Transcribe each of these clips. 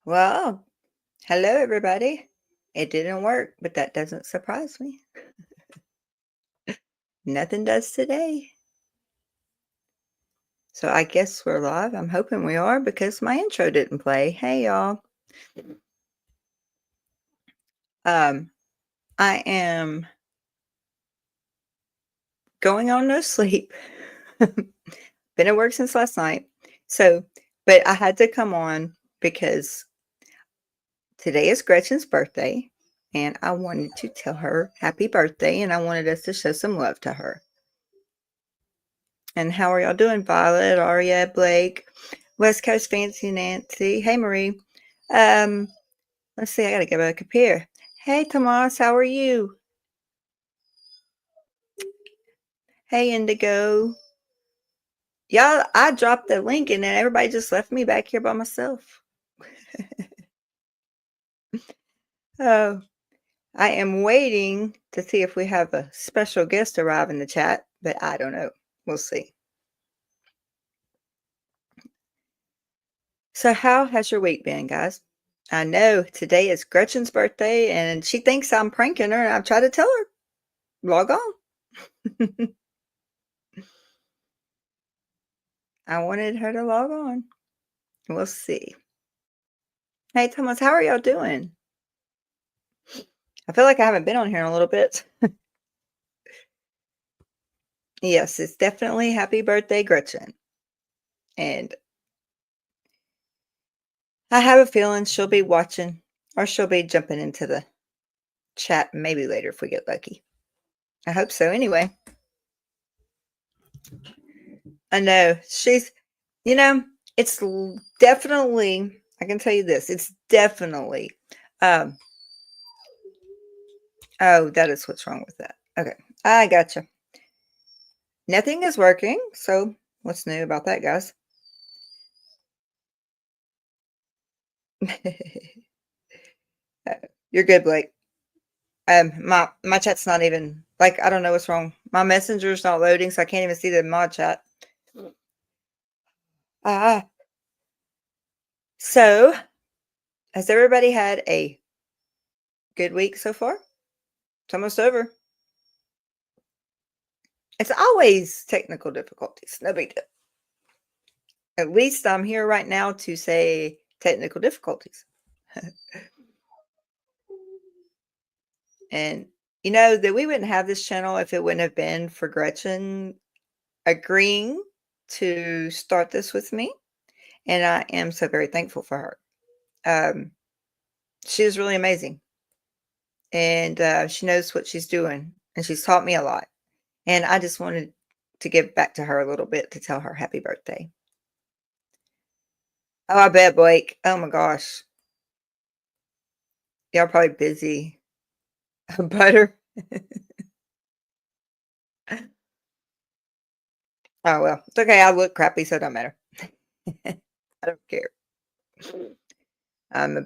Well, hello everybody. It didn't work, but that doesn't surprise me. Nothing does today. So I guess we're live. I'm hoping we are because my intro didn't play. Hey y'all. Um, I am going on no sleep. Been at work since last night. So, but I had to come on because today is Gretchen's birthday and I wanted to tell her happy birthday and I wanted us to show some love to her. And how are y'all doing? Violet, Aria, Blake, West Coast Fancy Nancy. Hey Marie. Um, let's see, I gotta go back up here. Hey Tomas, how are you? Hey Indigo. Y'all, I dropped the link and then everybody just left me back here by myself. Oh, I am waiting to see if we have a special guest arrive in the chat, but I don't know. We'll see. So how has your week been, guys? I know today is Gretchen's birthday and she thinks I'm pranking her and I've tried to tell her, log on. I wanted her to log on. We'll see. Hey, Thomas, how are y'all doing? I feel like I haven't been on here in a little bit. Yes, it's definitely happy birthday, Gretchen. And I have a feeling she'll be watching or she'll be jumping into the chat maybe later if we get lucky. I hope so anyway. I know she's, you know, it's definitely, I can tell you this, it's definitely, um, oh, that is what's wrong with that. Okay, I gotcha. Nothing is working, so what's new about that, guys? You're good, Blake. My chat's not even like I don't know what's wrong. My messenger's not loading, so I can't even see the mod chat. Ah, so has everybody had a good week so far? It's almost over. It's always technical difficulties. No big deal. At least I'm here right now to say technical difficulties. And you know that we wouldn't have this channel if it wouldn't have been for Gretchen agreeing to start this with me. And I am so very thankful for her. She is really amazing. And she knows what she's doing. And she's taught me a lot. And I just wanted to give back to her a little bit to tell her happy birthday. Oh, I bet, Blake. Oh my gosh. Y'all probably busy. Butter. Oh, well, it's okay. I look crappy, so it don't matter. I don't care. As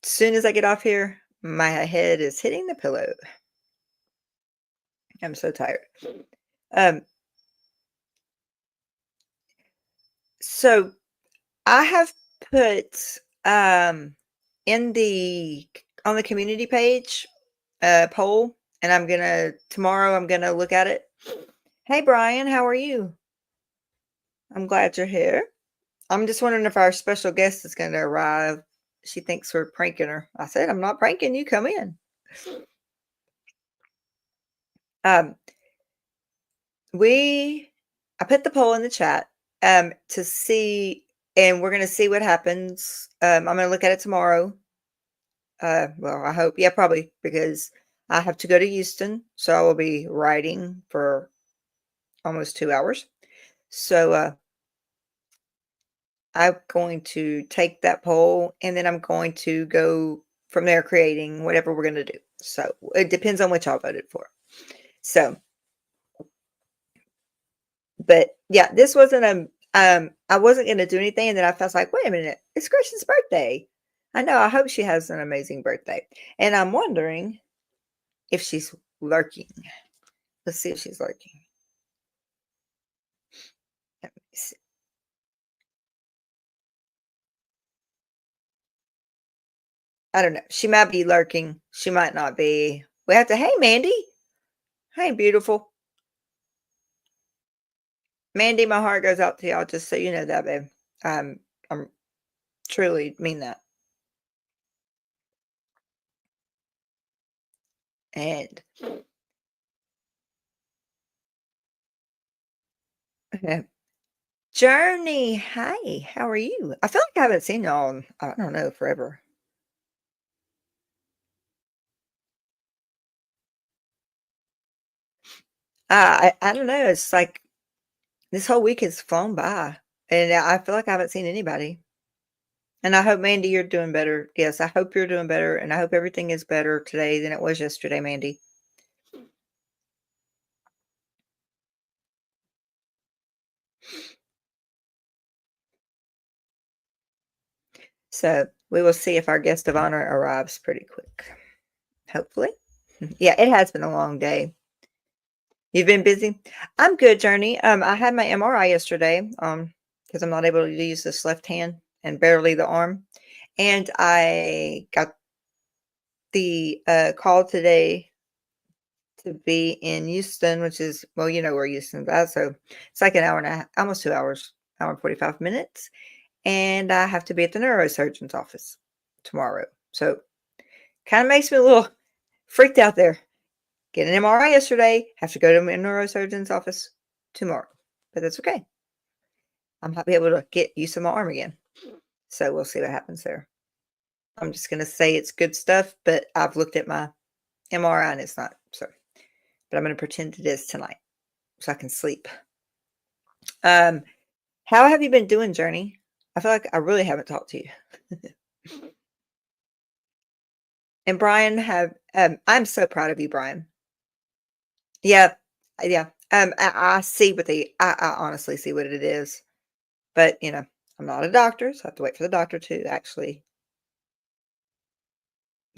soon as I get off here, my head is hitting the pillow. I'm so tired. Um, so I have put in the on the community page a poll, and tomorrow I'm gonna look at it. Hey Brian, how are you? I'm glad you're here. I'm just wondering if our special guest is gonna arrive. She thinks we're pranking her. I said, I'm not pranking you, come in. Um, I put the poll in the chat to see, and we're gonna see what happens. I'm gonna look at it tomorrow. Well, I hope, yeah, probably because I have to go to Houston, so I will be riding for almost 2 hours. So I'm going to take that poll and then I'm going to go from there creating whatever we're going to do. So it depends on which y'all voted for. So, but yeah, this wasn't I wasn't going to do anything. And then I felt like, wait a minute, it's Gretchen's birthday. I know. I hope she has an amazing birthday. And I'm wondering if she's lurking. Let's see if she's lurking. Let me see. I don't know. She might be lurking. She might not be. We have to, hey, Mandy. Hey, beautiful. Mandy, my heart goes out to y'all just so you know that, babe. I'm truly mean that. And Journey, hi, how are you? I feel like I haven't seen y'all in, I don't know, forever. I don't know. It's like this whole week has flown by, and I feel like I haven't seen anybody. And I hope, Mandy, you're doing better. Yes, I hope you're doing better, and I hope everything is better today than it was yesterday, Mandy. So we will see if our guest of honor arrives pretty quick. Hopefully. Yeah, it has been a long day. You've been busy? I'm good, Journey. I had my MRI yesterday, because I'm not able to use this left hand and barely the arm. And I got the call today to be in Houston, which is, well, you know where Houston's at. So it's like an hour and a half, almost 2 hours, hour and 45 minutes. And I have to be at the neurosurgeon's office tomorrow. So kind of makes me a little freaked out there. Get an MRI yesterday, have to go to my neurosurgeon's office tomorrow. But that's okay. I'm happy able to get use of my arm again. So we'll see what happens there. I'm just gonna say it's good stuff, but I've looked at my MRI and it's not. So, but I'm gonna pretend it is tonight so I can sleep. Um, how have you been doing, Journey? I feel like I really haven't talked to you. And Brian, have I'm so proud of you, Brian. Yeah, yeah. I see what I honestly see what it is, but I'm not a doctor, so I have to wait for the doctor to actually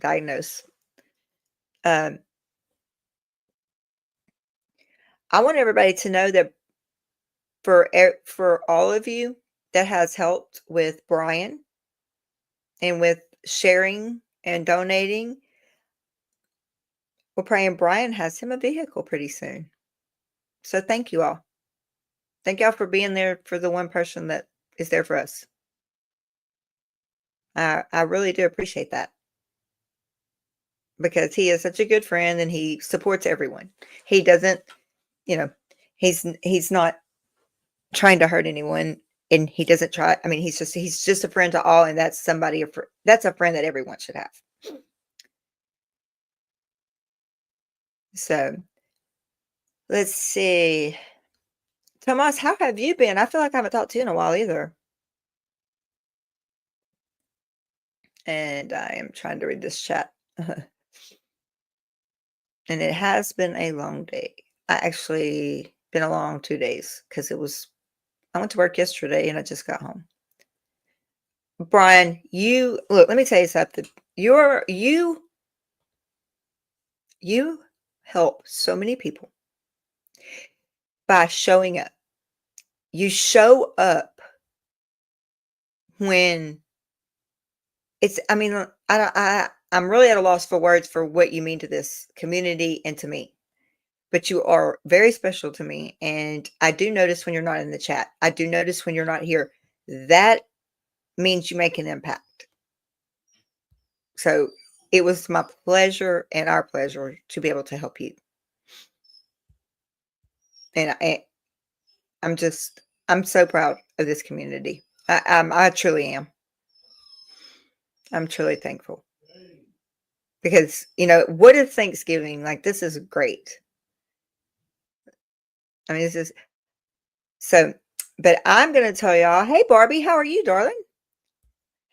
diagnose. Um, I want everybody to know that for all of you that has helped with Brian and with sharing and donating, we're praying Brian has him a vehicle pretty soon. So thank you all. Thank y'all for being there for the one person that is there for us. I really do appreciate that because he is such a good friend and he supports everyone. He doesn't, you know, he's not trying to hurt anyone, and he doesn't try. I mean, he's just a friend to all, and that's that's a friend that everyone should have. So let's see. Tomas, how have you been? I feel like I haven't talked to you in a while either. And I am trying to read this chat. And it has been a long day. I actually been a long 2 days because I went to work yesterday and I just got home. Brian, you look, let me tell you something. You help so many people by showing up. You show up when I mean, I'm really at a loss for words for what you mean to this community and to me. But you are very special to me, and I do notice when you're not in the chat. I do notice when you're not here. That means you make an impact. So it was my pleasure and our pleasure to be able to help you. And I'm just, I'm so proud of this community. I truly am. I'm truly thankful because what is Thanksgiving like? This is great. I mean, this is so. But I'm going to tell y'all. Hey, Barbie, how are you, darling?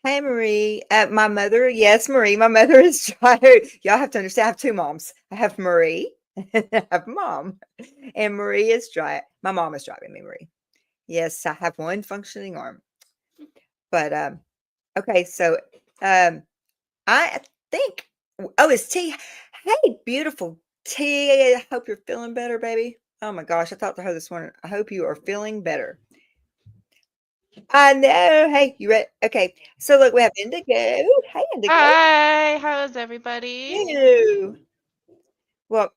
Hey, Marie. My mother, yes, Marie. My mother is driving. Y'all have to understand. I have two moms. I have Marie, and I have mom, and Marie is driving. My mom is driving me, Marie. Yes, I have one functioning arm. But okay, so um, I think. Oh, it's T. Hey, beautiful T. I hope you're feeling better, baby. Oh my gosh, I talked to her this morning. I hope you are feeling better. I know. Hey, you ready? Okay. So look, we have Indigo. Hey, Indigo. Hi, how's everybody? You. Well,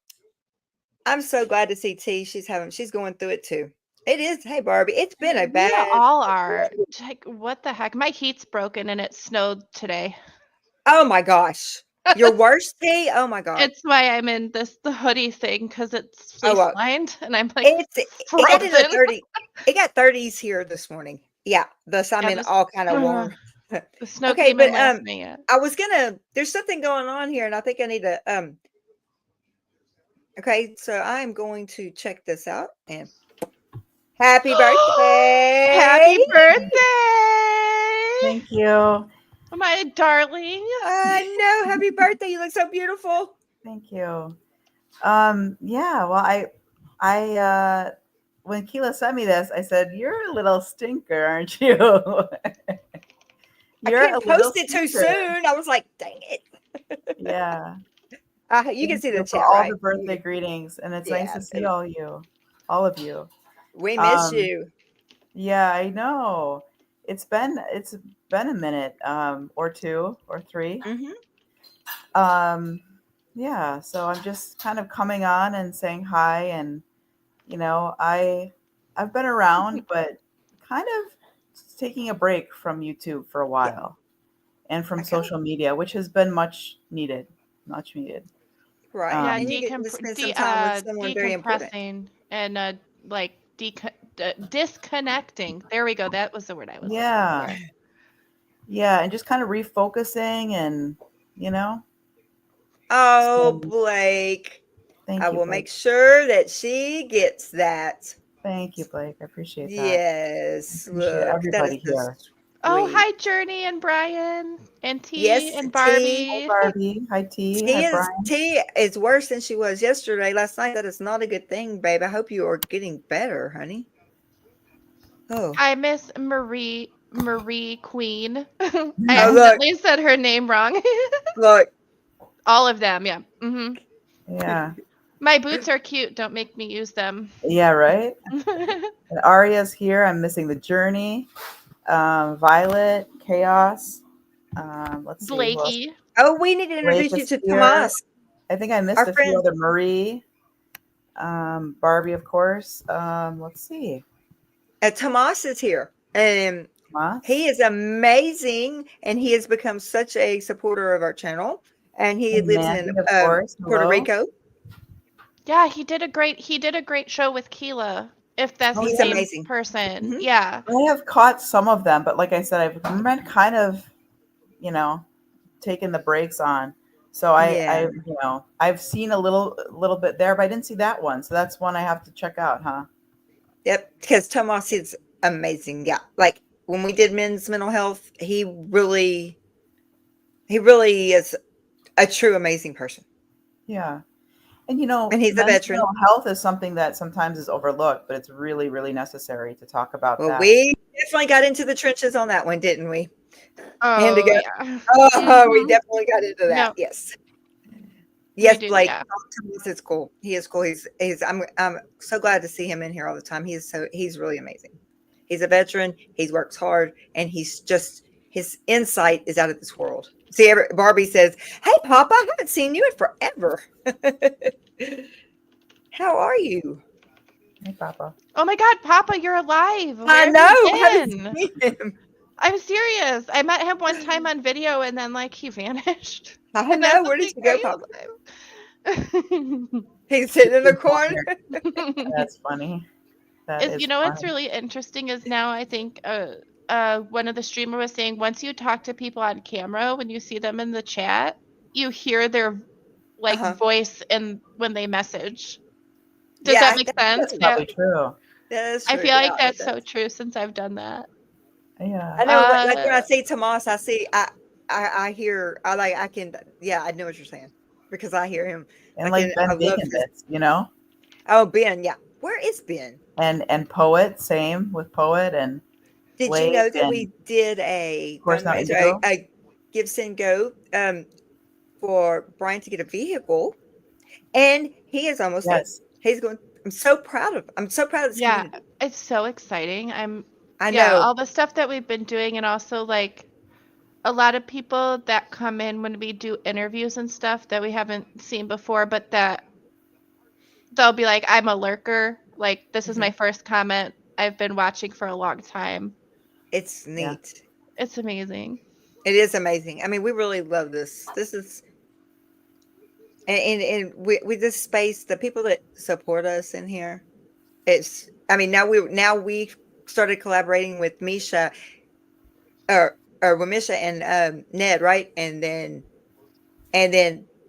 I'm so glad to see T. She's going through it too. It is. Hey, Barbie. It's been a We bad. all are. Like, what the heck? My heat's broken and it snowed today. Oh my gosh. Your worst T. Oh my god. It's why I'm in the hoodie thing because it's Oh fleece well. lined and I'm like It's it got in the frozen. 30. It got 30s here this morning. Yeah. Thus I'm Yeah, in all kind of warm. the snow Okay, came but in last night. Yeah. I was gonna. There's something going on here, and I think I need to Okay, so I am going to check this out and happy birthday. Happy birthday, Thank you. my darling. I know, happy birthday. You look so beautiful. Thank you. Yeah, well, I when Keela sent me this, I said, "You're a little stinker, aren't you?" I You're a couldn't little post it too stinker. soon. I was like, dang it. Yeah. You can Thank see the you for chat, all right? the birthday greetings, and it's nice Yeah, to see all of you. we miss Um, you. yeah, I know. It's been a minute, or two or three. Hmm. Um, yeah, so I'm just kind of coming on and saying hi, and I've been around, but kind of taking a break from YouTube for a Yeah. while and from Okay. social media, which has been much needed. Right. Yeah, And Um, you get to spend some time with someone very important. decompressing and like disconnecting. There we go. That was the word I was looking yeah, for. yeah, and just kind of refocusing, and you know, Oh, so Blake. I thank you, will Blake. make sure that she gets that. Thank you, Blake. I appreciate that. I Yes. appreciate Look, that is everybody so here. Oh, sweet. hi, Journey and Brian and T Yes, and Hi, Barbie. Barbie. Hi, T. Hi, Brian. T is worse than she was yesterday. Last night. That is not a good thing, babe. I hope you are getting better, honey. Oh. I miss Marie Queen. I Oh, look, accidentally said her name wrong. look. All of them, yeah. Yeah, My boots are cute. Don't make me use them. yeah, right. And Aria's here. I'm missing the journey. Violet, Chaos. Let's see who else. Blakey. Oh, we need to Blake introduce you is to here. Tomas, I think I missed our a few friend. other Marie. Barbie, of course. Let's see. Tomas is here, and he Moss is amazing, and he has become such a supporter of our channel. And he and lives in Mandy, of course. Puerto Hello. Rico. Yeah, he did a great show with Keela, if that's Oh the He's yeah. same amazing. person. Hmm. Yeah. I have caught some of them, but like I said, I've been kind of, you know, taking the brakes on. So Yeah. I've seen a little bit there, but I didn't see that one. So that's one I have to check out, huh? Yep, because Tomas is amazing. Yeah, like when we did men's mental health, he really is a true amazing person, Yeah. And and he's a men's veteran. mental health is something that sometimes is overlooked, but it's really, really necessary to talk about Well, that. we definitely got into the trenches on that one, didn't we? And to Oh, go, yeah. oh, we Mhm. definitely got into that. No, Yes, we yes, did, Blake. yeah. Tomas is cool. He is cool. I'm so glad to see him in here all the time. He's really amazing. He's a veteran. He works hard, and his insight is out of this world. See, Barbie says, "Hey, Papa, I haven't seen you in forever. How are you?" Hey, Papa. Oh my God, Papa, you're alive. I Where have know. you I haven't been? seen him. I'm serious. I met him one time on video and then like he vanished. I And I know. was Where did like, you are go, you Papa? alive? He's sitting in the He's going corner. there. That's funny. That Is is what's funny. really interesting is now I think one of the streamer was saying once you talk to people on camera, when you see them in the chat, you hear their like Uh-huh. voice and when they message. Does Yeah, that I make think sense? That's so. Yeah. probably true. That is I true. feel Yeah, like it that's so does. true since I've done that. Yeah. I know. Like when I Uh see Tomas, I hear. I can. Yeah, I know what you're saying because I hear him. And like I Ben love Bacon his. bits. Oh, Ben. Yeah. Where is Ben? And Poet, same with Poet and Did you Blake know that and we did of a course now fundraiser, Indigo. a give send go for Brian to get a vehicle, and he is almost there. Yes. He's going. I'm so proud of. I'm so proud of this yeah, community. it's so exciting. I'm I Yeah, know all the stuff that we've been doing, and also like a lot of people that come in when we do interviews and stuff that we haven't seen before, but that they'll be like, I'm a lurker. Like, this is Mhm. my first comment. I've been watching for a long time. It's Yeah. neat. It's amazing. It is amazing. I mean, we really love this. This is and with this space, the people that support us in here, it's I mean, now we started collaborating with Misha or with Misha and Ned, right? And then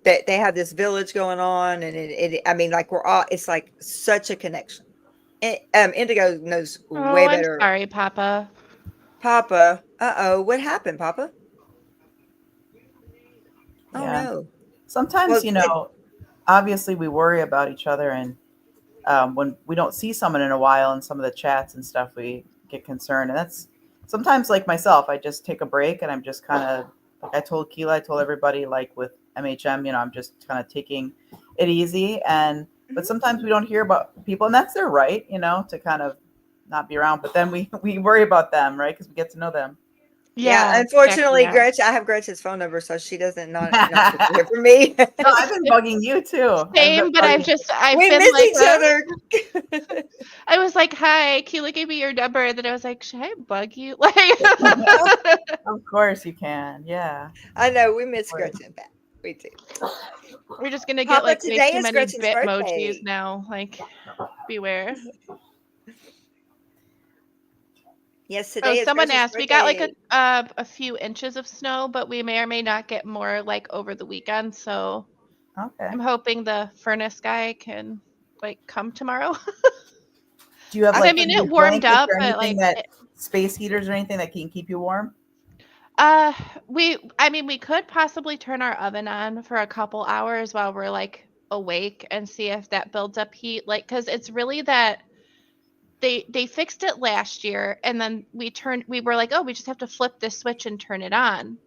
they have this village going on, and I mean, like we're all it's like such a connection. Indigo knows way Oh, I'm better. sorry, Papa. Papa, uh-oh, what happened, Papa? Oh Yeah. no. Sometimes, Well, obviously we worry about each other, and when we don't see someone in a while in some of the chats and stuff, we get concerned. And that's sometimes, like myself, I just take a break and I'm just kind of, like I told Keela, I told everybody, like with MHM, I'm just kind of taking it easy. But mhm. sometimes we don't hear about people, and that's their right, to kind of not be around. But then we worry about them, right? Because we get to know them. Yeah, Yeah, exactly unfortunately, that. Gretchen, I have Gretchen's phone number, so she doesn't not get to hear from me. No, I've been bugging you too. I've been Same, but bugging. I've We been miss like, each other. I was like, hi, Keela gave me your number. And then I was like, should I bug you? Like, Of course you can. Yeah. I know, we Of miss course. Gretchen back. We do. we're just going to get Papa, like way today too is many Gretchen's Bitmojis birthday. now. Like, beware. Yes, Oh, today is someone Gretchen's asked. We got like birthday. a few inches of snow, but we may or may not get more like over the weekend. So Okay. I'm hoping the furnace guy can like come tomorrow. Do you have I I like mean, it heated warmed blankets up, or but anything like, that space heaters or anything that can keep you warm? uh, I mean, we could possibly turn our oven on for a couple hours while we're like awake and see if that builds up heat. Like, because it's really that they fixed it last year, and then we were like, oh, we just have to flip this switch and turn it on.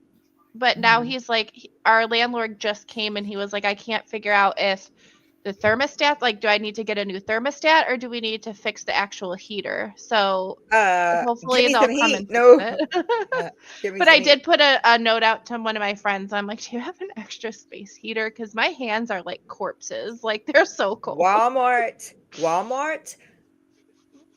But now Mhm. he's like, our landlord just came and he was like, I can't figure out if the thermostat, like, do I need to get a new thermostat or do we need to fix the actual heater? So Give hopefully me they'll some come heat. and fix No, it. give me But some I heat. did put a note out to one of my friends. I'm like, do you have an extra space heater? Because my hands are like corpses. Like, they're so cold. Walmart,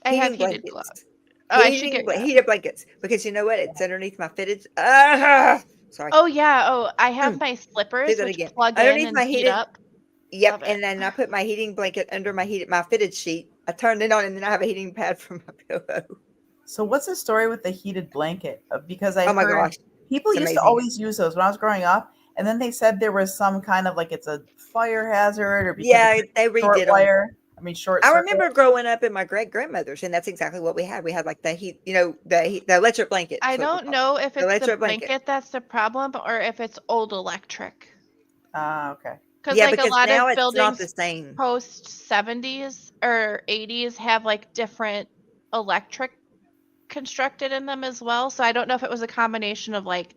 I have heating heated gloves. blankets, Oh, I should get you that. heated blankets, because you know what? It's underneath my fitted. Sorry. Oh, yeah. Oh, I have Mm, my do slippers, that which again. plug in Underneath and my heat heated. up. Yep, Love it. and then I put my heating blanket under my fitted sheet. I turned it on, and then I have a heating pad for my pillow. So what's the story with the heated blanket? Because I Oh my heard gosh, people it's used to amazing. always use those when I was growing up, and then they said there was some kind of like it's a fire hazard or because it Yeah, could they short redid them. wire. I mean short I circuit. remember growing up in my great-grandmother's, and that's exactly what we had. We had, like, the heat the electric blanket, I is what we don't call it. know if The it's the electric blanket. blanket that's the problem or if it's old electric. Ah, okay. Because, Yeah, like, a because lot now of it's not the buildings same. post 70s or 80s have, like, different electric constructed in them as well. So I don't know if it was a combination of, like,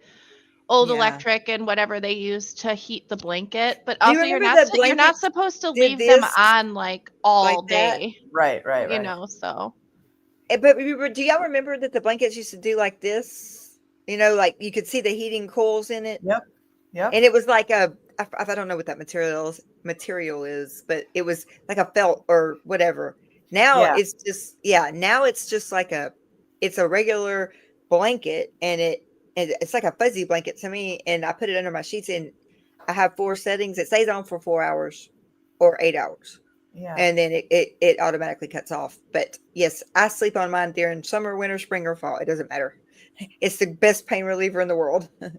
old Yeah. electric and whatever they use to heat the blanket. But Do you also, remember the you're not blankets supposed to did leave them this on, like, all like that? day, Right, right, right. so. But do y'all remember that the blankets used to do like this? Like, you could see the heating coils in it? Yep. Yep. And it was like I don't know what that material is, but it was like a felt or whatever. Now Yeah. it's just yeah, now it's just like it's a regular blanket, and it's like a fuzzy blanket to me, and I put it under my sheets, and I have 4 settings. It stays on for 4 hours or 8 hours, Yeah. and then it automatically cuts off. But yes, I sleep on mine during summer, winter, spring, or fall. It doesn't matter. It's the best pain reliever in the world. I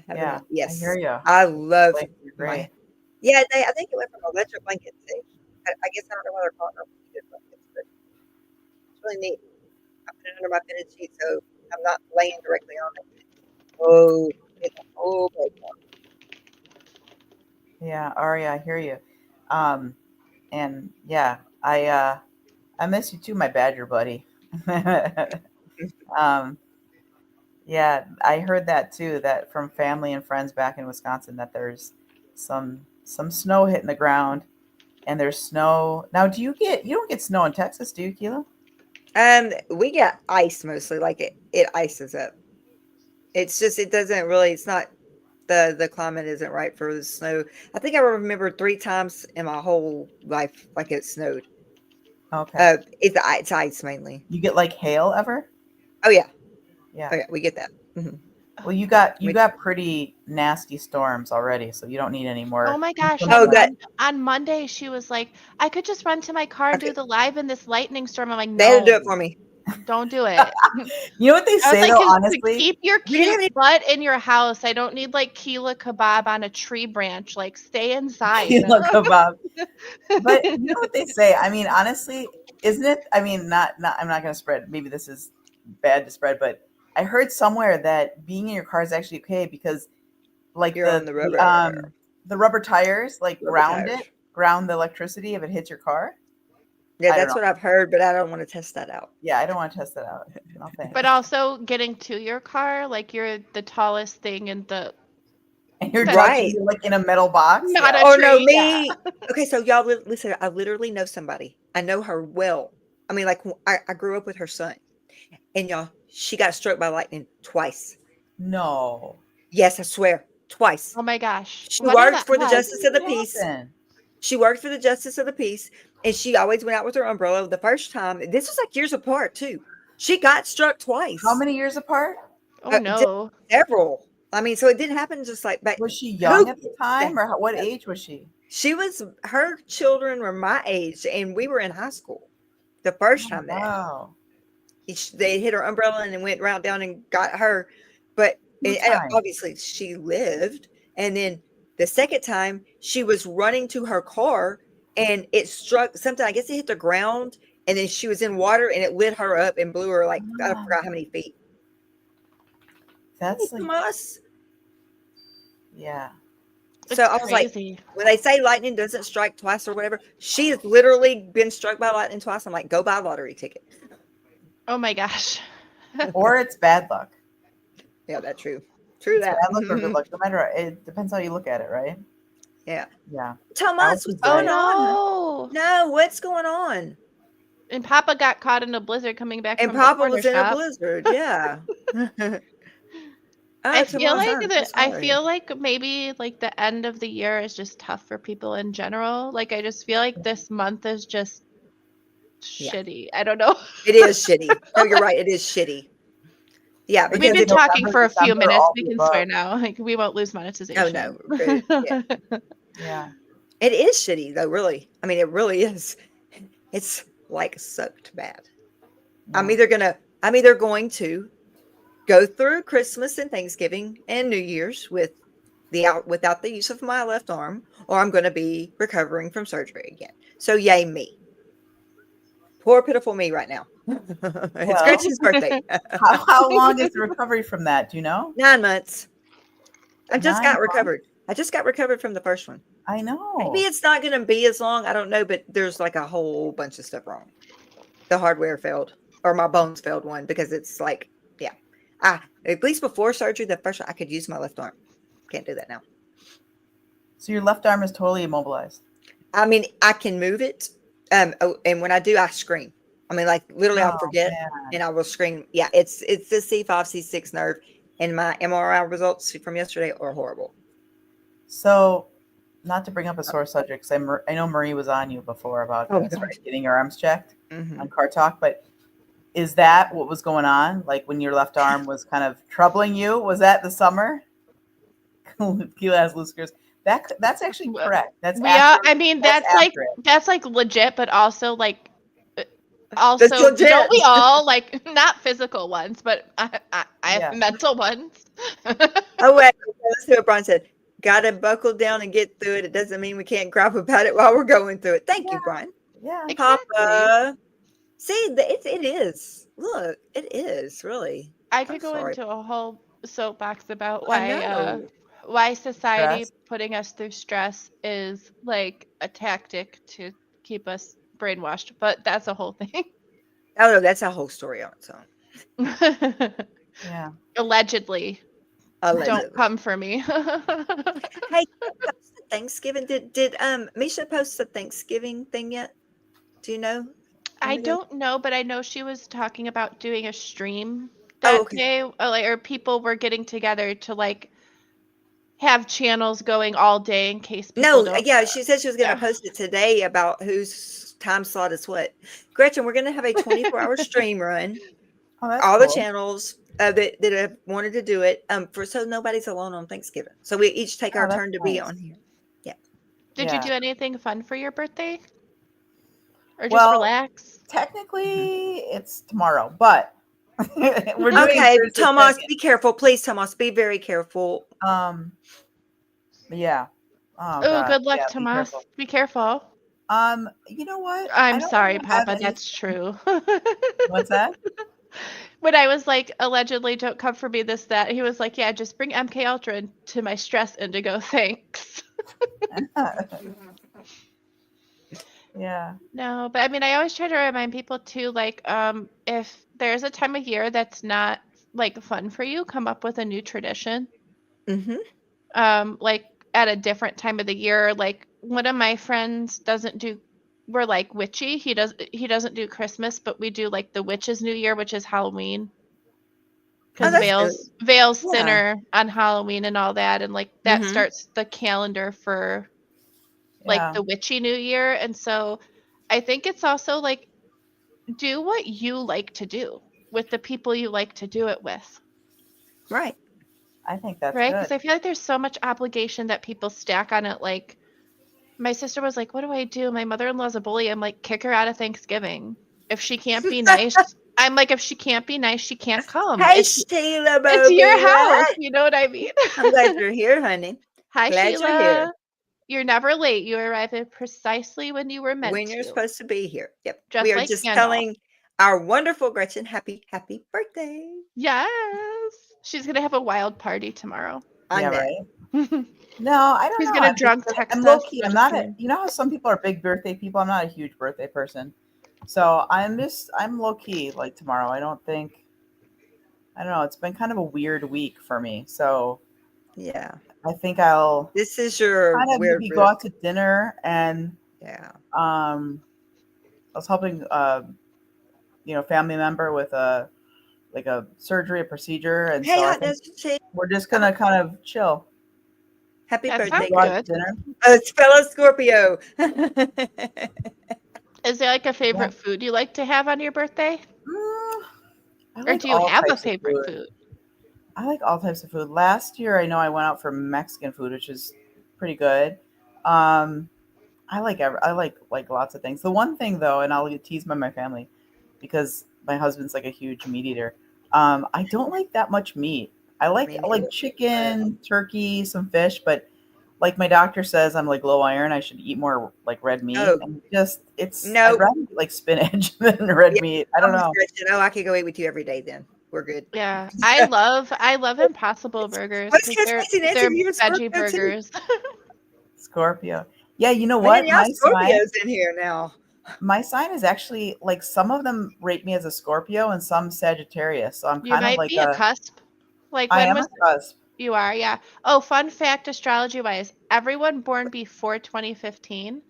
have it Yeah. on. I hear Yes. you. I The love blankets are my great. yeah, I think it went from electric blanket to I guess I don't know what they're called, heated blankets, but it's really neat. I put it under my fitted sheet, so I'm not laying directly on it. Oh, it's a whole bed Yeah, Aria, I hear you. Um, and yeah, I miss you too, my badger buddy. um, yeah, I heard that too, that from family and friends back in Wisconsin that there's some snow hitting the ground and there's snow. Now, you don't get snow in Texas, do you, Keela? We get ice mostly, like it ices up. It's just it doesn't really. It's not the climate isn't right for the snow. I think I remember 3 times in my whole life like it snowed. Okay. It's ice mainly. You get like hail ever? Oh yeah, Yeah. oh yeah, we get that. Well, you We, got pretty nasty storms already, so you don't need any Oh more my gosh, oh inclement. that on Monday she was like, "I could just run to my car and do okay, the live in this lightning storm." I'm like, they had to do it "No, for me. don't do it." You know what they I was say like, though, "Can honestly? keep your We didn't have cute any. butt in your house. I don't need like Keela kebab on a tree branch. Like, stay inside." Kilo kebab. But you know what they say? I mean, honestly, isn't it? I mean, not. I'm not going to spread. Maybe this is bad to spread, but I heard somewhere that being in your car is actually okay because, like You're on the the rubber tires, like rubber tires. ground the electricity if it hits your car. Yeah, I don't that's know. what I've heard, but I don't want to test that out. Yeah, I don't want to test that out. No But thanks. also getting to your car, like you're the tallest thing in the And you're fence. driving, Right. you're like in a metal box. Not Yeah. a Oh no, tree. Yeah. me. Okay, so y'all listen. I literally know somebody. I know her well. I mean, like I grew up with her son, and y'all, she got struck by lightning twice. No. Yes, I swear, twice. Oh my gosh. She What are worked the for the How odds? did Justice of the it Peace. happen? She worked for the Justice of the Peace, and she always went out with her umbrella. The first time, this was like years apart too. She got struck How twice. many years apart? Oh Just no. several. I mean, so it didn't happen just like back. Was she Who young at the gets that? time, or what age was she? She was her children were my age, and we were in high school the first Oh, time that happened. wow. They hit her umbrella and then went right down and got her, but Two and times. obviously she lived. And then the second time she was running to her car and it struck something. I guess it hit the ground, and then she was in water and it lit her up and blew her like I Ah, forgot how many feet. that's like, From us. yeah. So It's I was like, crazy. when they say lightning doesn't strike twice or whatever, she has literally been struck by lightning twice. I'm like, go buy a lottery ticket. Oh my gosh. Or it's bad luck. Yeah, that's true. True It's bad that. luck or good luck. No matter, it depends how you look at it, right? Yeah. Yeah. Thomas, Alice what's is Oh going right. on? no. No, what's going on? And Papa got caught in a blizzard coming back And from the Papa corner was in a shop. blizzard. Yeah. I Oh, feel Thomas, like I'm so I sorry. feel like maybe like the end of the year is just tough for people in general. Like I just feel like this month is just Yeah, shitty. I don't know. it is shitty. No, you're right. It is shitty. Yeah, It We've could because be been it. talking November, for a few December, minutes. all We the can swear above. now. Like we won't lose Oh no, monetization. we're good. Yeah, Yeah. it is shitty though. Really, I mean, it really is. It's like sucked bad. Yeah. I'm either going to go through Christmas and Thanksgiving and New Year's without the use of my left arm, or I'm going to be recovering from surgery again. So yay me. Poor pitiful me right now. It's Well, Gretchen's birthday. how long is the recovery from that? Do you know? 9 months. I just 9 got months? recovered. I just got recovered from the first one. I Maybe know. it's not going to be as long. I don't know, but there's like a whole bunch of stuff wrong. The hardware failed, or my bones failed one because it's like, yeah. At least before surgery, the first one, I could use my left arm. Can't do that now. So your left arm is totally immobilized. I mean, I can move it. And when I do, I scream. I mean, like literally, I'll Oh forget man. and I will scream. Yeah, it's the C5, C6 nerve, and my MRI results from yesterday are horrible. So, not to bring up a sore subject, because I know Marie was on you before about Oh this, gosh. right? Getting your arms checked Hmm. on Car Talk, but is that what was going on? Like when your left arm was kind of troubling you? Was that the summer? Keela has Luskers. That's actually correct. That's We are. accurate. I mean, That's accurate. that's like legit, but also like That's also legit. don't we all like not physical ones, but I have Yeah. mental ones. Oh wait, let's see what Brian said. Got to buckle down and get through it. It doesn't mean we can't gripe about it while we're going through it. Thank Yeah. you, Brian. Yeah. Exactly. Papa. See, it is. Look, it is really. I I'm could go sorry. into a whole soapbox about I know. why society Stress. putting us through stress is like a tactic to keep us brainwashed, but that's a whole thing. Oh no, that's a whole story on its own. Yeah. Allegedly. Don't Allegedly. come for me. Hey, post the Thanksgiving. Did Misha post the Thanksgiving thing yet? Do you know? I Let me go. don't know, but I know she was talking about doing a stream Oh, that okay. day, or people were getting together to like have channels going all day in case people No, don't. yeah, she said she was gonna Yeah. post it today about whose time slot is what. Gretchen, we're gonna have a 24-hour stream run. Oh, that's All the cool. channels that have wanted to do it, for so nobody's alone on Thanksgiving. So we each take Oh, our that's turn to be nice. on here. Yeah. Did you Yeah. do anything fun for your birthday? Or just Well, relax? Mhm. technically it's tomorrow, but we're doing Okay, Thursday Thomas, second. be careful, please, Thomas, be very careful. Um, yeah. Oh Oh, God. good luck, Yeah. Be Tomas. careful. Be careful. You know what? I I'm don't sorry, really have Papa. any. That's true. What's that? When I was like, allegedly, don't come for me, this, that, he was like, yeah, just bring MK Ultra to my stress indigo. Thanks. Yeah. No, but I mean, I always try to remind people too, like, if there's a time of year that's not like fun for you, come up with a new tradition. Hmm. Like at a different time of the year. Like one of my friends doesn't do, we're like witchy. He doesn't do Christmas, but we do like the witch's New Year, which is Halloween. Oh, Because that's good. veils Yeah. thinner on Halloween and all that, and like that Hmm. starts the calendar for like Yeah. the witchy New Year. And so I think it's also like do what you like to do with the people you like to do it with, Right. I think that's right? Because good. I feel like there's so much obligation that people stack on it. Like my sister was like, "What do I do? My mother-in-law's a bully." I'm like, "Kick her out of Thanksgiving. If she can't be nice." I'm like, "If she can't be nice, she can't come. Hey, It's Sheila it's your Bobby, house, what? you know what I mean?" I'm glad you're here, honey. Hi, Glad you're here. Sheila. You're never late. You arrive at precisely when you were meant When you're to, supposed to be here. Yep. We just are like just Gandalf. telling our wonderful Gretchen happy birthday. Yes. She's gonna have a wild party tomorrow. I Yeah. know. Right. No, I don't She's know. gonna I'm just drunk like I'm text low us key. I'm on not a. stream. You know how some people are big birthday people. I'm not a huge birthday person, so I'm low key like tomorrow. I don't know. It's been kind of a weird week for me, so Yeah. I think I'll This is your kind of weird maybe go weird. out to dinner and Yeah. I was helping family member with a like a surgery, a procedure, and Hey, so I hot think does she? we're just Come on. gonna kind of chill, Happy That maybe sounds birthday, go out Gretchen. to good. dinner. It's fellow Scorpio. Is there like a Yeah. favorite food you like to have on your birthday? Mm, I Or like do you all have a types of favorite food. food? I like all types of food. Last year, I know I went out for Mexican food, which is pretty good. Um, I like lots of things. The one thing though, and I'll get teased by my family because my husband's like a huge meat eater. I don't like that much meat. Me I like neither. chicken, turkey, some fish, but like my doctor says, I'm like low iron. I should eat more like red meat, Oh, and just it's I'd no. rather eat like spinach than red Yeah. meat. I I'm don't with know. Gretchen. Oh, I could go eat with you every day then. We're good. Yeah, I love Impossible Burgers What's because your they're Stacy Nancy? they're You're a veggie Scorpio too. burgers. Scorpio. Yeah, you know Man, what? y'all Scorpios in here now. My sign is actually like some of them rate me as a Scorpio and some Sagittarius. So I'm You kind of might like be a a cusp. Like I when am was a cusp. you are? Yeah. Oh, fun fact, astrology wise, everyone born before 2015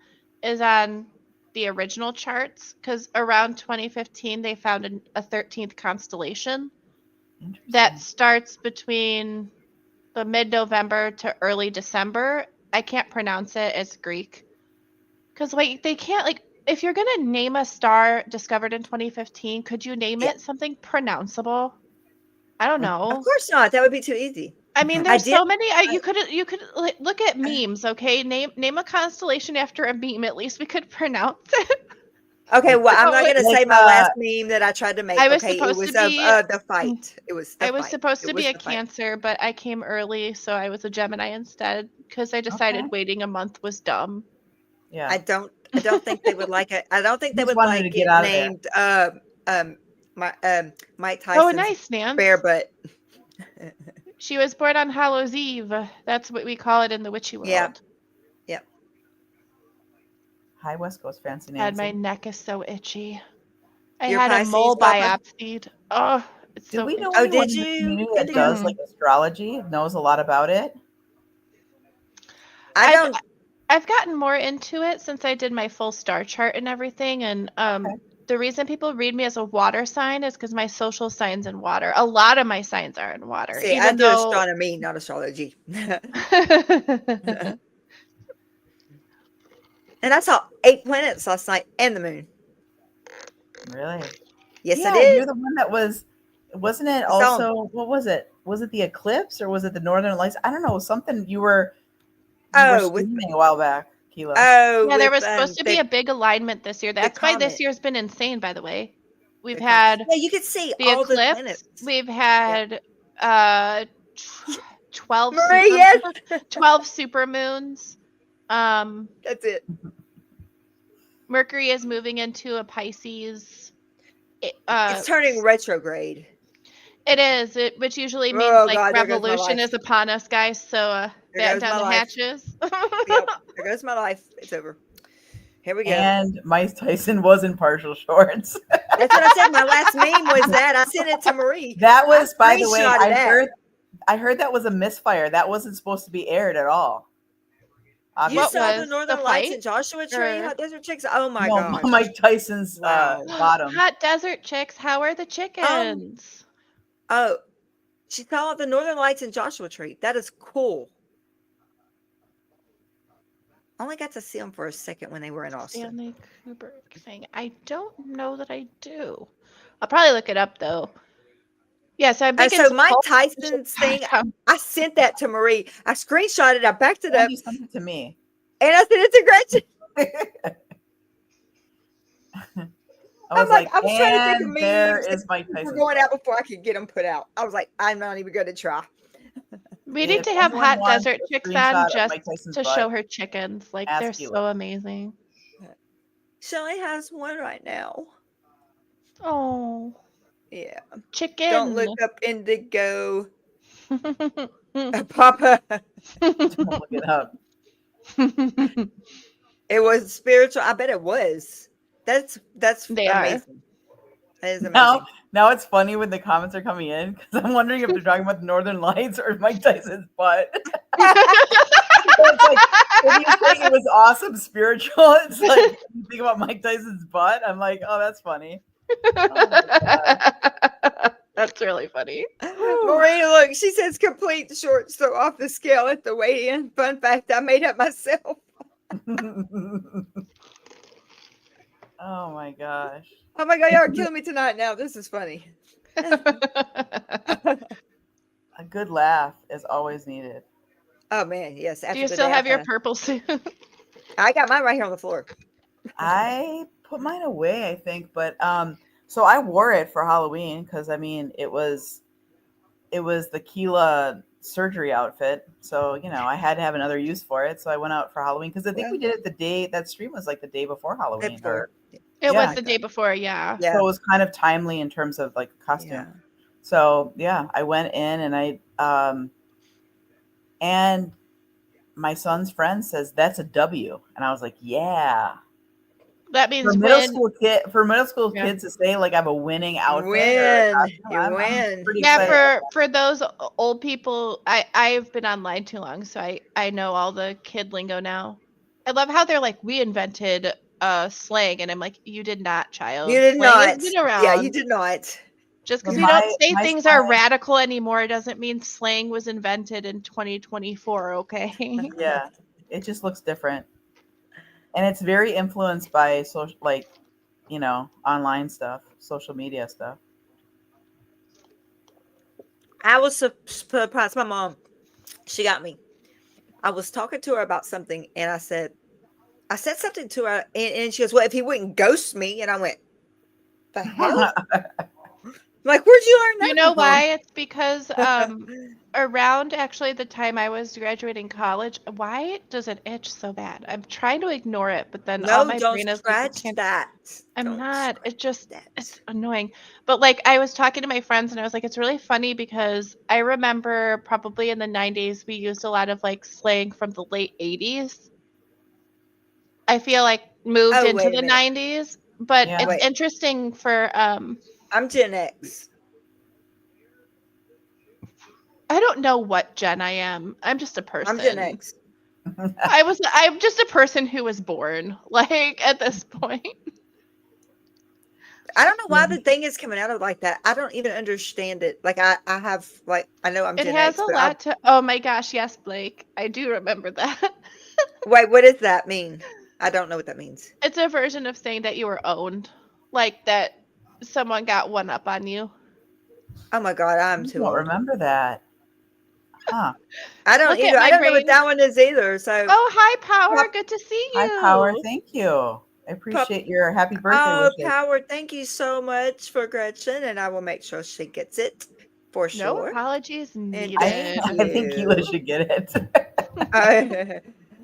is on the original charts because around 2015 they found a 13th constellation that Interesting. starts between the mid-November to early December. I can't pronounce it. It's Greek. Because like they can't like if you're gonna name a star discovered in 2015, could you name Yeah. it something pronounceable? I don't Of know. course not. That would be too easy. I mean, I there's did. so many. You could like, look at memes. Okay, name a constellation after a meme. At least we could pronounce it. Okay, Like well, I'm not So gonna like say my last meme that I tried to I make. was Okay, it supposed to was of be the fight. It was the I was fight. supposed It to be was a the fight. Cancer, but I came early, so I was a Gemini instead because I okay. decided waiting a month was dumb. Yeah. I don't think they would like it. I don't think they Just would wanted to like get it out of there. named um my Mike Oh, Tyson's nice, bear Nance. butt. She was born on Hallows Eve. That's what we call it in the witchy Yeah, world. yeah. Hi West Coast Fancy God, my Nancy. neck is so itchy. I You're had a Pisces, mole Papa. biopsied. Oh, it's Do so we know Oh, itchy. anyone did in the you, community that Indigo? does like Mm-mm. astrology, knows a lot about it? I I've don't. I've gotten more into it since I did my full star chart and everything, and Okay. the reason people read me as a water sign is because my social sign's in water. A lot of my signs are in water, See, I even do though. astronomy, not astrology. And I saw 8 planets last night and the moon. Really? Yes, I Yeah, did. you're the one that wasn't it I saw 'em. also, what was it? Was it the eclipse or was it the Northern Lights? I don't know, something you were Oh, with streaming a while back, Keela. Yeah, there with was supposed to be a big alignment this year. That's why this comet. year's been insane, by the way. We've The comet. had Yeah, you could see the all the eclipse. planets. We've Yeah. had 12 Marie, super, yes. 12 supermoons. That's it. Mercury is moving into a Pisces. It's turning retrograde. It is, which usually means Oh like God, there goes my revolution life. is upon us, guys. So There batten goes down my the life. hatches. Yep, there goes my life. It's over. Here we go. And Mike Tyson was in partial shorts. That's what I said. My last meme was that. I sent it to Marie. That was, by the way, screenshotted that. I heard that was a misfire. That wasn't supposed to be aired at all. You What saw the was Northern the Lights fight? in Joshua Tree? Or- Hot Desert Chicks? Oh my No, gosh. Mike Tyson's Wow. bottom. Hot desert chicks. How are the chickens? Oh, she saw the Northern Lights in Joshua Tree. That is cool. I only got to see them for a second when they were in Austin. Stanley Kubrick thing. I don't know that I do. I'll probably look it up though. Yeah, so I'm thinking. So Mike Tyson's thing, I sent that to Marie. I screenshot it. I backed it up. You sent it to me. And I sent it to Gretchen. I was like, I was trying to think of memes. There is Mike Tyson. We're going out before I could get them put out. I was like, I'm not even going to try. We need to have hot desert chicks on just to show her chickens. Like they're so amazing. She only has one right now. Oh. Yeah. Chicken. Don't look up Indigo. Papa. Don't look it up. It was spiritual. I bet it was. That's they amazing. That is amazing. Now it's funny when the comments are coming in because I'm wondering if they're talking about the Northern Lights or Mike Tyson's butt. It's like, if you think it was awesome spiritual, it's like you think about Mike Tyson's butt. I'm like, oh, that's funny. Oh that's really funny. Marie, look, she says complete short so off the scale at the weigh-in. Fun fact, I made up myself. Oh my gosh. Oh my God, y'all are killing me tonight now. This is funny. A good laugh is always needed. Oh man, yes. Do you still have your purple suit? I got mine right here on the floor. I put mine away, I think, but so I wore it for Halloween because I mean it was the Keela surgery outfit, so I had to have another use for it. So I went out for Halloween because I think we did it the day that stream was, like the day before Halloween. It was the day before, yeah. So it was kind of timely in terms of like costume. Yeah. So yeah, I went in and I and my son's friend says that's a W, and I was like, yeah. That means for middle school kids to say like I have a winning outfit. You win. Yeah, for those old people, I've been online too long, so I know all the kid lingo now. I love how they're like, we invented slang, and I'm like, you did not, child. You did slang not. has been around. Yeah, you did not. Just because we don't say things are radical anymore doesn't mean slang was invented in 2024, okay? Yeah, it just looks different. And it's very influenced by social, like, online stuff, social media stuff. I was surprised. My mom, she got me. I was talking to her about something, and I said something to her, and she goes, "Well, if he wouldn't ghost me," and I went, "The hell." Like, where'd you learn that? You know why? It's because around actually the time I was graduating college, why does it itch so bad? I'm trying to ignore it, but then all my brain is scratch that. I'm not. It's annoying. But like I was talking to my friends and I was like, it's really funny because I remember probably in the 90s we used a lot of like slang from the late 80s. I feel like moved into the 90s, but it's interesting for I'm Gen X. I don't know what gen I am. I'm just a person. I'm Gen X. I'm just a person who was born, like, at this point. I don't know why Yeah. the thing is coming out of like that. I don't even understand it. Like I have like I know I'm It Gen has X, a but I lot to. Oh my gosh, yes, Blake. I do remember that. wait. What does that mean? I don't know what that means. It's a version of saying that you were owned, like that someone got one up on you. Oh my god, I'm I too don't old. remember that. Huh. I don't Look at either. I my don't know what brain. that one is either. So, Oh, hi, Power. Pop, Good to see Hi, Power. you. Thank you. I Pop, appreciate your happy birthday oh, wishes. Power, thank you so much for Gretchen, and I will make sure she gets it for No sure. apologies And I thank needed. I think Keela you. should get it.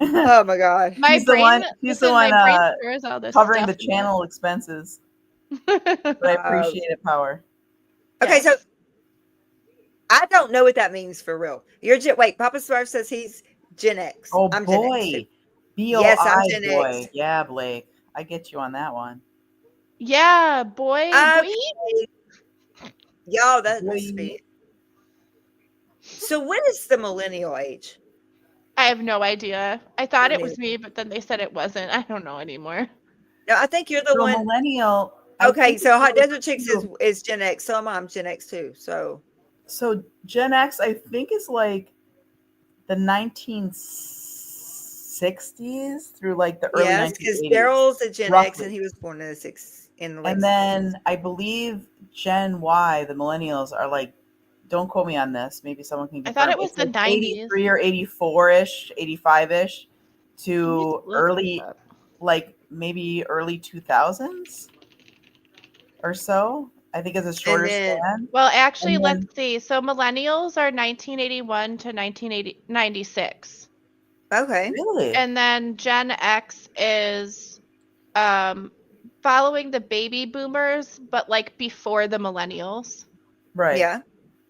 Oh my god. My She's the brain, one. She's the listen, one my brain stores all this covering the stuff in channel expenses. there. But I Uh, appreciate it, Power. okay, so Yes. I don't know what that means for real. You're Gen. Wait, Papa Smurf says he's Gen X. Oh I'm Gen X too. boy, Yes, I'm BOI Gen X. boy. Yeah, Blake, I get you on that one. Yeah, boy, boy. Okay, y'all, that must Boy. be. So, what is the millennial age? I have no idea. I thought Me it neither. was me, but then they said it wasn't. I don't know anymore. No, I think you're the So one. millennial, I Okay, think so it Hot goes Desert Chicks to is Gen X. So am I. I'm Gen X too. So so Gen X. I think is like the 1960s through like the early yes, because 1980s, Daryl's a Gen X and roughly. he was born in the late And '60s. then I believe Gen Y, the millennials, are like, don't quote me on this. Maybe someone can I thought confirm. it was It's the like 90s. 83 or 84 ish, 85 ish Let me to look this early, up. like maybe early 2000s or so. I think it's a And shorter then span. Well, actually, And let's then, see. So millennials are 1981 to 1996. okay, really? And then Gen X is um following the baby boomers, but like before the millennials. Right. yeah,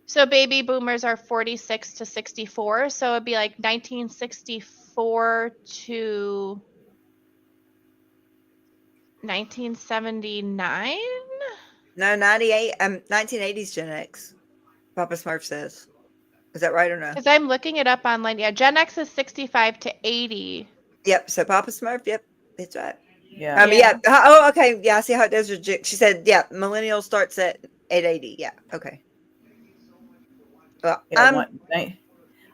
So baby boomers are 46 to 64, so it'd be like 1964 to 1979. no, 98. 1980s Gen X. Papa Smurf says. Is that right or no? Because I'm looking it up online. Yeah, Gen X is 65 to 80. Yep. So Papa Smurf. Yep, that's right. Yeah. Yeah. Yeah. Oh, okay. Yeah, I see Hot Desert Chicks. She said, yeah, millennial starts at 880. Yeah. Okay. Well, Yeah.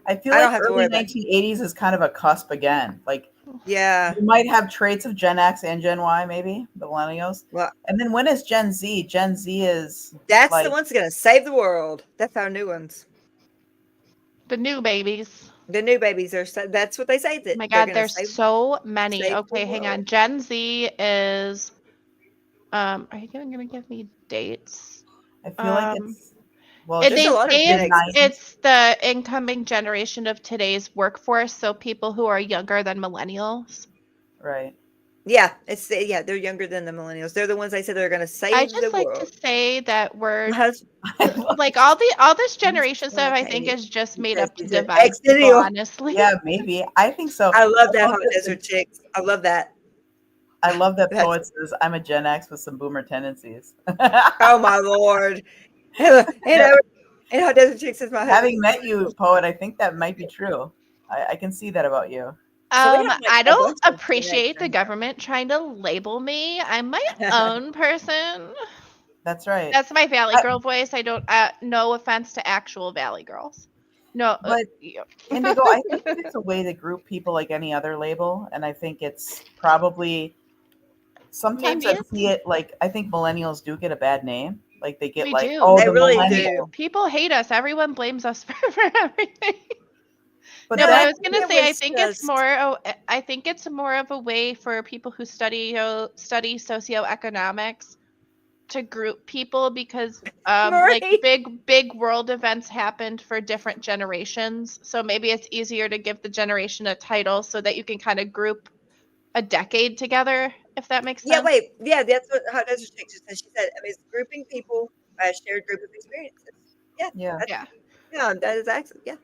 I feel I don't like have to worry early about. 1980s is kind of a cusp again. Like Yeah. you might have traits of Gen X and Gen Y, maybe the millennials. Well, And then when is Gen Z? Gen Z is that's the like, one's gonna save the world. That's our new ones. The new babies. The new babies are. That's what they say Oh that my they're God, gonna there's so many. save the Okay, hang world. on. Gen Z is are you gonna give me dates? I feel like Um it's well, it, There's a they just lot of say Gen mid it's X's. 90s. it's the incoming generation of today's workforce, so people who are younger than millennials. Right. Yeah, they're younger than the millennials. They're the ones they said they're gonna I save the just like to world. say that My we're husband I love like it. all this he's generation stuff I think okay. is just He made says up to he's an divide people, exennial. honestly. Yeah, maybe. I think so. I love that love Hot that Desert Chicks. I love that. I love that That's poet says I'm a Gen X with some boomer tendencies. oh my lord. And Hot Desert Chicks is my husband. Having met you, poet, I think that might be true. I can see that about you. So we have like I a don't bunch of Gen X appreciate the in government trying to label me. I'm my here. own person. That's right. That's my Valley I, Girl voice. I don't. No offense to actual Valley girls. No. but Yeah. Indigo, I think it's a way to group people like any other label, and I think it's probably sometimes Maybe I see it's it like I think millennials do get a bad name. Like they get we like, do. oh, They the really millennial. do. People hate us. Everyone blames us for everything. But No, No, but I I then was think gonna it say I was think it's just more. I think it's more of a way for people who study socioeconomics to group people because like Marie. big world events happened for different generations, so maybe it's easier to give the generation a title so that you can kind of group a decade together, if that makes Yeah, sense. wait. Yeah, that's what Hot Desert Chicks just said. She said, I mean, it's grouping people by a shared group of experiences. Yeah, yeah. that's Yeah, yeah, that is actually yeah.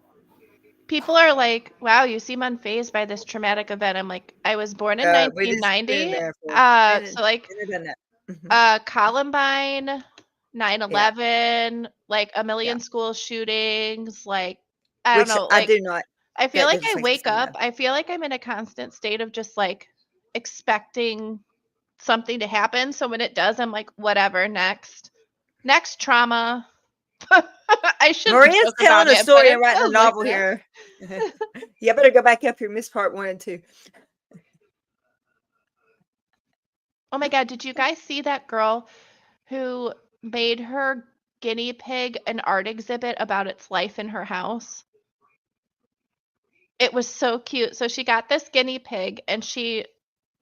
people are like, wow, you seem unfazed by this traumatic event. I'm like, I was born in We just been 1990. there for So like been there, done that. Mhm. Columbine, Yeah, 9/11, like a yeah. million school shootings, like I don't Which know, I like do not. I feel That like doesn't I make sense wake to me up, though. I feel like I'm in a constant state of just like expecting something to happen. So when it does, I'm like, whatever, next trauma. I shouldn't Maria's joke telling about a it, but story it and writing a feels like novel that. here. You better go back up here, miss part 1 and 2. Oh my God, did you guys see that girl who made her guinea pig an art exhibit about its life in her house? It was so cute. So she got this guinea pig and she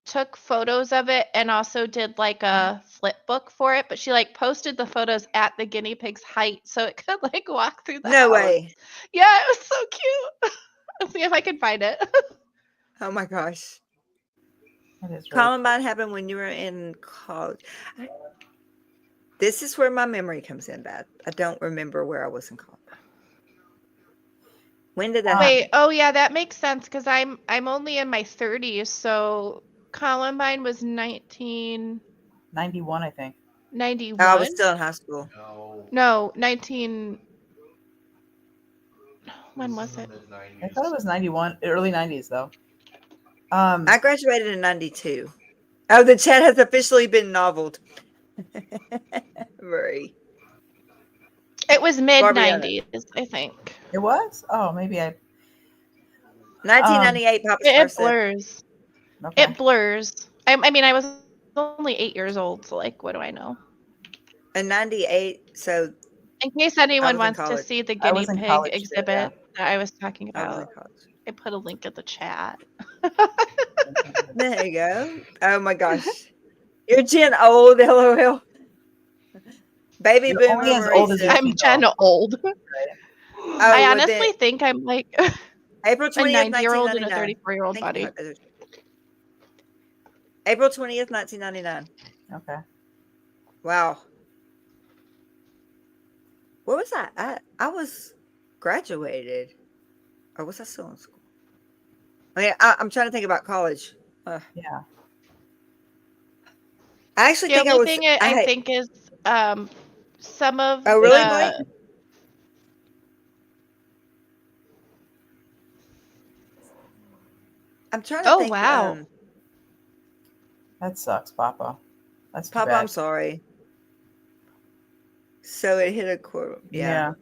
took photos of it and also did like a flip book for it, but she like posted the photos at the guinea pig's height so it could like walk through the No house. way. Yeah, it was so cute. Let's see if I can find it. Oh my gosh. That is really Columbine happened when you were in college. This is where my memory comes in bad. I don't remember where I was in college. When did that Wait, happen? oh yeah, that makes sense because I'm only in my 30s, so Columbine was 1991. 91, I think. Oh, I was still in high school. No, 19. When was it? I thought it was 91, early 90s though. I graduated in 92. Oh, the chat has officially been noveled. Marie. It was mid Barbiana. 90s, I think. It was? Oh, maybe I 1998, Papa It Star said. blurs. okay. It blurs. I mean, I was only 8 years old, so like, what do I know? In 98, so In case I anyone was in wants to college. see the I guinea was in pig college too, exhibit yeah. that I was talking I was in about, college. I put a link in the chat. There you go. Oh my gosh. You're Gen old, LOL. Baby You're boomer only as Marie old as you said. I'm Gen feel, old. right? I Oh, well, honestly think I'm like April a 20th, 90-year-old and a 1999. 34-year-old Thank you, buddy. Heart. April 20th, 1999. Okay. Wow. Where was I? I was graduated. Or was I still in school? I mean, I'm trying to think about college. Yeah. I actually The think I only was. thing I think is some of Oh, really, Marie? the I'm trying to Oh think. wow. That sucks, Papa. That's too Papa, I'm bad. sorry. So it hit a quarter. Yeah. Yeah.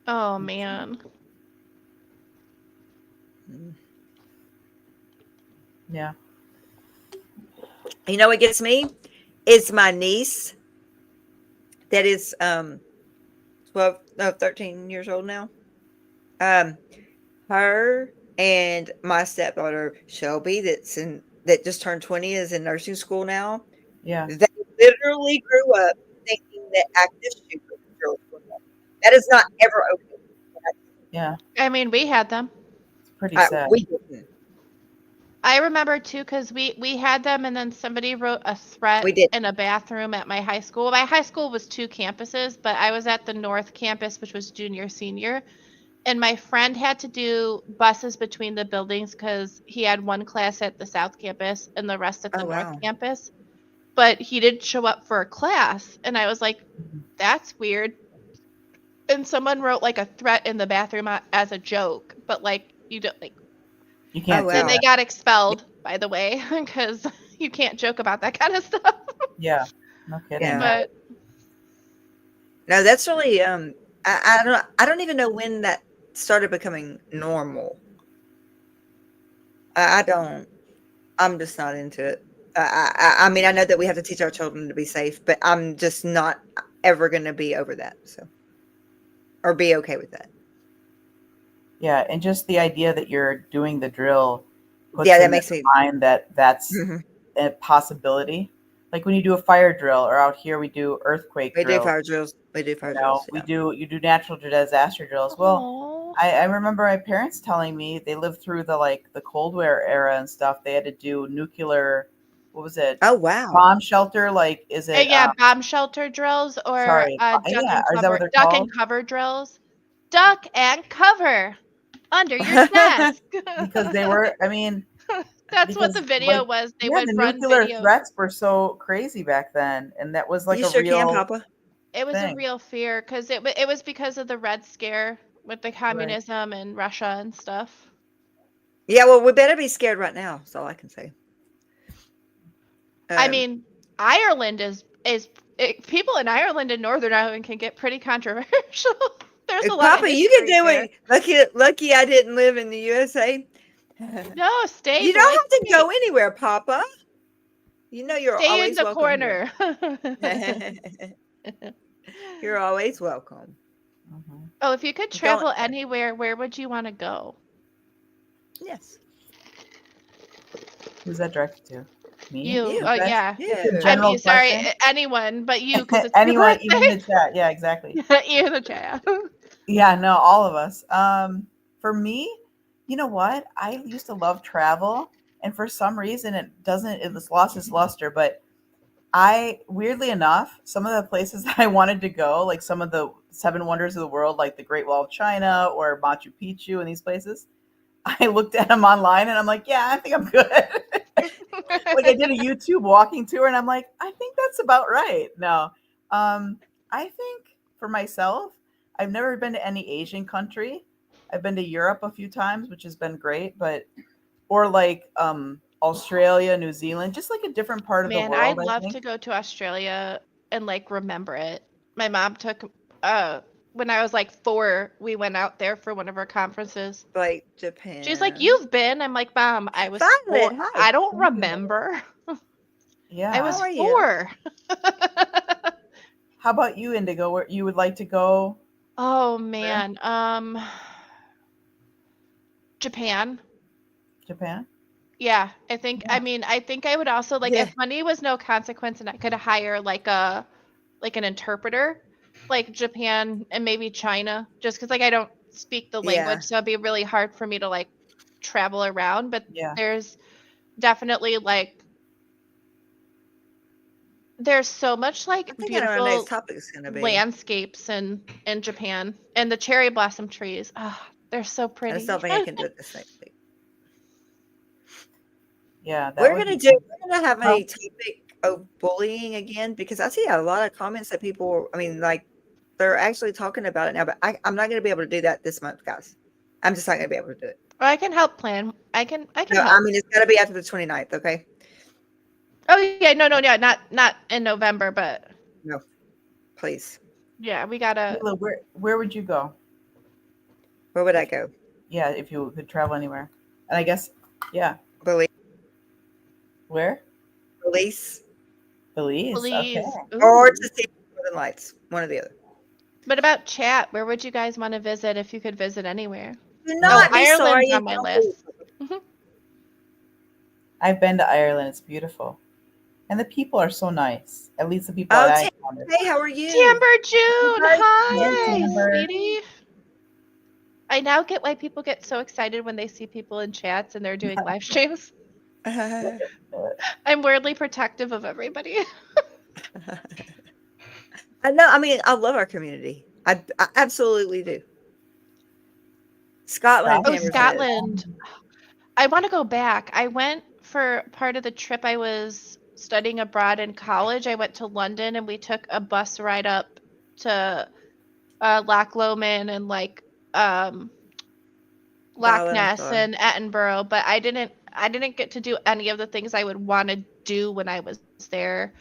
Oh man. Mm. Yeah. You know what gets me? It's my niece that is 12, no, 13 years old now. Her and my stepdaughter Shelby, that just turned 20, is in nursing school now. Yeah. They literally grew up thinking that active shooter drills were normal. That is not ever okay. Yeah. I mean, we had them. It's pretty sad. We didn't. I remember too because we had them, and then somebody wrote a threat We did. in a bathroom at my high school. My high school was 2 campuses, but I was at the North campus, which was junior senior, and my friend had to do buses between the buildings because he had one class at the South campus and the rest at the Oh North wow. campus. But he didn't show up for a class, and I was like, "That's weird." And someone wrote like a threat in the bathroom as a joke, but like you don't like. You can't Oh do And wow. they that. got expelled, by the way, because you can't joke about that kind of stuff. Yeah. No kidding. Yeah. But No, that's really I don't even know when that started becoming normal. I don't. I'm just not into it. I mean, I know that we have to teach our children to be safe, but I'm just not ever going to be over that. So, or be okay with that. Yeah, and just the idea that you're doing the drill puts Yeah, that in their makes me. mind that that's Mhm. a possibility. Like when you do a fire drill, or out here we do earthquake We do drills. fire drills. We do fire You know, drills. Yeah. you do natural disaster drills. Well, oh, I remember my parents telling me they lived through the Cold War era and stuff. They had to do nuclear, what was it, Oh wow. bomb shelter? Like, is it? yeah, bomb shelter drills or Sorry, duck yeah, and is that what cover, they're duck called? and cover drills. Duck and cover under your desk. Because they were. I mean, That's what the because video like was. They yeah, would the run nuclear videos. threats were so crazy back then, and that was like You a sure can, real Papa. It was a thing. real fear because it was because of the Red Scare with the Right. communism and Russia and stuff. Yeah. Well, we better be scared right now. That's all I can say. I mean, Ireland people in Ireland and Northern Ireland can get pretty controversial. There's a lot of Papa, you can history do there. it. Lucky I didn't live in the USA. No, stay, You boy. don't have to Stay. go anywhere, Papa. You know you're Stay in always the welcome here. corner. You're always welcome. Mhm. Oh, if you could Don't travel anywhere, where would you want to go? yes. Who's that directed to? Me? You. You. Oh, Gretchen? yeah. It's a You. I mean, general sorry, question. anyone but you, because it's your Anyone, even in birthday. the chat. Yeah, exactly. You in the chat. Yeah, no, all of us. For me, you know what? I used to love travel, and for some reason, it's lost its luster. But weirdly enough, some of the places that I wanted to go, like some of the seven wonders of the world, like the Great Wall of China or Machu Picchu and these places, I looked at them online and I'm like, yeah, I think I'm good. Like I did a YouTube walking tour and I'm like, I think that's about right. No, I think for myself, I've never been to any Asian country. I've been to Europe a few times, which has been great, or like Australia, New Zealand, just like a different part of the Man, I'd world, I love think. to go to Australia and like remember it. My mom took when I was like 4, we went out there for one of our conferences. Like She's like, Japan. "You've been?" I'm like, "Mom, I was 4. Violet, hi. I don't remember. I Yeah. was How are you? 4." How about you, Indigo? Where you would like to go? Oh Where? man, Japan. Japan? Yeah, I think Yeah. I think I would also like Yeah. if money was no consequence and I could hire like an interpreter, like Japan and maybe China, just because like I don't speak the Yeah. language, so it'd be really hard for me to like travel around. But Yeah. there's definitely like there's so much I like think I know what our next beautiful topic is going to be. landscapes in Japan and the cherry blossom trees. Oh, they're so I pretty. just don't think I can do it this next week. Yeah, that We're would going be fun. to have Well, a topic of bullying again because I see a lot of comments that people, I mean, like they're actually talking about it now, but I'm not going to be able to do that this month, guys. I'm just not going to be able to do it. Or I can help plan. I can No, help. I mean, it's got to be after the 29th, okay? Oh yeah, no, yeah, not in November, but No, please. yeah, we gotta. Mila, where would you go? Where would I go? Yeah, if you could travel anywhere. And I guess, yeah. Belize. Where? Belize. Belize. Okay. Please. Or Ooh. to see Northern Lights. One or the other. What about chat? Where would you guys want to visit if you could visit anywhere? Do Oh, not be sorry Ireland's on and my don't list. leave. I've been to Ireland. It's beautiful. And the people are so nice. At least the people Oh, that I Tim, encountered. hey, how are you? Timber June, Yes, hi, Amber. sweetie. I now get why people get so excited when they see people in chats and they're doing live streams. I'm weirdly protective of everybody. I know. I mean, I love our community. I absolutely do. Scotland. Oh, Tamara says. Scotland. I want to go back. I went for part of the trip. I was studying abroad in college. I went to London and we took a bus ride up to Loch Lomond and like Loch Scotland's Ness fun. and Edinburgh, but I didn't get to do any of the things I would want to do when I was there.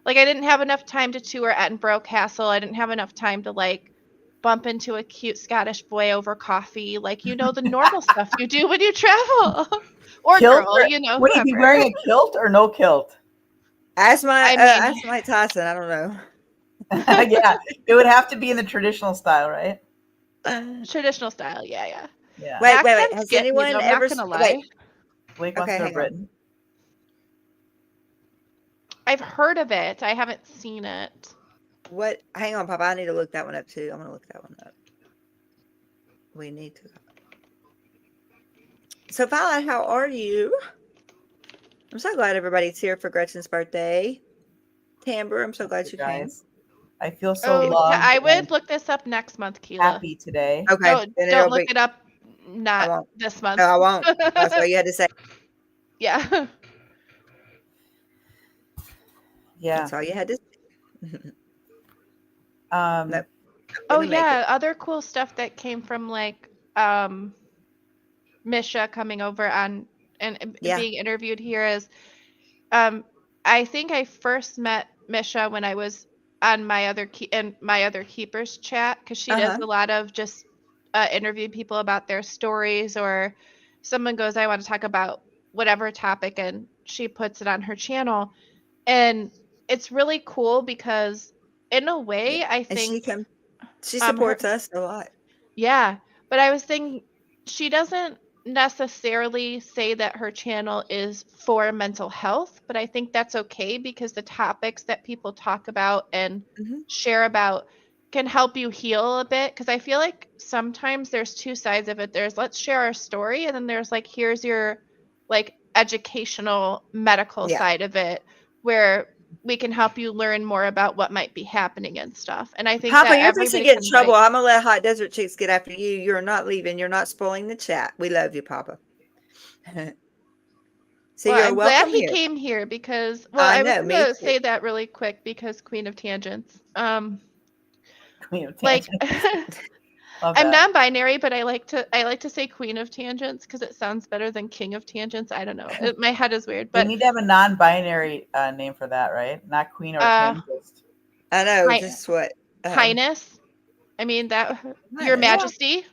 Like I didn't have enough time to tour Edinburgh Castle. I didn't have enough time to like bump into a cute Scottish boy over coffee, like the normal stuff you do when you travel. Or Kilt? girl, Would he be whoever. wearing a kilt or no kilt? Ask I mean, Mike Tyson. I don't know. Yeah, it would have to be in the traditional style, right? traditional style, yeah. Yeah. Wait. Accents Has get me, anyone though, I'm ever? not gonna lie. Wait. Blake wants Okay, to know hang on. Britain. I've heard of it. I haven't seen it. What? Hang on, Papa. I need to look that one up too. I'm gonna look that one up. We need to. So, Violet, how are you? I'm so glad everybody's here for Gretchen's birthday. Tamber, I'm so glad you came. Guys, I feel so Oh, loved I would and look this up next month, Keela. happy today. Okay, Don't then don't it'll look be. it up. I Not won't. this month. No, I won't. That's all you had to say. Yeah. Yeah. That's all you had to say. Nope. Oh Didn't make yeah, it. other cool stuff that came from like Misha coming over on and Yeah. being interviewed here is I think I first met Misha when I was on my other keepers chat, because she does Uh-huh. a lot of just interviewing people about their stories, or someone goes, I want to talk about whatever topic, and she puts it on her channel. And it's really cool because in a Yeah. way, I And think she her supports us a lot. yeah, but I was thinking she doesn't necessarily say that her channel is for mental health, but I think that's okay because the topics that people talk about and Mhm. share about can help you heal a bit. Because I feel like sometimes there's two sides of it. There's let's share our story, and then there's like here's your like educational medical Yeah. side of it, where we can help you learn more about what might be happening and stuff. And I think Papa, that you're fixing to everybody get in can trouble. like I'm gonna let Hot Desert Chicks get after you. You're not leaving. You're not spoiling the chat. We love you, Papa. So Well, you're I'm glad welcome he here. came here because, well, I I was know, me gonna too. say that really quick because Queen of Tangents. Queen of Like tangents. Love I'm that. non-binary, but I like to say Queen of Tangents because it sounds better than King of Tangents. I don't know. My head is weird, We but need to have a non-binary name for that, right? Not queen or uh, king. Just I know, hi, just what Highness. I mean that Your Highness. yeah. Majesty.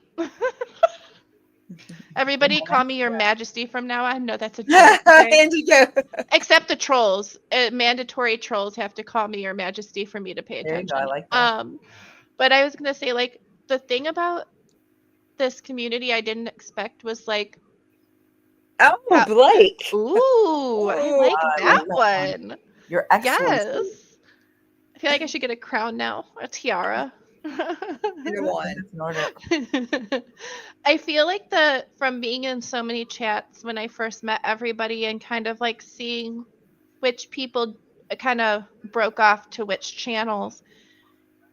Everybody call me Your Yeah. Majesty from now on. No, that's a joke. Okay. Indigo. Except the trolls. Mandatory trolls have to call me Your Majesty for me to pay There you go. I attention. like that. But I was gonna say, like, the thing about this community I didn't expect was like Oh, how Blake. ooh, I Oh, like I like that that one. one. Your Excellency. Yes. I feel like I should get a crown now, a tiara. either I think one. that's in order. I feel like from being in so many chats when I first met everybody and kind of like seeing which people kind of broke off to which channels,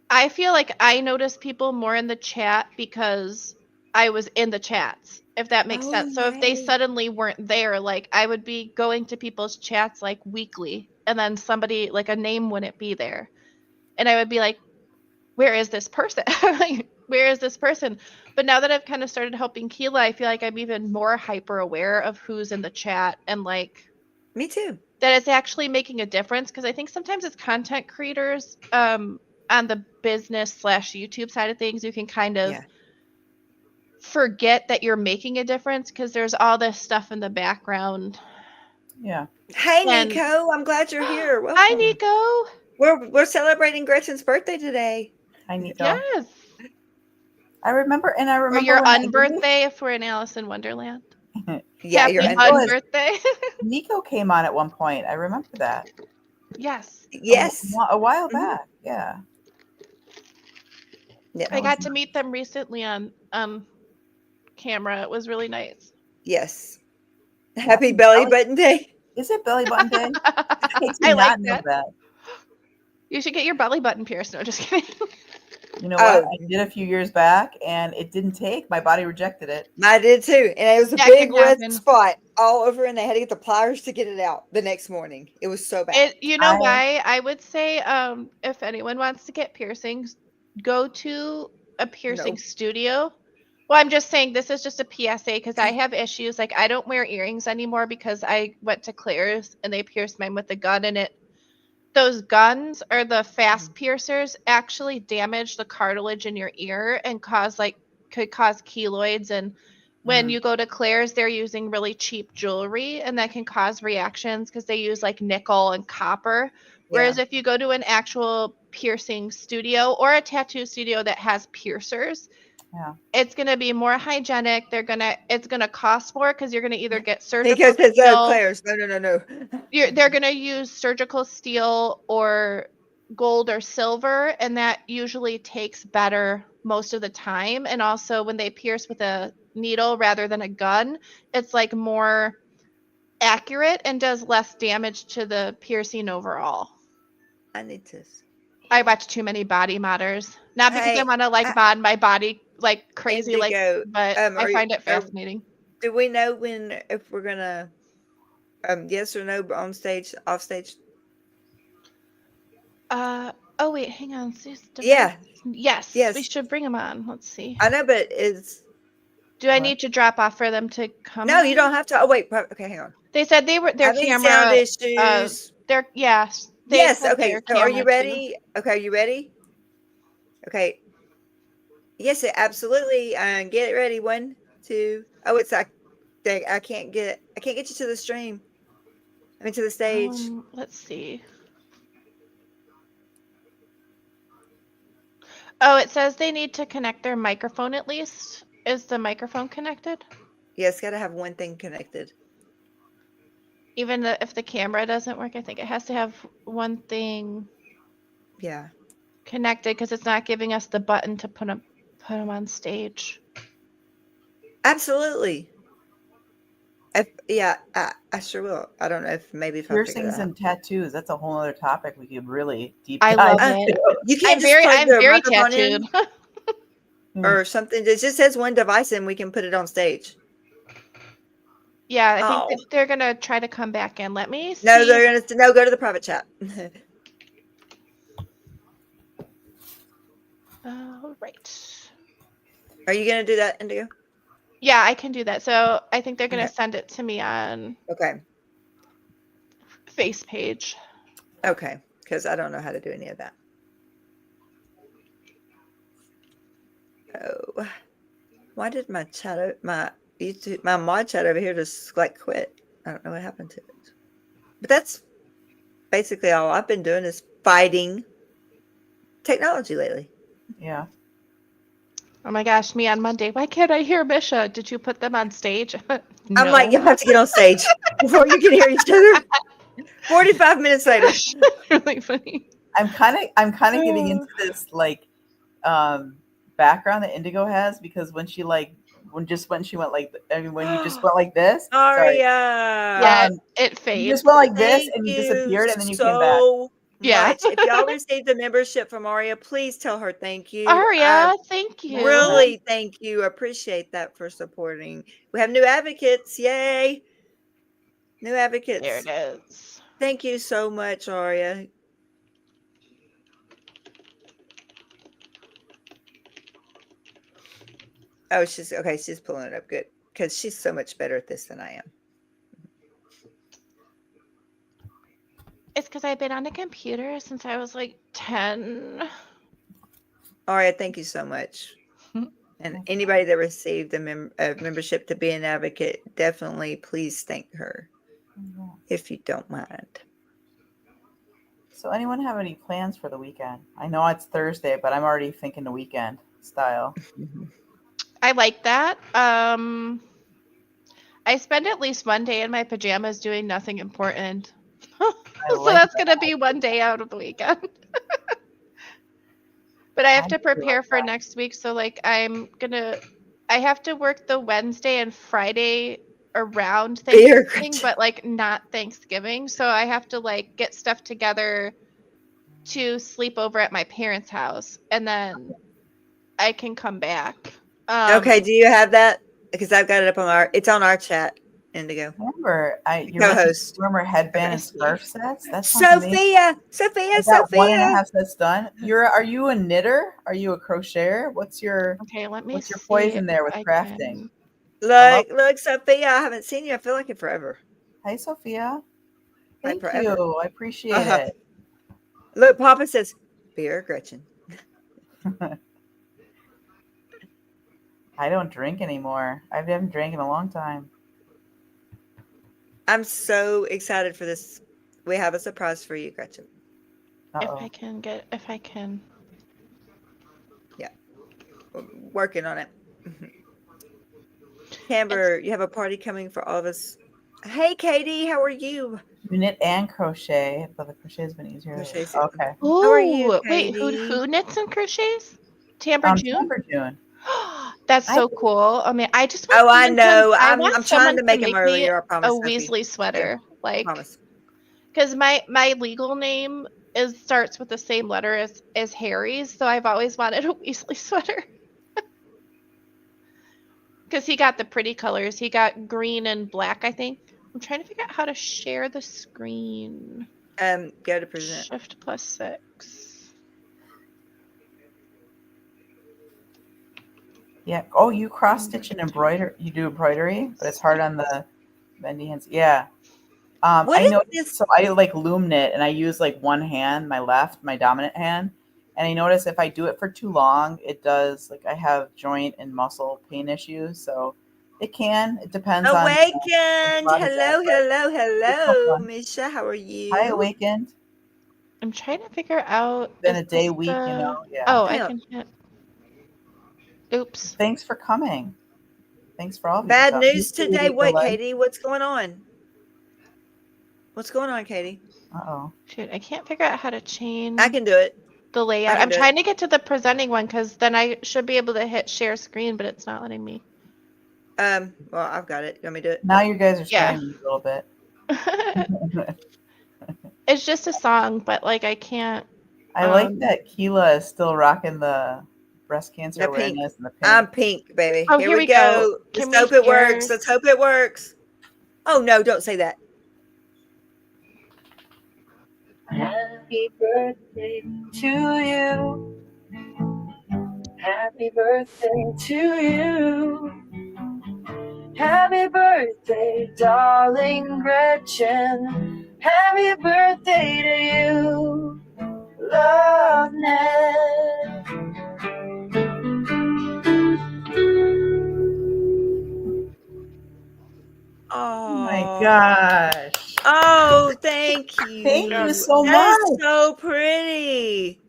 I feel like I noticed people more in the chat because I was in the chats, if that makes Oh, sense. So if they yay. suddenly weren't there, like I would be going to people's chats like weekly, and then somebody like a name wouldn't be there. And I would be like, where is this person? Like, where is this person? But now that I've kind of started helping Keela, I feel like I'm even more hyper aware of who's in the chat and like Me too. that it's actually making a difference, because I think sometimes as content creators, on the business slash YouTube side of things, you can kind of Yeah. forget that you're making a difference because there's all this stuff in the background. Yeah. Hey, And Nico. I'm glad you're here. hi, Welcome. Nico. We're celebrating Gretchen's birthday today. Hi, Nico. Yes. I remember Or your when I unbirthday if we're in Alice in Wonderland. Yeah, you're Happy Nico, is, unbirthday. Nico came on at one point. I remember that Yes. Yes. a while Mhm. back. Yeah. Yeah. I That was got to meet them recently on camera. It was really nice. Yes. Happy happy belly belly. button day. Is it belly button day? That makes me I like not know that. that. You should get your belly button pierced. No, just kidding. You know what? Oh, I did a few years back and it didn't take. My body rejected it. I did too. And it was a That can big red happen. spot all over, and they had to get the pliers to get it out the next morning. It was so bad. You know I why? I would say, if anyone wants to get piercings, go to a piercing No. studio. Well, I'm just saying this is just a PSA because I have issues. Like I don't wear earrings anymore because I went to Claire's and they pierced mine with a gun, and those guns or the fast piercers actually damage the cartilage in your ear and could cause keloids. And when mm, you go to Claire's, they're using really cheap jewelry, and that can cause reactions because they use like nickel and copper. Yeah. Whereas if you go to an actual piercing studio or a tattoo studio that has piercers, yeah. it's going to be more hygienic. It's going to cost more because you're going to either get surgical Because it's steel. Claire's. No. They're going to use surgical steel or gold or silver, and that usually takes better most of the time. And also when they pierce with a needle rather than a gun, it's like more accurate and does less damage to the piercing overall. I need to. I watch too many body modders, not because I Hey, want to like mod my body like crazy, like, Indigo. but I find it fascinating. Do we know if we're gonna yes or no on stage, off stage? Oh wait, hang on. Yeah. Yes, we Yes. should bring them on. Let's see. I know, but Do I What? need to drop off for them to come no, on? you don't have to. Oh wait, okay, hang on. They said their Having sound camera issues. They're yes. They Yes. have Okay. their So are you camera too. ready? Okay. Are you ready? Okay. Yes, absolutely. Get it ready. 1, 2. Oh, it's I can't get you to the stream. I mean to the stage. Let's see. Oh, it says they need to connect their microphone at least. Is the microphone connected? Yes, got to have one thing connected. Even if the camera doesn't work, I think it has to have one thing Yeah. connected because it's not giving us the button to put them on stage. Absolutely. Yeah, I sure will. I don't know if I figure Piercings that out. and tattoos. That's a whole other topic we could really deep I dive love into. it. You can't just plug I'm the very microphone in tattooed. or something. It just has one device and we can put it on stage. Yeah, I think Oh. that they're gonna try to come back in. Let me No, see. they're gonna go to the private chat. Right. Are you gonna do that, Indigo? Yeah, I can do that. So I think they're gonna Okay. send it to me on Okay. Face page. Okay. Because I don't know how to do any of that. Oh, why did my YouTube, my mod chat over here just like quit? I don't know what happened to it. But that's basically all I've been doing is fighting technology lately. Yeah. Oh my gosh, me on Monday. Why can't I hear Misha? Did you put them on stage? No. I'm like, you have to get on stage before you can hear each other. 45 minutes later. Really funny. I'm kind of getting into this like background that Indigo has because when she went when you just went like this. Sorry. Yeah, it You fades. just went like this Thank and you you disappeared and then you came back. so Yeah. much. If y'all received a membership from Aria, please tell her thank you. Aria, thank you. Really, thank you. Appreciate that for supporting. We have new advocates. Yay. New advocates. There it is. Thank you so much, Aria. Oh, she's okay. She's pulling it up good because she's so much better at this than I am. It's because I've been on a computer since I was like 10. Aria, thank you so much. And anybody that received a membership to be an advocate, definitely please thank her if you don't mind. So anyone have any plans for the weekend? I know it's Thursday, but I'm already thinking the weekend style. I like that. I spend at least one day in my pajamas doing nothing important. So that's going to be one day out of the weekend. But I have to prepare for next week. So like I have to work the Wednesday and Friday around Thanksgiving, but like not Thanksgiving. So I have to like get stuff together to sleep over at my parents' house and then I can come back. Okay, do you have that? Because I've got it up it's on our chat, Indigo. Remember, you co-host. Remember headband and scarf sets? That's Sophia. I got 1.5 sets done. Are you a knitter? Are you a crocheter? What's your poison there with crafting? Look, Sophia, I haven't seen you. I feel like it forever. Hi, Sophia. Thank forever. you. I appreciate it. Look, Papa says, beer, Gretchen. I don't drink anymore. I haven't drank in a long time. I'm so excited for this. We have a surprise for you, Gretchen. Uh-oh. If I can. Yeah. We're working on it. Camber, you have a party coming for all of us. Hey, Katie, how are you? You knit and crochet, but the crochet has been easier. Okay. Ooh, how are you, Katie? Wait, who knits and crochets? Tamber June? Tamber June. That's so cool. I mean, I just want I know. I'm trying to make them earlier. I promise. A Weasley sweater, I promise. Because my legal name starts with the same letter as Harry's, so I've always wanted a Weasley sweater. Because he got the pretty colors. He got green and black, I think. I'm trying to figure out how to share the screen. Go to present. Shift +6. Yeah. Oh, you cross stitch and embroider. You do embroidery, but it's hard on the bendy hands. Yeah. What I is know. this? So I like lumen it, and I use like one hand, my left, my dominant hand. And I notice if I do it for too long, it does like I have joint and muscle pain issues. So it can. It depends on which Awakened. body part. Hello, But hello, it's so hello, fun. Misha. How are Hi, you? awakened. I'm trying to figure out, Been is a day, this week, the... Yeah. Oh, I Damn. can hit... Oops. Thanks for coming. Thanks for all of your Bad stuff. news today. Usually the What, light. Katie? What's going on? What's going on, Katie? Uh-oh. Shoot, I can't figure out how to I change can do it. the I layout. can I'm do it. trying to get to the presenting one because then I should be able to hit share screen, but it's not letting me. Well, I've got it. You want me to do it? Now you guys are Yeah. scaring me a little bit. It's just a song, but like I can't. I like that Keela is still rocking the breast cancer The pink. awareness and the I'm pink. pink, baby. Oh, Here here we we go. go. Can Let's we hope it hear? works. Let's hope it works. Oh, no, don't say that. Happy birthday to you. Happy birthday to you. Happy birthday, darling Gretchen. Happy birthday to you. Love, Ned. Oh my Oh, gosh. oh, thank you. Thank you so That is much. so pretty.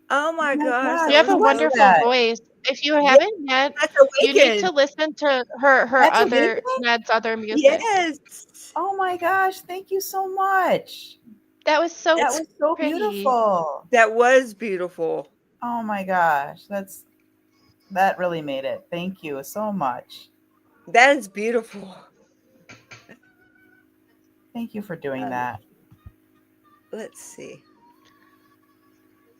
Oh Oh my my gosh, gosh. You that have was a Who is so wonderful that? voice. If you yeah, haven't yet, that's you need to awakened. listen to her That's other Awakened? Ned's other music. Yes. Oh my gosh. Thank you so much. That was so That That's was so pretty. beautiful. that was beautiful. Oh my gosh. That really made it. Thank you so much. That is beautiful. Thank you for doing that. Let's see.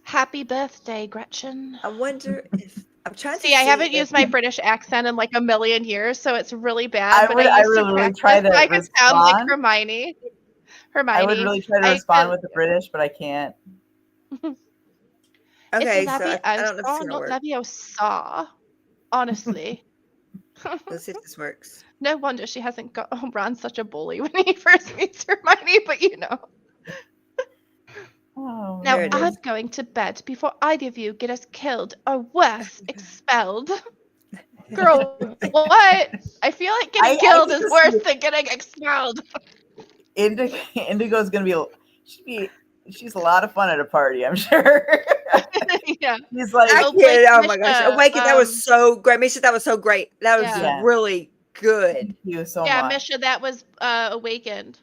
Happy birthday, Gretchen. I wonder if I'm trying to See, I see haven't if used my British accent in like a million years, so it's really bad. I But would I I used to would really practice try so to I could sound like respond. Hermione. I would really try to I respond with the British, but I can't. it's okay, so I don't know if it's Leviosa, gonna not work. Leviosa. Honestly. Let's see if this works. No wonder she hasn't got Ron's such a bully when he first meets Hermione, but you know. Oh, Now There it I'm is. going to bed before either of you get us killed or worse, expelled. Girl, what? I feel like getting I killed can is just worse see than getting expelled. Indigo's gonna she's a lot of fun at a party, I'm sure. Yeah. He's like, I Oh, can't. Blake Oh my gosh, Misha. awaken! That was so great, Misha. That was so great. That was Yeah. yeah, really good. thank you so Yeah, much. Misha, that was Awakened.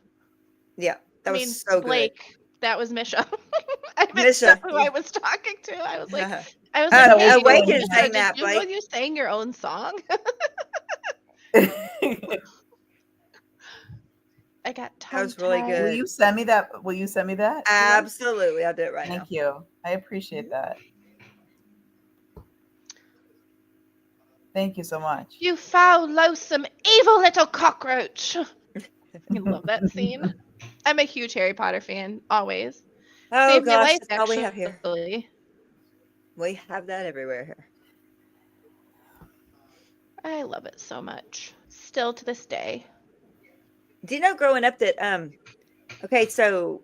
Yeah, that I was mean, so good. Blake, that was Misha. I mixed Misha, up who I was talking to. I was like, It's hey, always Blake Awaken going Misha, sang did that, you know Blake. you sang your own song? I got That was really tongue-tied. Will good. you send me that? Will you send me that? Keela? Absolutely, I'll do it right now. Thank you. I appreciate that. Thank you so much. You foul, loathsome, evil little cockroach. I love that scene. I'm a huge Harry Potter fan, always. Oh Saved my gosh, life, that's all we have here. actually. We have that everywhere here. I love it so much. Still to this day. Do you know growing up that okay, so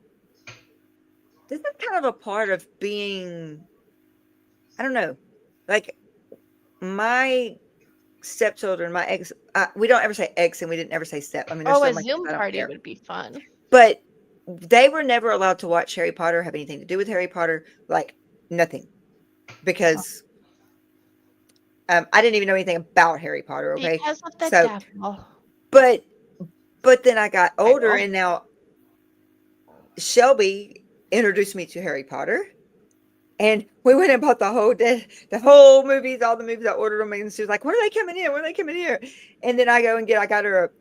this is kind of a part of being, I don't know, like my stepchildren, my ex, we don't ever say ex and we didn't ever say step. I mean, they're Oh, still a my kids. Zoom I don't party care. would be fun. But they were never allowed to watch Harry Potter, have anything to do with Harry Potter, like nothing, because I didn't even know anything about Harry Potter. Okay, Because of the so devil. but then I got older, Bible. and now Shelby introduced me to Harry Potter. And we went and bought the whole movies, all the movies. I ordered them, and she was like, "When are they coming in? When are they coming here?" And then I got her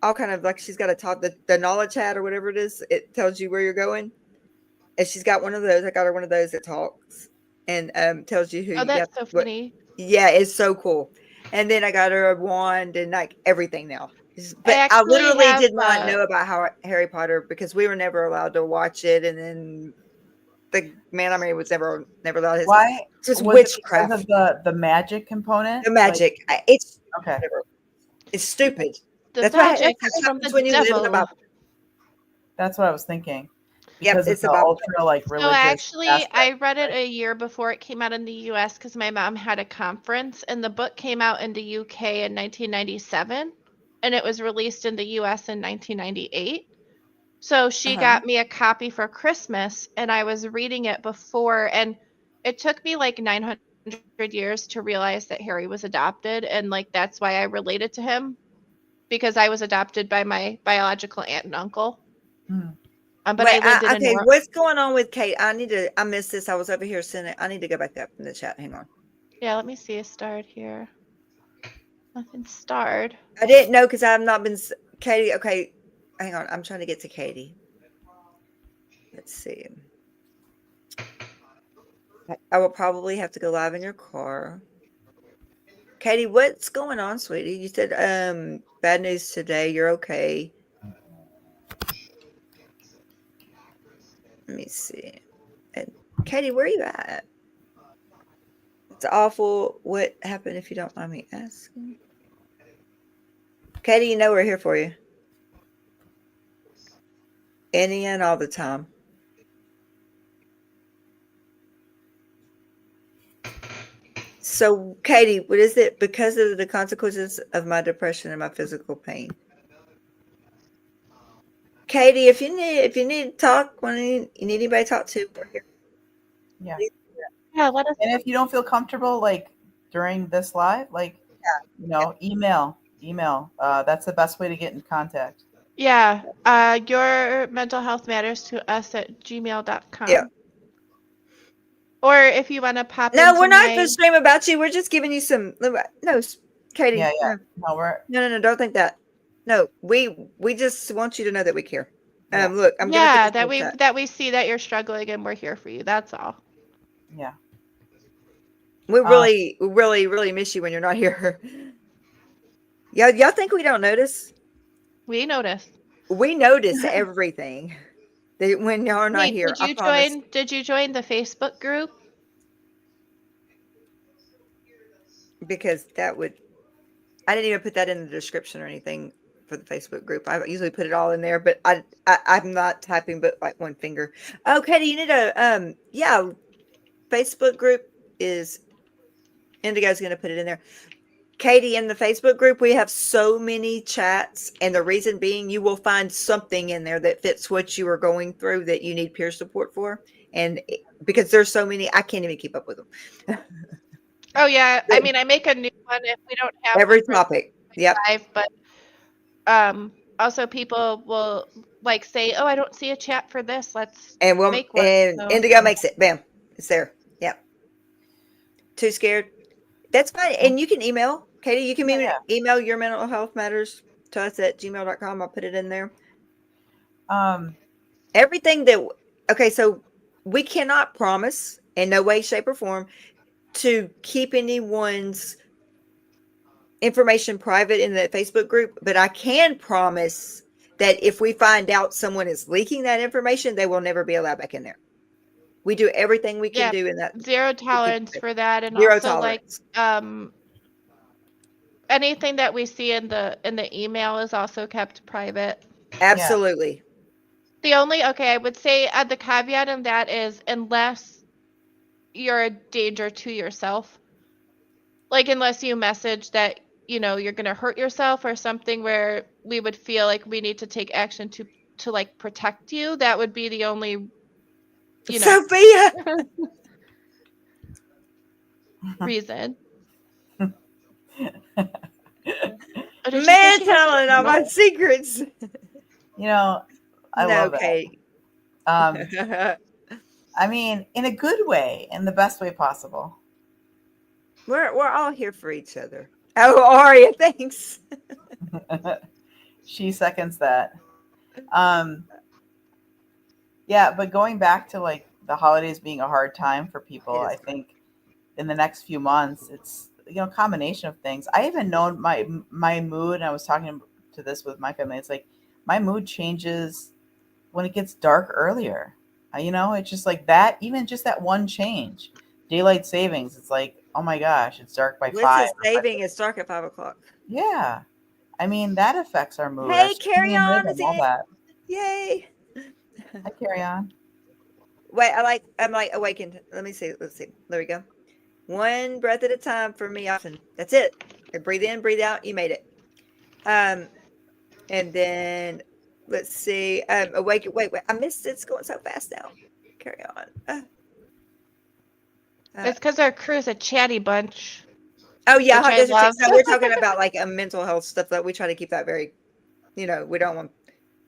all kind of like, she's got a talk, the knowledge hat or whatever it is. It tells you where you're going, and she's got one of those. I got her one of those that talks and tells you who Oh, you got. that's so What? funny. Yeah, it's so cool. And then I got her a wand and like everything now. But I actually literally have, did not know about Harry Potter because we were never allowed to watch it, and then the man I married was never allowed his. Why It's just was it because witchcraft. of the magic component? The magic. It's okay. whatever. It's stupid. the That's what magic is from happens the when you live in the devil. Bible. That's what I was thinking. Yep, Because of it's a the Bible. ultra like So religious actually, aspect. I read it a year before it came out in the US because my mom had a conference, and the book came out in the UK in 1997, and it was released in the US in 1998. So she Uh-huh. got me a copy for Christmas, and I was reading it before, and it took me like 900 years to realize that Harry was adopted, and like that's why I related to him, because I was adopted by my biological aunt and uncle. Mm. But I Wait, lived in a okay, what's going on with Kate? I missed this. I was over here sending. I need to go back up in the chat. Hang on. Yeah, let me see a starred here. Nothing starred. I didn't know because I have not been Katie. Okay, hang on. I'm trying to get to Katie. Let's see. I will probably have to go live in your car. Katie, what's going on, sweetie? You said bad news today. You're okay. Let me see. And Katie, where are you at? It's awful. What happened, if you don't mind me asking? Katie, you know we're here for you. Any and all the time. So, Katie, what is it? Because of the consequences of my depression and my physical pain. Katie, if you need to talk, when you need anybody to talk to, we're here. Yeah. Yeah, let us. And if you don't feel comfortable, like during this live, like, you know, email. That's the best way to get in contact. Yeah, your mental health matters to us at gmail.com. Yeah. Or if you want to pop No, into we're not my... going to stream about you. We're just giving you some. No, Katie. Yeah. No. No. Don't think that. No, we just want you to know that we care. Yeah. Look, I'm going to Yeah, finish that we see that you're struggling and we're here for you. That's all. Yeah. We really miss you when you're not here. Y'all think we don't notice? We notice. We notice everything when y'all are not Hey, here. I promise. did you join the Facebook group? Because I didn't even put that in the description or anything for the Facebook group. I usually put it all in there, but I'm not typing but like one finger. Okay, do you need a Facebook group is Indigo's going to put it in there. Katie, in the Facebook group, we have so many chats, and the reason being you will find something in there that fits what you are going through that you need peer support for. And because there's so many, I can't even keep up with them. Oh, yeah. I mean, I make a new one if we don't have Every one for topic. Yep. live, but also people will like say, oh, I don't see a chat for this. Let's make one. So. Indigo makes it. Bam. It's there. Yep. Too scared. That's fine. And you can email. Katie, you can email your mental health matters to us at gmail.com. I'll put it in there. Everything that, okay, so we cannot promise in no way, shape, or form to keep anyone's information private in the Facebook group, but I can promise that if we find out someone is leaking that information, they will never be allowed back in there. We do everything we can do in that. Zero tolerance for that. And Zero also tolerance. like anything that we see in the email is also kept private. Absolutely. Yeah. The only, I would say the caveat in that is unless you're a danger to yourself, like unless you message that, you know, you're going to hurt yourself or something where we would feel like we need to take action to like protect you, that would be the only, you know, Sophia reason. Man telling all my secrets. You know, I love that. Kate. I mean, in a good way, in the best way possible. We're all here for each other. Oh, Aria, thanks. She seconds that. Yeah, but going back to like the holidays being a hard time for people, I think in the next few months, it's, you know, a combination of things. I even known my mood, and I was talking to this with my family. It's like my mood changes when it gets dark earlier. You know, it's just like that, even just that one change. Daylight savings, it's like, oh my gosh, it's dark by 5. Saving is dark at 5 o'clock. Yeah. I mean, that affects our mood. Hey, carry on. All that. Yay. I carry on. Wait, I'm like awakened. Let me see. Let's see. There we go. One breath at a time for me, often. That's it. Breathe in, breathe out. You made it. Um, and then let's see. Awaken. Wait. I missed it. It's going so fast now. Carry on. It's because our crew's a chatty bunch, Oh yeah, which I love. no, we're talking about like a mental health stuff that we try to keep that very, we don't want.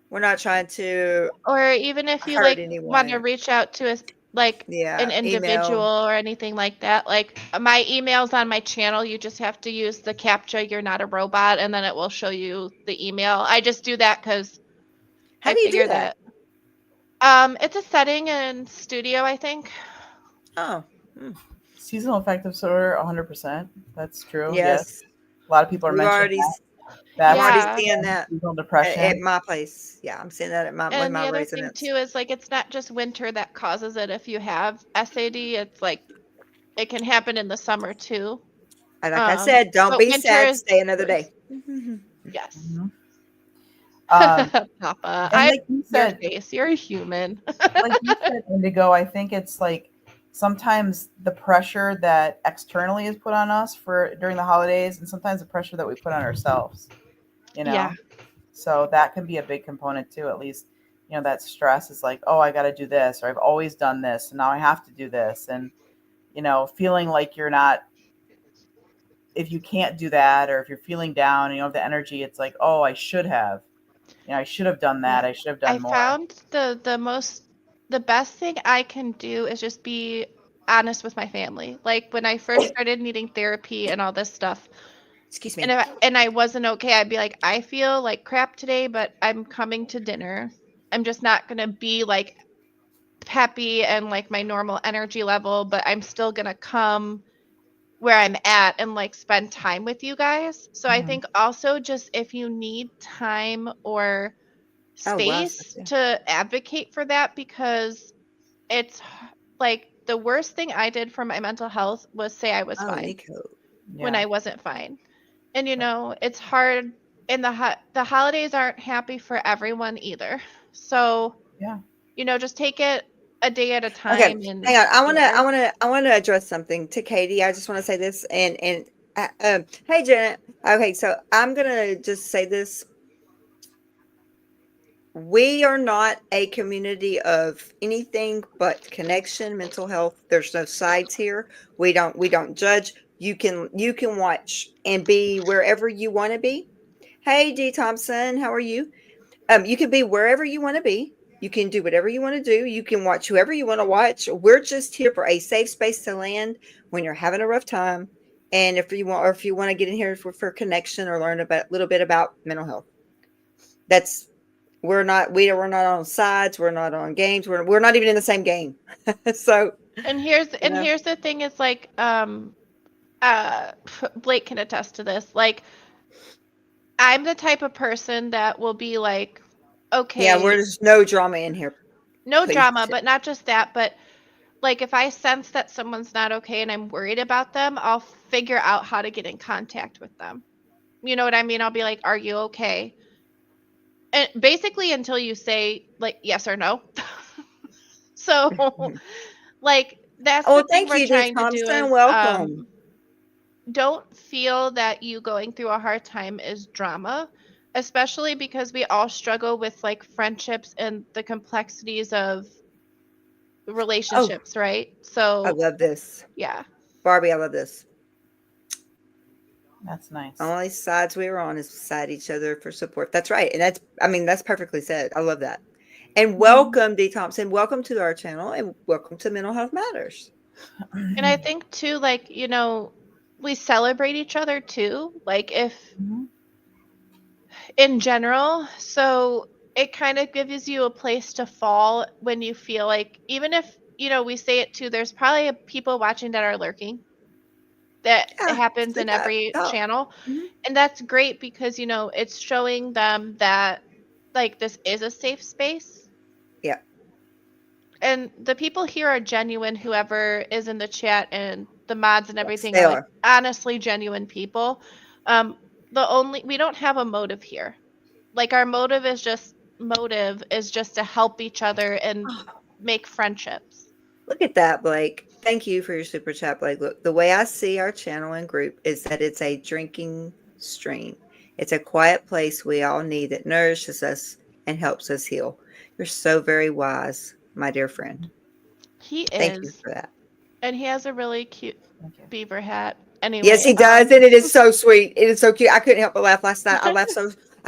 We're not trying to Or even if you hurt like want to anyone. reach out to us, like an Yeah, individual email. or anything like that, like my emails on my channel, you just have to use the CAPTCHA, you're not a robot, and then it will show you the email. I just do that because How I do you do figure that? it's a setting in Studio, I think. Oh, Seasonal affective disorder, 100%. That's true. Yes. yes. A lot of people are We've mentioning already. that. I'm That's already Yeah. seeing that seasonal at depression. my place. Yeah, I'm seeing that with And my the other thing residents. too is like it's not just winter that causes it. If you have SAD, it's like it can happen in the summer too. And like I said, don't But be winter sad. is Stay another worse. day. Yes. Mhm. Um, Papa, and I like you your said, face. You're a human. like you said, Indigo, I think it's like sometimes the pressure that externally is put on us for during the holidays, and sometimes the pressure that we put on ourselves. You know, Yeah. so that can be a big component too. At least, that stress is like, oh, I got to do this, or I've always done this, and now I have to do this, and feeling like you're not. If you can't do that, or if you're feeling down, and you don't have the energy, it's like, oh, I should have. I should have done that. Yeah. I should have I done more. found the best thing I can do is just be honest with my family. Like when I first started needing therapy and all this stuff, Excuse and me. I wasn't okay, I'd be like, I feel like crap today, but I'm coming to dinner. I'm just not gonna be like peppy and like my normal energy level, but I'm still gonna come where I'm at and like spend time with you guys. So I Mhm. think also just if you need time or Oh wow. space to advocate for that, because it's like the worst thing I did for my mental health was say I was Oh, fine Nico. when Yeah. I wasn't fine. And it's hard, and the holidays aren't happy for everyone either. So, Yeah. just take it a day at a Okay, time and hang on. whatever. I wanna address something to Katie. I just want to say this, and hey, Janet. Okay, so I'm gonna just say this. We are not a community of anything but connection, mental health. There's no sides here. We don't judge. You can watch and be wherever you want to be. Hey, D Thompson, how are you? You can be wherever you want to be. You can do whatever you want to do. You can watch whoever you want to watch. We're just here for a safe space to land when you're having a rough time, and if you want to get in here for connection or learn about a little bit about mental health. That's we're not on sides. We're not on games. We're not even in the same game. So And here's you know, here's the thing is like Blake can attest to this. Like I'm the type of person that will be like, yeah, okay, there's no drama in here, no please. drama, but not just that, but like if I sense that someone's not okay and I'm worried about them, I'll figure out how to get in contact with them. You know what I mean? I'll be like, "Are you okay?" And basically until you say like yes or no. So like that's Oh, the thing thank we're you, D. trying to do Thompson. is Welcome. don't feel that you going through a hard time is drama, especially because we all struggle with like friendships and the complexities of Oh, relationships, right? I So, love this, yeah. Barbie. I love this. That's nice. Only sides we were on is beside each other for support. That's right, and that's perfectly said. I love that. And welcome, D. Thompson. Welcome to our channel, and welcome to Mental Health Matters. And I think too, like, we celebrate each other too, like if Mhm. in general. So it kind of gives you a place to fall when you feel like, even if, we say it too, there's probably people watching that are lurking. That Yeah, happens speak in up. every Talk. channel. Mhm. And that's great because, it's showing them that like this is a safe space. Yeah, And the people here are genuine, whoever is in the chat and the mods and yes, everything they are like are. honestly genuine people. We don't have a motive here. Like our motive is just motive is just to help each other and make friendships. Look at that, Blake. Thank you for your super chat, Blake. Look, the way I see our channel and group is that it's a drinking stream. It's a quiet place we all need that nourishes us and helps us heal. You're so very wise, my dear friend. He Thank you is. for that. And he has a really cute Thank you. beaver hat. Anyway. Yes, he does, and it is so sweet. It is so cute. I couldn't help but laugh last night. I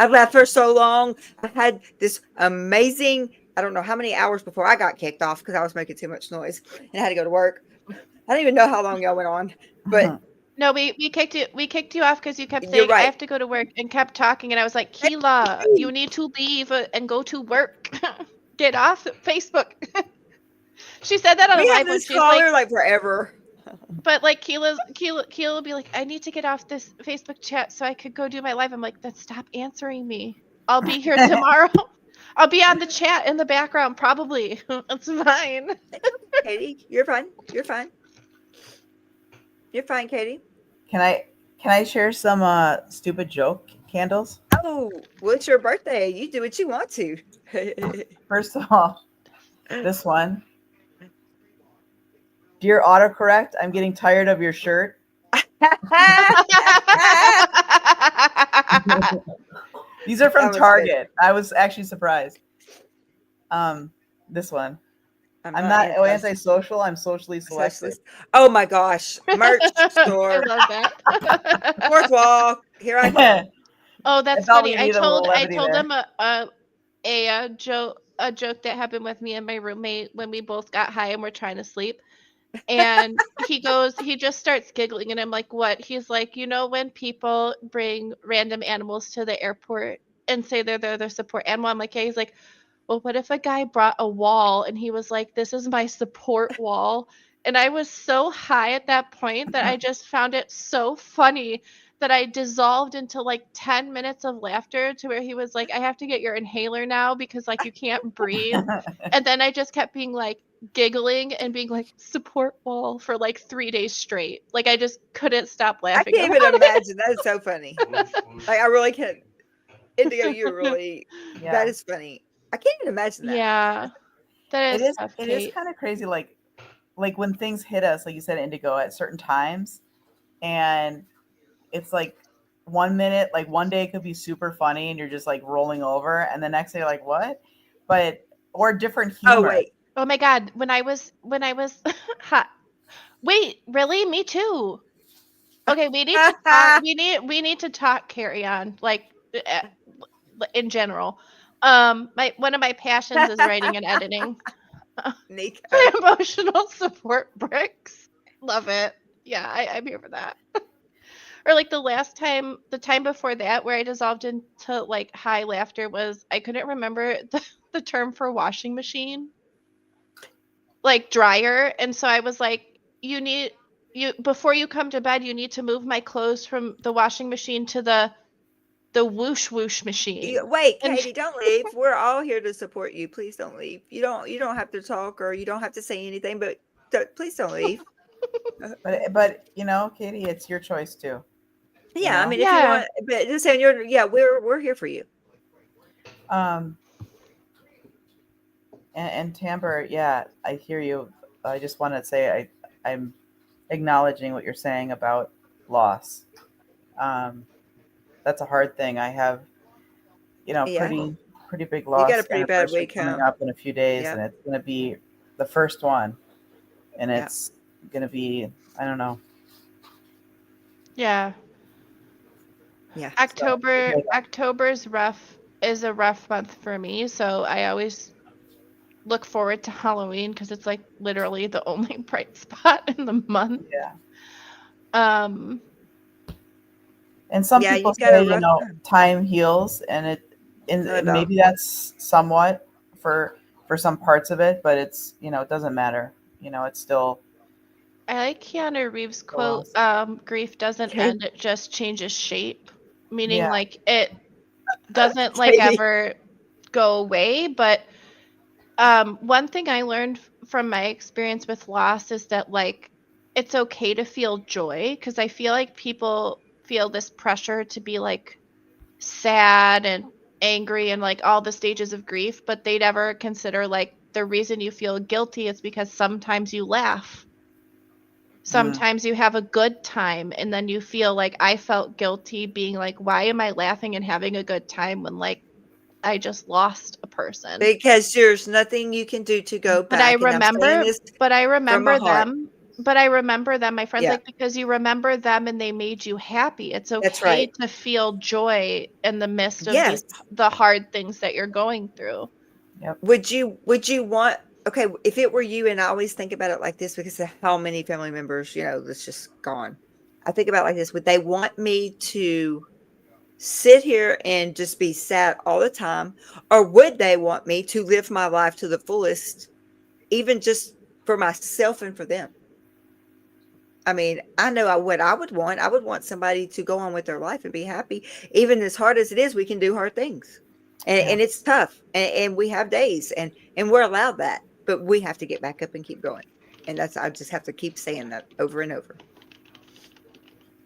laughed for so long. I had this amazing, I don't know how many hours before I got kicked off because I was making too much noise and I had to go to work. I don't even know how long y'all went on, but No, we kicked you off because you kept you're saying I right. have to go to work and kept talking, and I was like, Keela, you need to leave and go to work. Get off Facebook. She said that on We a had live when this she's caller like forever. but like Keela will be like, I need to get off this Facebook chat so I could go do my live. I'm like, then stop answering me. I'll be here tomorrow. I'll be on the chat in the background, probably. It's fine. Katie, you're fine. You're fine. You're fine, Katie. Can I share some stupid joke candles? Oh, well, it's your birthday. You do what you want to. First of all, this one. Dear autocorrect, I'm getting tired of your shirt. These are from That was Target. I was actually surprised. This one. I'm not antisocial. I'm socially selective. Socialist. Oh my gosh. Merch I store. love that. Fourth wall. Here I come. Oh, that's thought we funny. I needed a little told levity there. them a joke that happened with me and my roommate when we both got high and we're trying to sleep. And he just starts giggling and I'm like, what? He's like, you know, when people bring random animals to the airport and say they're their support animal, I'm like, yeah. He's like, well, what if a guy brought a wall and he was like, this is my support wall? And I was so high at that point that I just found it so funny that I dissolved into like 10 minutes of laughter to where he was like, I have to get your inhaler now because like you can't breathe. And then I just kept being like giggling and being like support wall for like 3 days straight. Like I just couldn't stop I laughing. can't even imagine. That is so funny. Like I really can't. Indigo, you really. Yeah. That is funny. I can't even imagine that. Yeah. That is tough, It is Kate. kind of crazy, like when things hit us, like you said, Indigo, at certain times, and it's like 1 minute, like one day it could be super funny and you're just like rolling over, and the next day you're like, what? But or different humor. Oh wait. Oh my God. When I was hot. Wait, really? Me too. Okay, we need to talk. We need to talk, Carry On, like in general. One of my passions is writing and editing. Nico. Emotional support bricks. Love it. Yeah, I'm here for that. Or like the time before that where I dissolved into like high laughter was I couldn't remember the term for washing machine. Like dryer. And so I was like, before you come to bed, you need to move my clothes from the washing machine to the whoosh whoosh machine. Wait, And- Katie, don't leave. We're all here to support you. Please don't leave. You don't have to talk or you don't have to say anything, but please don't leave. But you know, Katie, it's your choice too. Yeah, I know? mean, if you want, but just saying, we're here for you. And Tamber, yeah, I hear you. I just want to say I'm acknowledging what you're saying about loss. That's a hard thing. I have, pretty big loss. You got a pretty bad anniversary week coming up in a few days, and it's going to be the first one, and it's going to be, I don't know. Yeah. Yeah. October's is a rough month for me, so I always look forward to Halloween because it's like literally the only bright spot in the month. Yeah. And some people say, time heals, and maybe that's somewhat for some parts of it, but it's, it doesn't matter. It's still. I like Keanu Reeves' quote, grief doesn't end, it just changes shape. Meaning like it doesn't like ever go away. But one thing I learned from my experience with loss is that like it's okay to feel joy, because I feel like people feel this pressure to be like sad and angry and like all the stages of grief, but they never consider like the reason you feel guilty is because sometimes you laugh. Sometimes you have a good time and then you feel like I felt guilty being like, why am I laughing and having a good time when like I just lost a person? Because there's nothing you can do to go But I back, and I'm saying remember, this but I from my remember heart. them, but I remember them, my friends, Yeah, like because you remember them and they made you happy. It's that's okay right. to feel joy in the midst of Yes. the hard things that you're going through. Yep. Would you want okay, if it were you, and I always think about it like this because of how many family members, that's just gone. I think about it like this. Would they want me to sit here and just be sad all the time? Or would they want me to live my life to the fullest, even just for myself and for them? I mean, I know what I would want. I would want somebody to go on with their life and be happy. Even as hard as it is, we can do hard things. And, Yeah. and it's tough. And we have days and we're allowed that. But we have to get back up and keep going. And I just have to keep saying that over and over.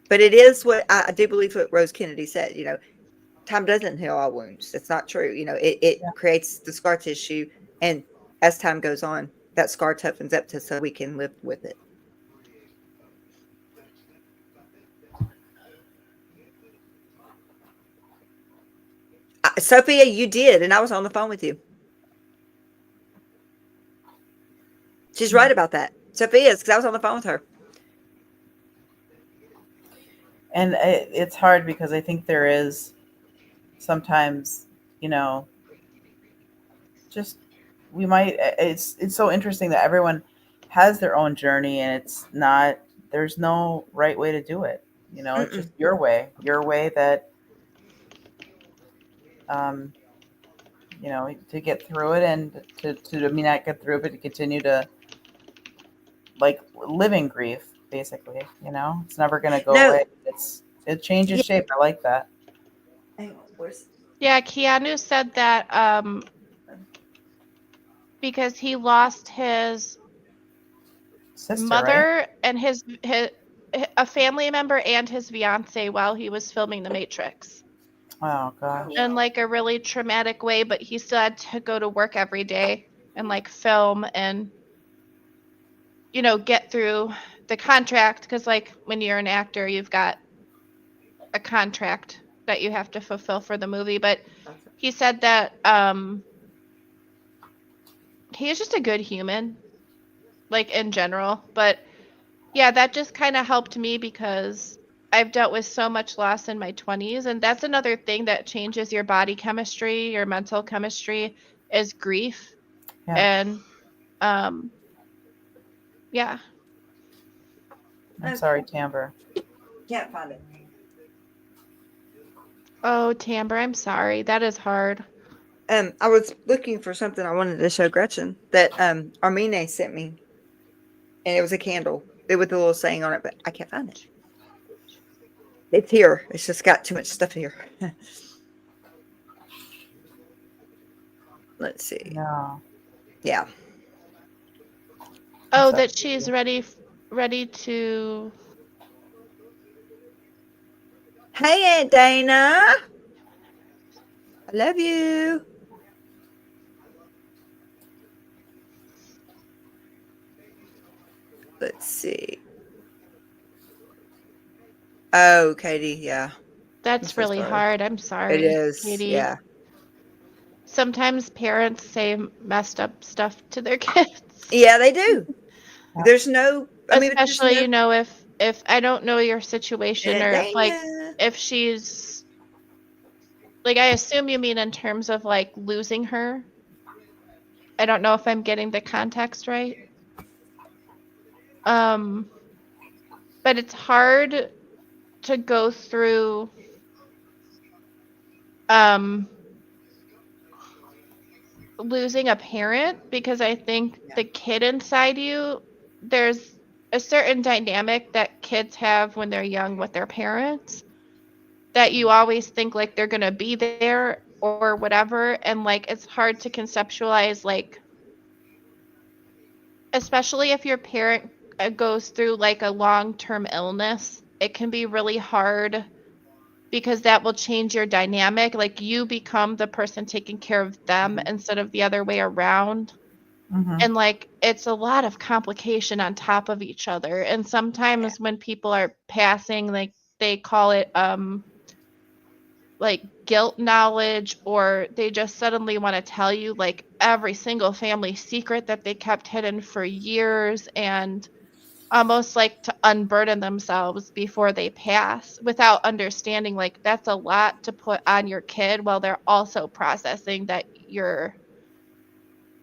But it is what I do believe what Rose Kennedy said, time doesn't heal all wounds. That's not true. It Yeah. creates the scar tissue. And as time goes on, that scar toughens up to so we can live with it. Sophia, you did, and I was on the phone with you. She's right about that. Sophia is because I was on the phone with her. And it's hard because I think there is sometimes, just we might. It's so interesting that everyone has their own journey, and it's not. There's no right way to do it. It's just Mm-mm. your way that um, to get through it and to I mean not get through it, but to continue to like live in grief. Basically, it's never going to go No, away. It changes yeah. shape. I like that. Hang on, where's Yeah, Keanu said that because he lost his Sister, right? mother and his a family member and his fiance while he was filming The Matrix. Oh gosh. In like a really traumatic way, but he still had to go to work every day and like film and get through the contract because like when you're an actor you've got a contract that you have to fulfill for the movie. But he said that he is just a good human, like in general. But yeah, that just kind of helped me because I've dealt with so much loss in my 20s, and that's another thing that changes your body chemistry, your mental chemistry, is grief. Yeah. And um yeah. I'm sorry, Timbre. Can't find it. Oh, Timbre, I'm sorry. That is hard. I was looking for something I wanted to show Gretchen that Armine sent me, and it was a candle with a little saying on it, but I can't find it. It's here. It's just got too much stuff here. Let's see. No. Yeah. Oh, Sorry. that she's ready to. Hey, Aunt Dana. I love you. Let's see. Oh, Katie, yeah. That's so really sorry. hard. I'm It sorry, is. Katie. Yeah. Sometimes parents say messed up stuff to their kids. Yeah, they do. Yeah. There's no, I mean, there's Especially, no, if I don't know your situation Aunt or if like Dana. if she's like I assume you mean in terms of like losing her. I don't know if I'm getting the context right. But it's hard to go through losing a parent because I think the kid inside you, there's a certain dynamic that kids have when they're young with their parents that you always think like they're going to be there or whatever. And like it's hard to conceptualize, like, especially if your parent goes through like a long term illness, it can be really hard because that will change your dynamic. Like you become the person taking care of them Mhm. instead of the other way around. Mhm. And like it's a lot of complication on top of each other. And sometimes when people are passing, like they call it like guilt knowledge, or they just suddenly want to tell you like every single family secret that they kept hidden for years, and almost like to unburden themselves before they pass without understanding like that's a lot to put on your kid while they're also processing that you're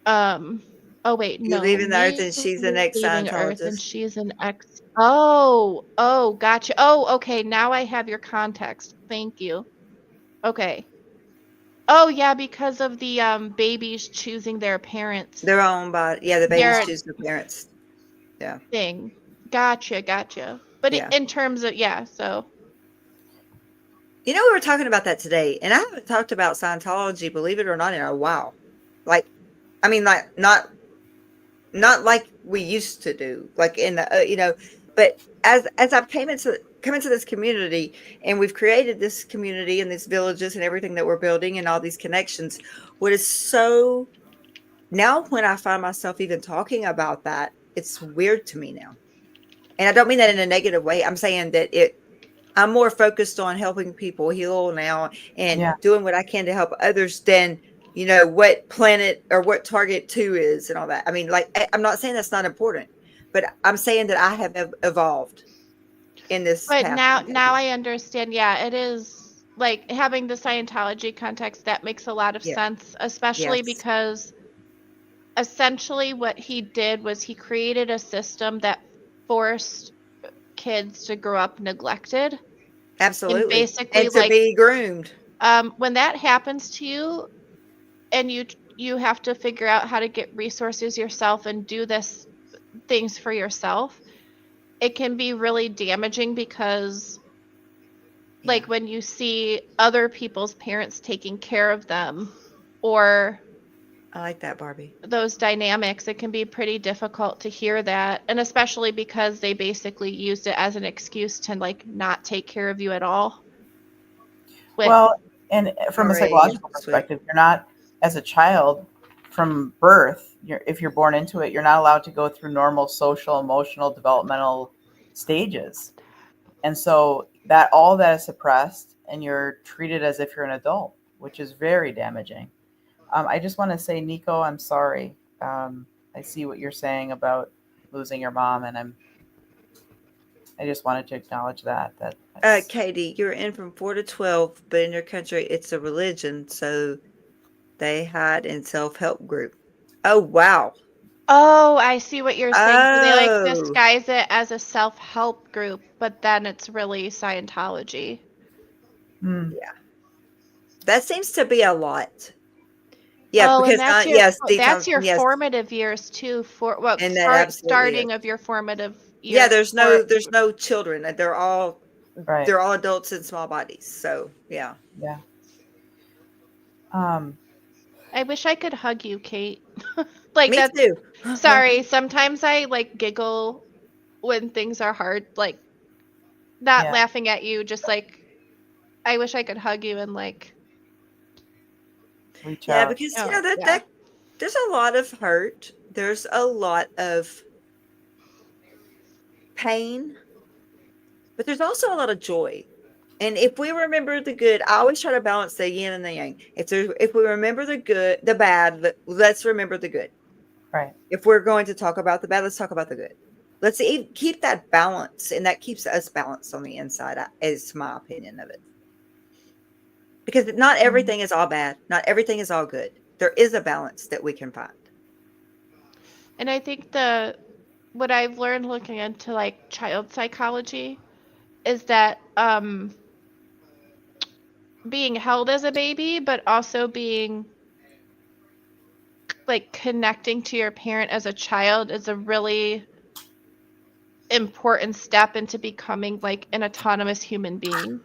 oh wait, You're no, leaving the earth me and she's the next leaving Earth and Scientologist. she's an ex. Oh, gotcha. Oh, okay, now I have your context. Thank you. Okay. Oh yeah, because of the babies choosing their parents, Their own body. Yeah, the babies their choose their parents. Yeah. thing. Gotcha. But Yeah. in terms of, yeah, so You know, we were talking about that today, and I haven't talked about Scientology, believe it or not, in a while. Like, I mean, like not like we used to do, like in the but as I've come into this community, and we've created this community and these villages and everything that we're building and all these connections. What is so now when I find myself even talking about that, it's weird to me now, and I don't mean that in a negative way. I'm saying that I'm more focused on helping people heal now and Yeah. doing what I can to help others than, what planet or what target 2 is and all that. I mean, like, I'm not saying that's not important, but I'm saying that I have evolved in this but path now I'm now taking. I understand. Yeah, it is like having the Scientology context that makes a lot of Yeah. sense, especially Yes. because essentially what he did was he created a system that forced kids to grow up neglected, and Absolutely. basically And to like be groomed. when that happens to you and you have to figure out how to get resources yourself and do this things for yourself, it can be really damaging because Yeah. like when you see other people's parents taking care of them or I like that, Barbie. those dynamics, it can be pretty difficult to hear that, and especially because they basically used it as an excuse to like not take care of you at all. When Well, and from a Alrighty. psychological Sweet. perspective, you're not, as a child, from birth, if you're born into it, you're not allowed to go through normal social, emotional, developmental stages. And so that all that is suppressed, and you're treated as if you're an adult, which is very damaging. I just want to say, Nico, I'm sorry. I see what you're saying about losing your mom, and I just wanted to acknowledge that's Katie, you're in from 4 to 12, but in your country, it's a religion, so they hide in self-help group. Oh, wow. oh, I see what you're saying. So they like Oh, disguise it as a self-help group, but then it's really Scientology. hmm, yeah. That seems to be a lot. Yeah, Oh, and because, yes, that's detox, your yes, formative years too. For well, and that absolutely is. starting of your formative Yeah, years there's for. no children. right. They're all adults in small bodies. So, yeah. Yeah. Um, I wish I could hug you, Kate. Like Me that's too. sorry. Sometimes I like giggle when things are hard. Like not yeah. laughing at you, just like I wish I could hug you and like Reach Yeah, out. because, oh yeah. that there's a lot of hurt. There's a lot of pain, but there's also a lot of joy. And if we remember the good, I always try to balance the yin and the yang. If we remember the good, the bad, let's remember the good. Right. If we're going to talk about the bad, let's talk about the good. Let's keep that balance, and that keeps us balanced on the inside. Is my opinion of it, because not Mhm. everything is all bad, not everything is all good. There is a balance that we can find. And I think the what I've learned looking into like child psychology is that being held as a baby, but also being like connecting to your parent as a child is a really important step into becoming like an autonomous human being.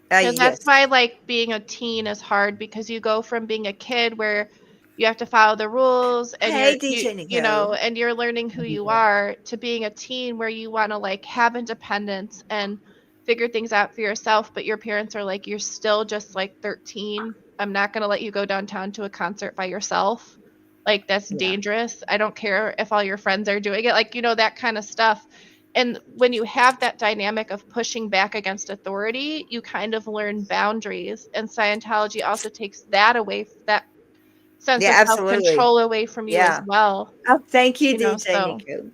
Because that's Yes. why like being a teen is hard, because you go from being a kid where you have to follow the rules and Hey, DJ Nico. and you're learning who you Mhm. are, to being a teen where you want to like have independence and figure things out for yourself, but your parents are like, you're still just like 13. I'm not going to let you go downtown to a concert by yourself. Like, that's Yeah. dangerous. I don't care if all your friends are doing it. Like, that kind of stuff. And when you have that dynamic of pushing back against authority, you kind of learn boundaries. And Scientology also takes that away, that sense Yeah, of absolutely. self-control away from you as Yeah. well. Oh, thank you, DJ So Nico.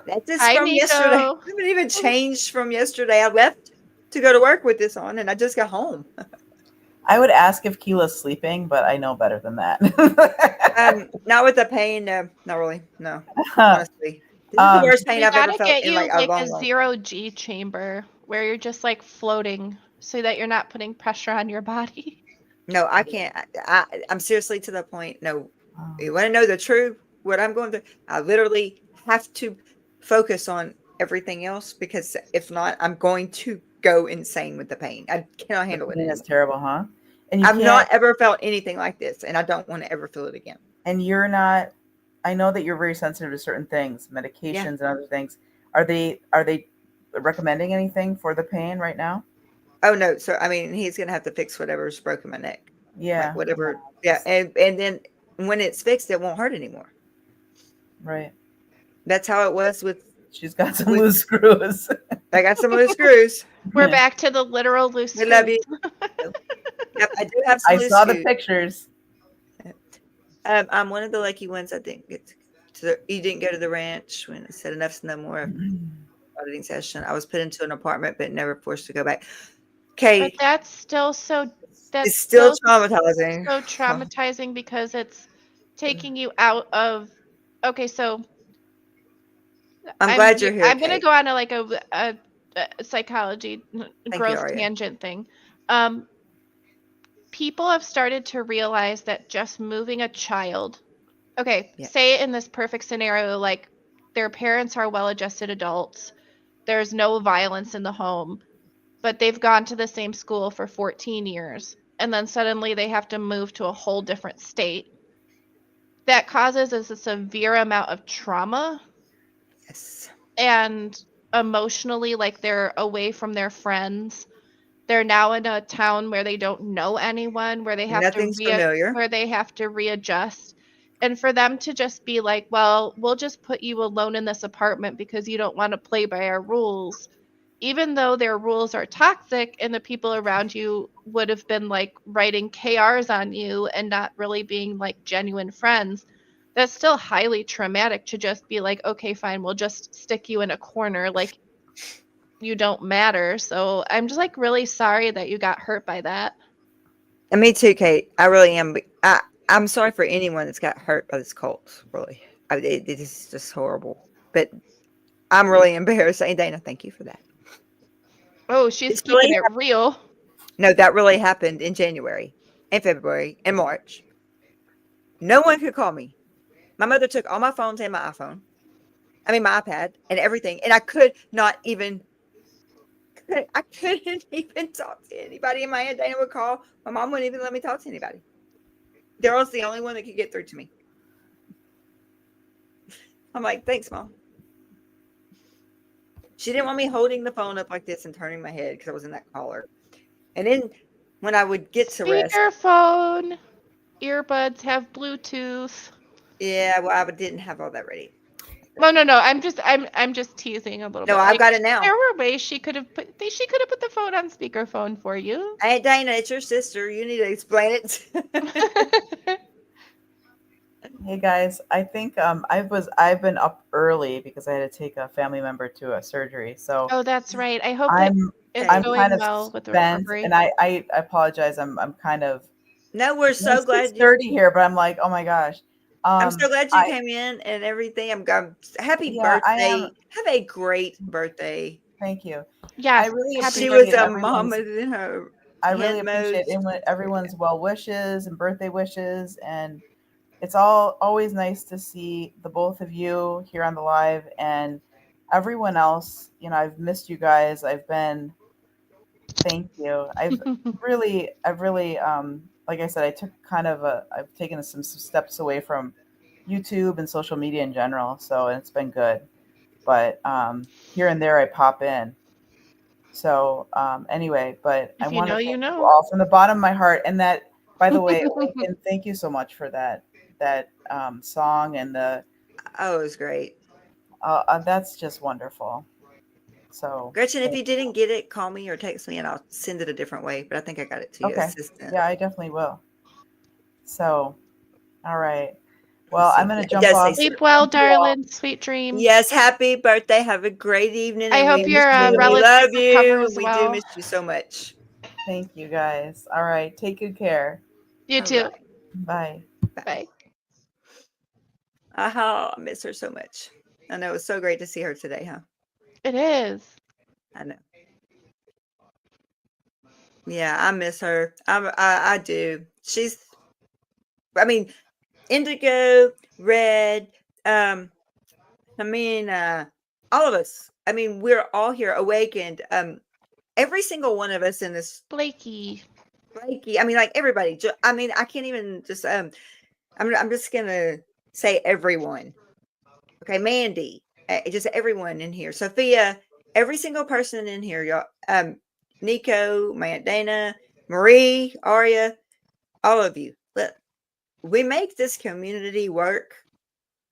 That's just hi, from yesterday. Nico. I haven't even changed from yesterday. I left to go to work with this on, and I just got home. I would ask if Keela's sleeping, but I know better than that. Not with the pain. No, not really. No, honestly, this is the um, worst pain We I've ever gotta felt get in you like a like a long, long. 0G chamber where you're just like floating so that you're not putting pressure on your body. No, I can't. I'm seriously to the point. No, um, you want to know the truth? What I'm going through? I literally have to focus on everything else because if not, I'm going to go insane with the pain. I cannot the handle it pain is anymore. terrible, huh? And you I've can't, not ever felt anything like this, and I don't want to ever feel it again. and you're not. I know that you're very sensitive to certain things, Yeah. medications and other things. Are they recommending anything for the pain right now? Oh no. So I mean, he's gonna have to fix whatever's broken my neck, like Yeah, whatever. Yeah, and then when it's fixed, it won't hurt anymore. right. That's how it was with She's got some with. loose screws. I got some loose screws. We're back to the literal loose We love screws. you. Yep, I do have some I loose saw the screws. pictures. I'm one of the lucky ones. I think you didn't go to the ranch when I said enough's no more. Auditing session. I was put into an apartment, but never forced to go back. But Okay, that's still so it's still traumatizing. so traumatizing because it's taking you out of okay, so I'm glad you're here, I'm gonna Kate. go on a psychology Thank you, growth Aria. tangent thing. Um, People have started to realize that just moving a child, okay, Yeah. say in this perfect scenario, like their parents are well-adjusted adults, there's no violence in the home, but they've gone to the same school for 14 years, and then suddenly they have to move to a whole different state. That causes us a severe amount of trauma Yes. and emotionally, like they're away from their friends. They're now in a town where they don't know anyone, Nothing's familiar. where they have to readjust. And for them to just be like, well, we'll just put you alone in this apartment because you don't want to play by our rules, even though their rules are toxic and the people around you would have been like writing KRs on you and not really being like genuine friends, that's still highly traumatic to just be like, okay, fine, we'll just stick you in a corner. Like, you don't matter. So I'm just like really sorry that you got hurt by that. And me too, Kate. I really am. I'm sorry for anyone that's got hurt by this cult. Really, it is just horrible. But I'm really embarrassed. And Dana, thank you for that. Oh, she's It's really keeping it real. no, that really happened in January, and February, and March. No one could call me. My mother took all my phones and my iPhone. I mean, my iPad and everything, and I could not even. I couldn't even talk to anybody in my head. Dana would call. My mom wouldn't even let me talk to anybody. Daryl's the only one that could get through to me. I'm like, thanks, Mom. She didn't want me holding the phone up like this and turning my head because I was in that collar. And then when I would get to rest, Speakerphone, earbuds have Bluetooth. yeah, well, I didn't have all that ready. No. I'm just teasing a little No, bit. I've Like, got it now. there were ways she could have put the phone on speakerphone for you. Hey, Dana, it's your sister. You need to explain it. Hey guys, I think I've been up early because I had to take a family member to a surgery. So Oh, that's right. I hope I'm it's I'm going kind of well with the spent, recovery. and I apologize. I'm kind of No, we're so it's glad 6:30 here, but I'm like, oh my gosh. I'm so glad you I came in and everything. I'm happy Yeah, I birthday. am. Have a great birthday. Thank you. I Yes, really happy She was appreciate a birthday. mama everyone's. in her I really hen mode. appreciate everyone's well wishes and birthday wishes, and it's all always nice to see the both of you here on the live and everyone else. I've missed you guys. Thank you. I've really, like I said, I've taken some steps away from YouTube and social media in general. So it's been good, but here and there I pop in. So anyway, but I If you want to know, thank you you know. all from the bottom of my heart. And that, by the way, Lincoln, thank you so much for that song and the Oh, it was great. that's just wonderful. So Gretchen, if thank you didn't get it, call me or text me and I'll send it a different way. But I think I got it to you. okay, Assistant. yeah, I definitely will. So all right, Let's well, I'm see. gonna Yeah, it jump does say off. Sleep Sue. well, Thank you all. darling. Sweet dreams. Yes, happy birthday. Have a great evening. I And we hope miss your you and we love relatives you. recovers And we do well. miss you so much. Thank you guys. All right, take good care. You All too. right. Bye. Bye. Bye. Aha. I miss her so much. I know. It was so great to see her today, huh? It is. I know. Yeah, I miss her. I do. I mean, Indigo, Red, I mean, all of us. I mean, we're all here awakened. Every single one of us in this Blakey. Reiki. I mean, like everybody. I mean, I can't even just. I'm just gonna say everyone. Okay, Mandy. Just everyone in here. Sophia. Every single person in here, y'all. Nico, my Aunt Dana, Marie, Aria, all of you. We make this community work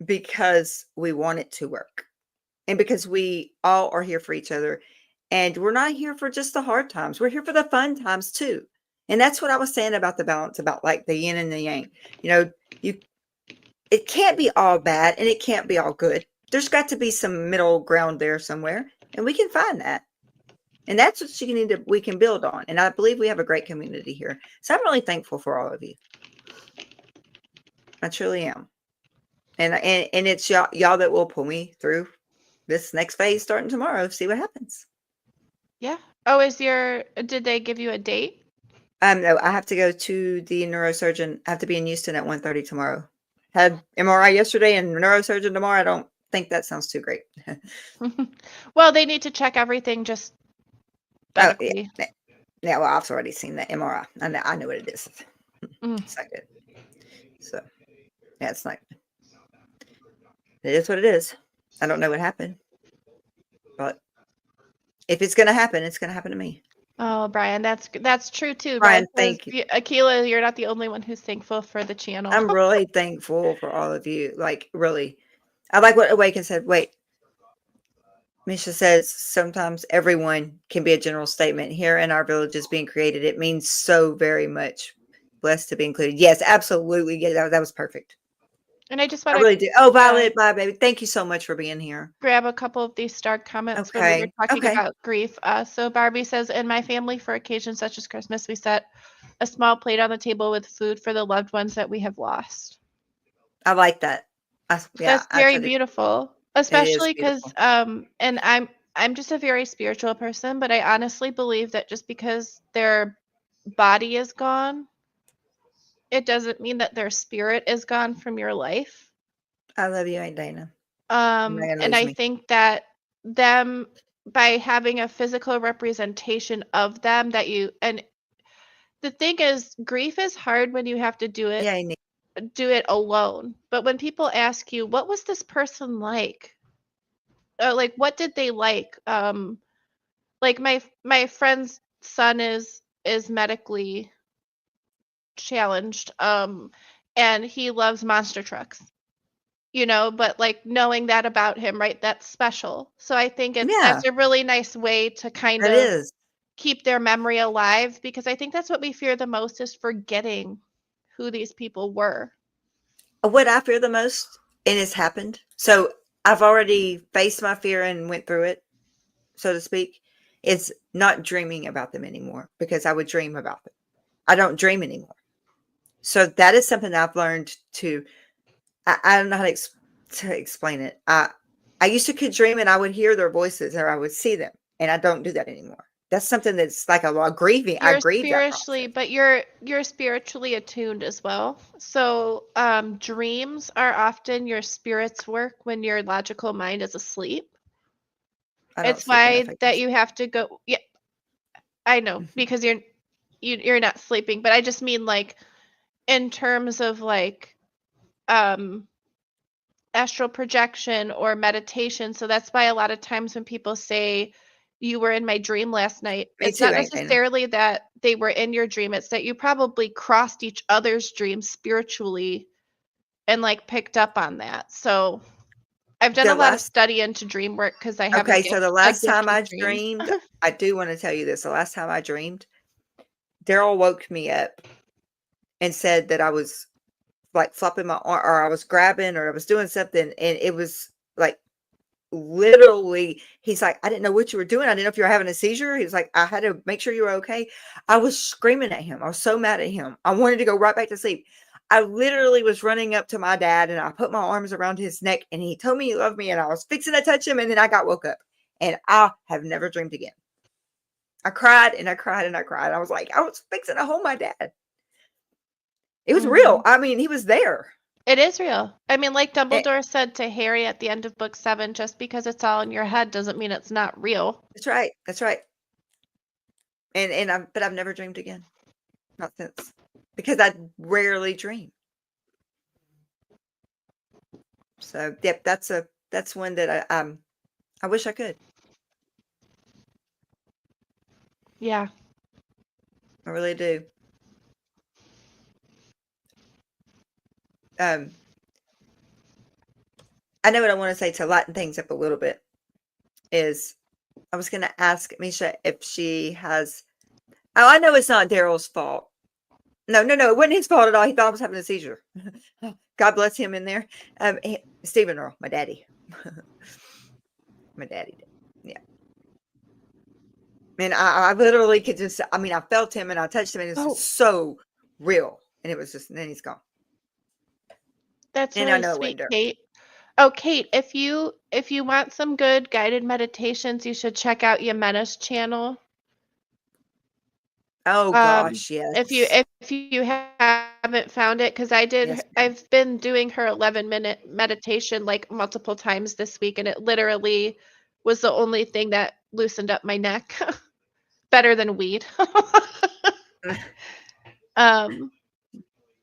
because we want it to work. And because we all are here for each other. And we're not here for just the hard times. We're here for the fun times too. And that's what I was saying about the balance, about like the yin and the yang. You know, you it can't be all bad and it can't be all good. There's got to be some middle ground there somewhere. And we can find that. And that's what we can build on. And I believe we have a great community here. So I'm really thankful for all of you. I truly am. And it's y'all that will pull me through this next phase starting tomorrow. See what happens. Yeah. Oh, did they give you a date? No, I have to go to the neurosurgeon. I have to be in Houston at 1:30 tomorrow. Had MRI yesterday and neurosurgeon tomorrow. I don't think that sounds too great. Well, they need to check everything just Oh, medically. yeah. Yeah, well, I've already seen the MRI. I know what it is. Mm. It's not good. So, yeah, it's not. It is what it is. I don't know what happened, but if it's going to happen, it's going to happen to me. Oh, Brian, that's true too. Brian, Says, thank you. Akila, you're not the only one who's thankful for the channel. I'm really thankful for all of you. Like, really. I like what Awaken said. Wait, Misha says sometimes everyone can be a general statement. Here in our village is being created. It means so very much. Blessed to be included. Yes, absolutely. Yeah, that was perfect. And I just I want really to do. Oh, Violet, bye, baby. Thank you so much for being here. grab a couple of these star comments when we were Okay. talking Okay. about grief. So Barbie says, in my family, for occasions such as Christmas, we set a small plate on the table with food for the loved ones that we have lost. I like that. That's very beautiful, It is especially because beautiful. and I'm just a very spiritual person, but I honestly believe that just because their body is gone, it doesn't mean that their spirit is gone from your life. I love you, Aunt Dana. You're not gonna And lose I me. think that them, by having a physical representation of them, that you, and the thing is, grief is hard when you have to do Yeah, you need. it alone. But when people ask you, what was this person like? Like, what did they like? Like my friend's son is medically challenged, and he loves monster trucks, but like knowing that about him, right? That's special. So I think Yeah, that's a really nice way to kind it of is. keep their memory alive, because I think that's what we fear the most, is forgetting who these people were. What I fear the most, and it's happened. So I've already faced my fear and went through it, so to speak. It's not dreaming about them anymore because I would dream about them. I don't dream anymore. So that is something I've learned to. I don't know how to explain it. I used to could dream and I would hear their voices or I would see them, and I don't do that anymore. That's something that's like a lot of grieving. I You're grieve that spiritually, process. but you're spiritually attuned as well. So dreams are often your spirit's work when your logical mind is asleep. I don't It's sleep enough, why I that guess. you have to go. Yeah, I know, because you're not sleeping, but I just mean like in terms of like um astral projection or meditation. So that's why a lot of times when people say you were in my dream last night. Me It's too, not Aunt Dana. necessarily that they were in your dream. It's that you probably crossed each other's dreams spiritually and like picked up on that. So I've done The a lot of last study into dream work because I have Okay, so the a last gift time I with dreams. dreamed, I do want to tell you this. The last time I dreamed, Daryl woke me up and said that I was like flopping my arm, or I was grabbing, or I was doing something, and it was like literally, he's like, I didn't know what you were doing. I didn't know if you were having a seizure. He was like, I had to make sure you were okay. I was screaming at him. I was so mad at him. I wanted to go right back to sleep. I literally was running up to my dad and I put my arms around his neck and he told me he loved me and I was fixing to touch him and then I got woke up and I have never dreamed again. I cried and I cried and I cried. I was like, I was fixing to hold my dad. It was real. I mean, he was there. It is real. I mean, like And Dumbledore said to Harry at the end of book 7, just because it's all in your head doesn't mean it's not real. that's right. That's right. But I've never dreamed again. Not since. Because I rarely dream. So, yep, that's one that I wish I could. Yeah. I really do. I know what I want to say to lighten things up a little bit is I was going to ask Misha if she has. Oh, I know it's not Daryl's fault. No, it wasn't his fault at all. He thought I was having a seizure. God bless him in there. Stephen Earl, my daddy. My daddy did. Yeah. And I literally could just, I mean, I felt him and I touched him and it was just so real. And it was just, and then he's gone. That's And I really know it sweet, wasn't Daryl. Kate. Oh, Kate, if you want some good guided meditations, you should check out Yemena's channel. Oh gosh, yes. If you haven't found it, because Yes, ma'am. I've been doing her 11-minute meditation like multiple times this week, and it literally was the only thing that loosened up my neck. Better than weed. I don't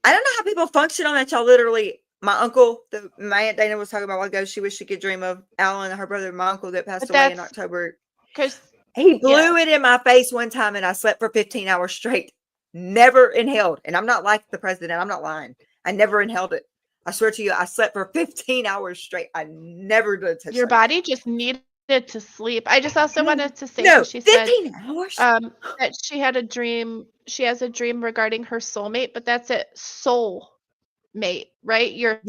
know how people function on that. Y'all literally, my uncle, my Aunt Dana was talking about a while ago, she wished she could dream of Alan, her brother, my uncle that passed away in October. Because he blew it in my face one time and I slept for 15 hours straight. Never inhaled. And I'm not like the president. I'm not lying. I never inhaled it. I swear to you, I slept for 15 hours straight. I never did touch your that body again. just needed to sleep. I just also wanted to say, No, she 15 said hours? that she had a dream. She has a dream regarding her soulmate, but that's it. Soul mate, right? Your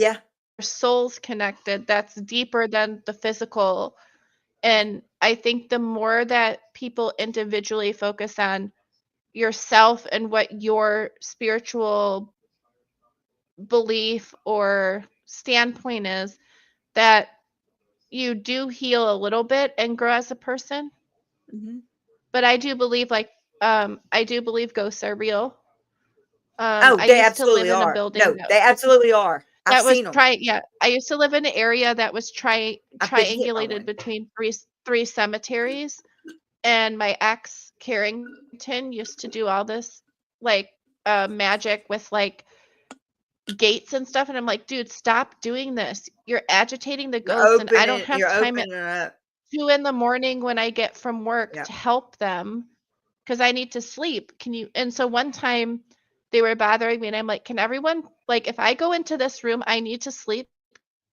soul's connected. That's deeper than the physical. And I think the more that people individually focus on yourself and what your spiritual belief or standpoint is, that you do heal a little bit and grow as a person. But I do believe I do believe ghosts are real. I they used to live absolutely in a are. building No, they absolutely are. I've that was seen them. I used to live in an area that was I've been hit by triangulated one. between three cemeteries, and my ex Carrington used to do all this like magic with like gates and stuff, and I'm like, dude, stop doing this. You're agitating the ghosts, and I don't have You're time at opening it up. 2 a.m. when I get from work to help them because I need to sleep. Can you? And so one time they were bothering me, and I'm like, can everyone, like, if I go into this room, I need to sleep.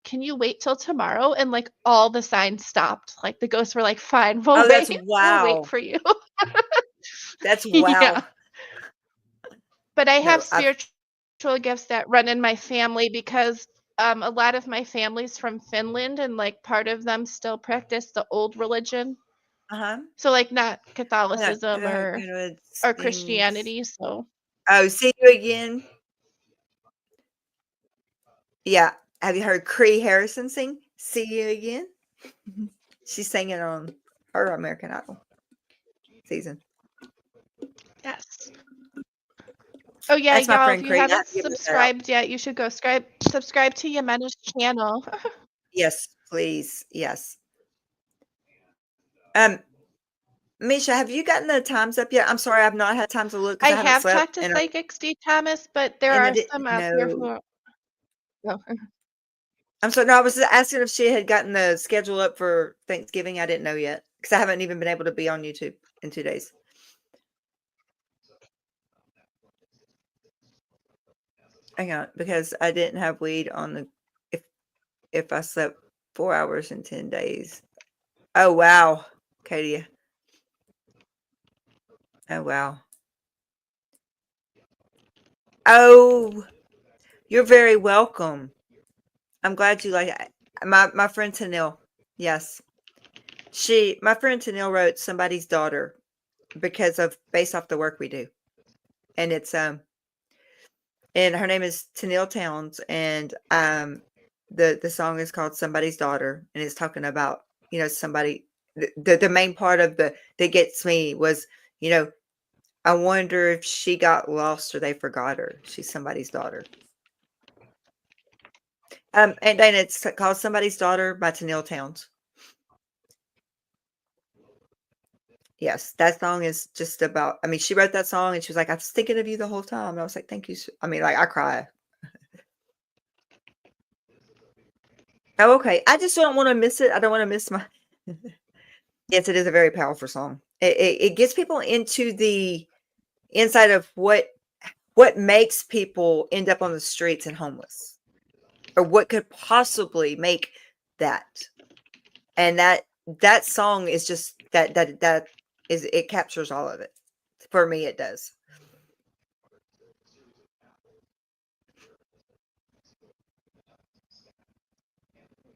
Can you wait till tomorrow? And like all the signs stopped. Like the ghosts were like, fine, we'll wait. That's We'll wait wow. for you. That's wow. Yeah. But I No, have spiritual gifts that run in my family because a lot of my family's from Finland, and like part of them still practice the old religion. So like not Catholicism or Christianity. So Oh, see you again. Yeah. Have you heard Cree Harrison sing "See You Again"? She's singing on her American Idol season. yes. Oh yeah, That's my y'all, friend if you Cree. haven't subscribed yet, you should go subscribe to Yemena's channel. Yes, please. Yes. Misha, have you gotten the times up yet? I'm sorry, I've not had time to look I because I haven't have slept. talked to Psychic Steve Thomas, but there And I are didn't some out there who know. are. Oh. I'm sorry. No, I was asking if she had gotten the schedule up for Thanksgiving. I didn't know yet. because I haven't even been able to be on YouTube in 2 days. Hang on, because I didn't have weed on the if I slept 4 hours in 10 days. Oh wow, Katie. Oh wow. Oh, you're very welcome. I'm glad you like it. My friend Tanil. Yes. My friend Tanil wrote Somebody's Daughter based off the work we do. And it's and her name is Tanil Towns, and the song is called Somebody's Daughter, and it's talking about, somebody. The main part of that gets me was, I wonder if she got lost or they forgot her. She's somebody's daughter. And then it's called Somebody's Daughter by Tanil Towns. Yes, that song is just about, I mean, she wrote that song and she was like, I was thinking of you the whole time. And I was like, thank you. I mean, like, I cry. Oh, okay. I just don't want to miss it. I don't want to miss my. Yes, it is a very powerful song. It gets people into the inside of what makes people end up on the streets and homeless, or what could possibly make that. And that song is just that is, it captures all of it. For me, it does.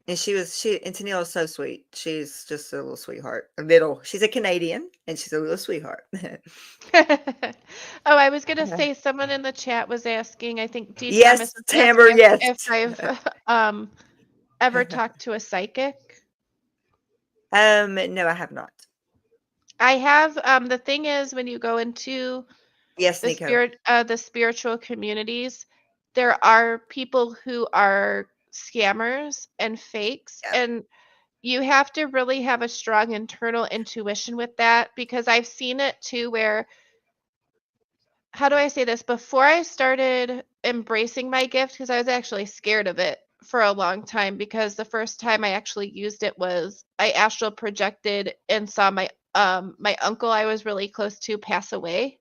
And Tennille is so sweet. She's just a little sweetheart. She's a Canadian and she's a little sweetheart. Oh, I was gonna say someone in the chat was asking, I think D Yes, Thomas was Tamber, asking yes. if I've ever talked to a psychic. No, I have not. I have. The thing is, when you go into Yes, the Nico. the spiritual communities, there are people who are scammers and fakes, Yeah. and you have to really have a strong internal intuition with that, because I've seen it too where, how do I say this? Before I started embracing my gift, because I was actually scared of it for a long time, because the first time I actually used it was I astral projected and saw my uncle I was really close to pass away.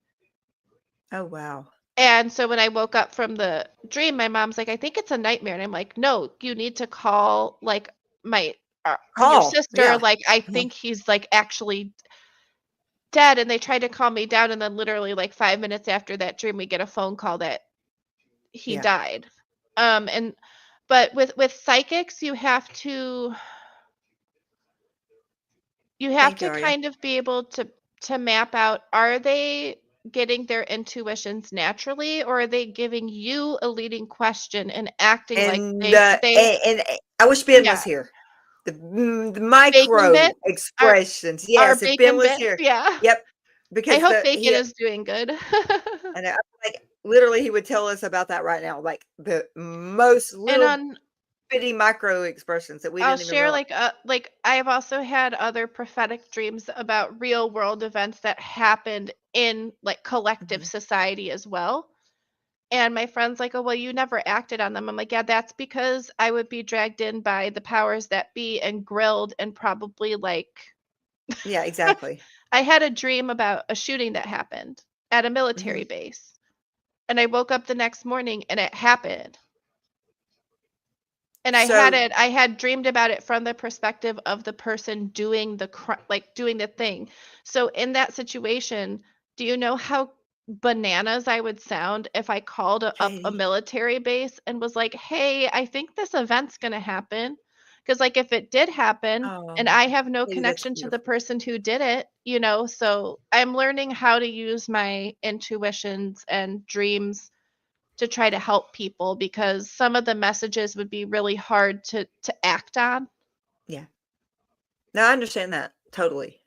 Oh, wow. And so when I woke up from the dream, my mom's like, I think it's a nightmare. And I'm like, no, you need to call like my your sister. Yeah. Like, I think he's like actually dead. And they tried to calm me down. And then literally like 5 minutes after that dream, we get a phone call that he Yeah. died. But with psychics, you have to Thank you, Aria. kind of be able to map out, are they getting their intuitions naturally, or are they giving you a leading question and acting like And they I wish Ben yeah, was here. The bacon micro bits are expressions. are Yes, if Ben bacon was bits, here. yeah. Yep. I Because hope bacon is doing good. and like literally he would tell us about that right now, like the most And little on bitty micro expressions that we I'll didn't even share realize. like I've also had other prophetic dreams about real world events that happened in like collective Mhm. society as well. And my friend's like, "Oh, well, you never acted on them." I'm like, "Yeah, that's because I would be dragged in by the powers that be and grilled and probably like." Yeah, exactly. I had a dream about a shooting that happened at a military Mhm. base. And I woke up the next morning and it happened. And So I had dreamed about it from the perspective of the person doing like doing the thing. So in that situation, do you know how bananas I would sound if I called up a Katie. military base and was like, "Hey, I think this event's going to happen." Because like if it did happen and Oh, I have no Katie, that's connection to the beautiful. person who did it, so I'm learning how to use my intuitions and dreams to try to help people, because some of the messages would be really hard to act on. Yeah. No, I understand that totally.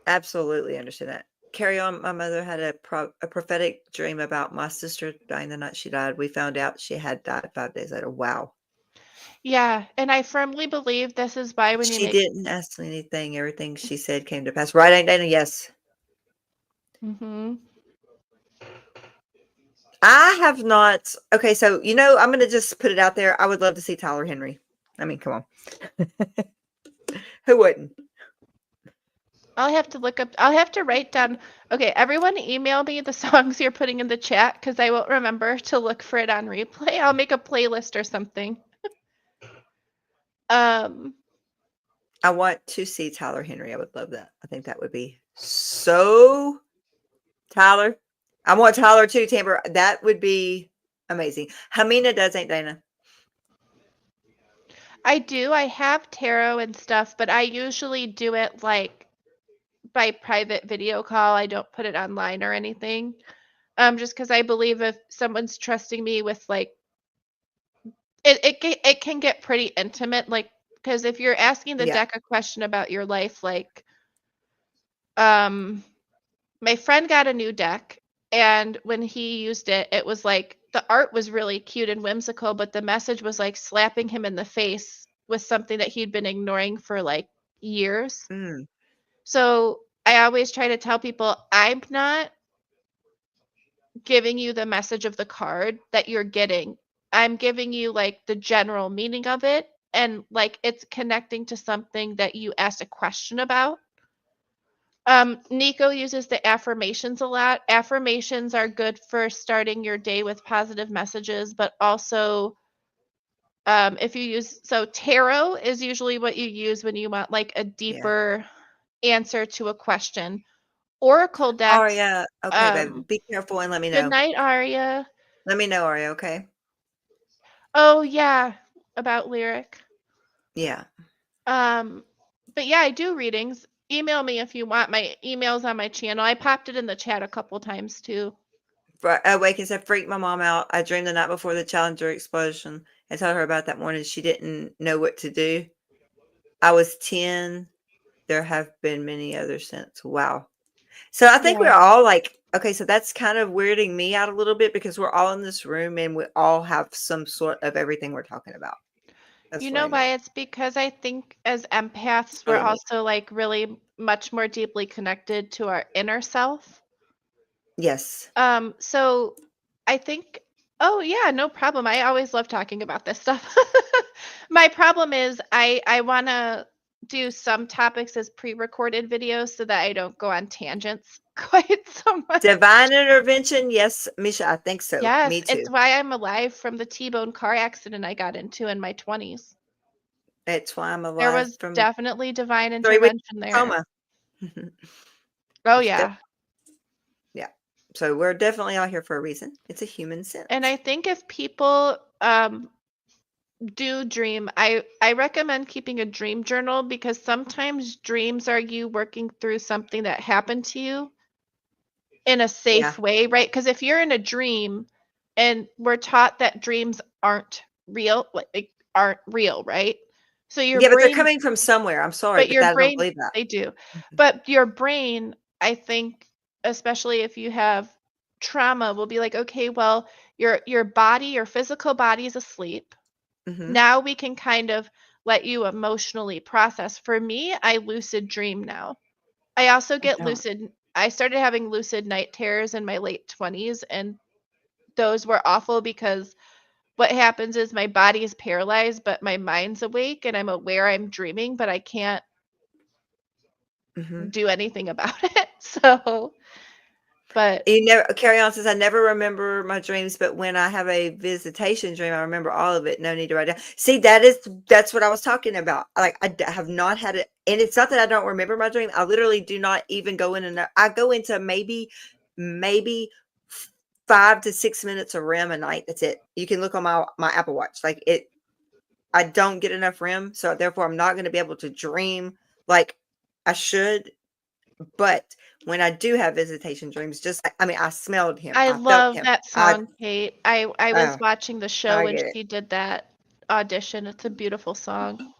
Absolutely understand that. Carry on. My mother had a prophetic dream about my sister dying the night she died. We found out she had died 5 days later. Wow. Yeah, and I firmly believe this is why when you She make didn't ask me anything. Everything she said came to pass. Right, Aunt Dana? Yes. Mhm. I have not. Okay, so I'm going to just put it out there. I would love to see Tyler Henry. I mean, come on. Who wouldn't? I'll have to look up. I'll have to write down. Okay, everyone, email me the songs you're putting in the chat because I won't remember to look for it on replay. I'll make a playlist or something. Um, I want to see Tyler Henry. I would love that. I think that would be so Tyler. I want Tyler too, Timber. That would be amazing. Hamina does, ain't Dana? I do. I have tarot and stuff, but I usually do it like by private video call. I don't put it online or anything. Just because I believe if someone's trusting me with like it can get pretty intimate, like because if you're asking the Yeah. deck a question about your life, like um my friend got a new deck, and when he used it, it was like the art was really cute and whimsical, but the message was like slapping him in the face with something that he'd been ignoring for like years. Mm, So I always try to tell people I'm not giving you the message of the card that you're getting. I'm giving you like the general meaning of it, and like it's connecting to something that you asked a question about. Nico uses the affirmations a lot. Affirmations are good for starting your day with positive messages, but also if you use tarot is usually what you use when you want like a yeah. deeper answer to a question. Oracle decks. Aria. Okay, baby. Um, Be careful and let me Good know. night, Aria. Let me know, Aria, okay? Oh yeah, about lyric. Yeah. Um, but yeah, I do readings. Email me if you want. My email's on my channel. I popped it in the chat a couple times too. Awake and said, freaked my mom out. I dreamed the night before the Challenger explosion. I told her about that morning. She didn't know what to do. I was 10. There have been many others since. Wow. So I think we're Yeah. all like, okay, so that's kind of weirding me out a little bit because we're all in this room and we all have some sort of everything we're talking about. That's You know really neat. why? It's because I think as empaths, we're Really neat. also like really much more deeply connected to our inner self. Yes. So I think, oh yeah, no problem. I always love talking about this stuff. My problem is I want to do some topics as pre-recorded videos so that I don't go on tangents quite so much. Divine intervention. Yes, Misha, I think so. Yes, Me too. it's why I'm alive from the T-bone car accident I got into in my 20s. That's why I'm There alive was from definitely divine 3 weeks intervention there. coma. Oh It's yeah. yeah. So we're definitely all here for a reason. It's a human sense. And I think if people do dream, I recommend keeping a dream journal because sometimes dreams are you working through something that happened to you in a safe way, right? Because if you're in a dream and we're taught that dreams aren't real, like aren't real, right? So your Yeah, but they're brain, coming from somewhere. I'm sorry, but but your I don't brain, believe that. they do. Mhm. But your brain, I think, especially if you have trauma, will be like, okay, well, your body, your physical body is asleep. Mhm. Now we can kind of let you emotionally process. For me, I lucid dream now. I also get don't. I started having lucid night terrors in my late 20s, and those were awful because what happens is my body is paralyzed, but my mind's awake and I'm aware I'm dreaming, but I can't Mhm. do anything about it. So, but You never Carry on says, I never remember my dreams, but when I have a visitation dream, I remember all of it. No need to write down. See, that's what I was talking about. Like have not had it, and it's not that I don't remember my dream. I literally do not even go in, and I go into maybe 5 to 6 minutes of REM a night. That's it. You can look on my Apple Watch. Like it, I don't get enough REM, so therefore I'm not going to be able to dream like I should. But when I do have visitation dreams, I mean, I smelled him, I I felt love him. that song, Kate. I was Oh, watching the show I when get it. she did that audition. It's a beautiful song.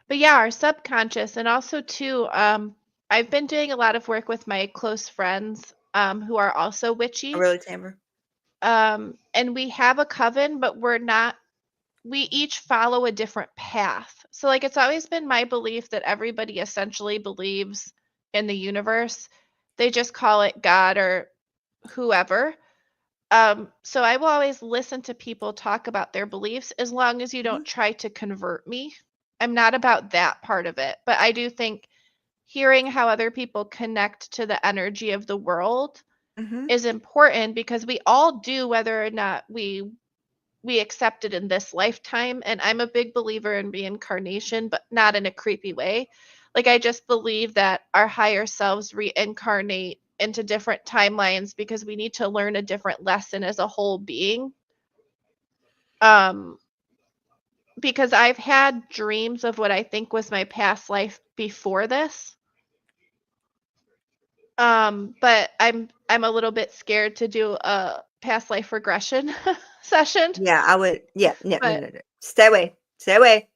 But yeah, our subconscious, and also too, I've been doing a lot of work with my close friends who are also witchy. Really, Tamara? And we have a coven, but we each follow a different path. So like it's always been my belief that everybody essentially believes in the universe. They just call it God or whoever. So I will always listen to people talk about their beliefs as long as you Mhm. don't try to convert me. I'm not about that part of it, but I do think hearing how other people connect to the energy of the world Mhm. is important because we all do, whether or not we accept it in this lifetime. And I'm a big believer in reincarnation, but not in a creepy way. Like, I just believe that our higher selves reincarnate into different timelines because we need to learn a different lesson as a whole being. Because I've had dreams of what I think was my past life before this. But I'm a little bit scared to do a past life regression session. Yeah, I would. Yeah, no, no, But no, no. Stay away. Stay away.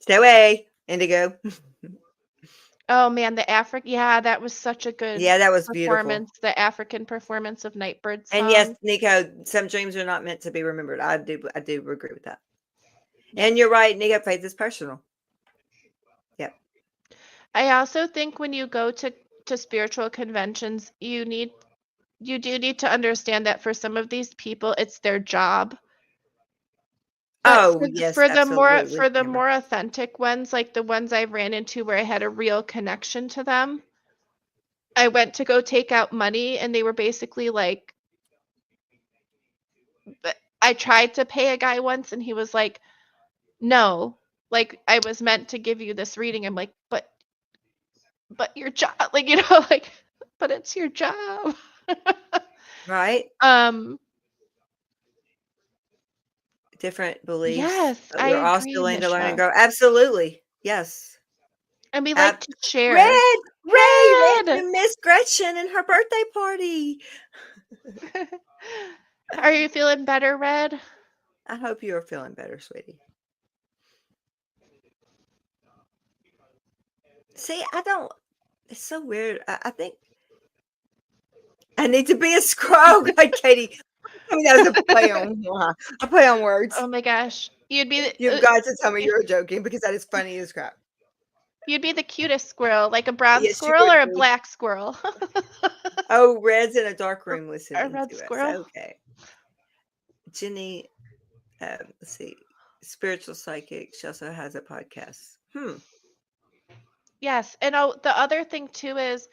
Stay away, Indigo. oh man, yeah, that was such a good Yeah, that was beautiful. performance. The African performance of Nightbird's And yes, song. Nico, some dreams are not meant to be remembered. I do agree with that. And you're right, Nico, faith is personal. Yep. I also think when you go to spiritual conventions, you do need to understand that for some of these people, it's their job. But Oh, yes, absolutely, for the Amber. more authentic ones, like the ones I've ran into where I had a real connection to them, I went to go take out money and they were basically like, I tried to pay a guy once and he was like, no, like I was meant to give you this reading. I'm like, but your job, like, like, but it's your job. Right? um Different beliefs, yes, but I we're all agree, still in to learn and Misha. grow. Absolutely. Yes. And we like Ab to share. Red! Red! Red. You missed Gretchen and her birthday party. Are you feeling better, Red? I hope you are feeling better, sweetie. See, I don't it's so weird. I think I need to be a scroll, like Katie. I mean, that was a play on a play on words. Oh my gosh. You've got to tell me you're joking because that is funny as crap. You'd be the cutest squirrel, like a brown Yes, you squirrel would or a be. black squirrel? Oh, Red's in a dark room A listening red to us. squirrel. Okay. Jenny, let's see. Spiritual psychic. She also has a podcast. Yes. And the other thing too is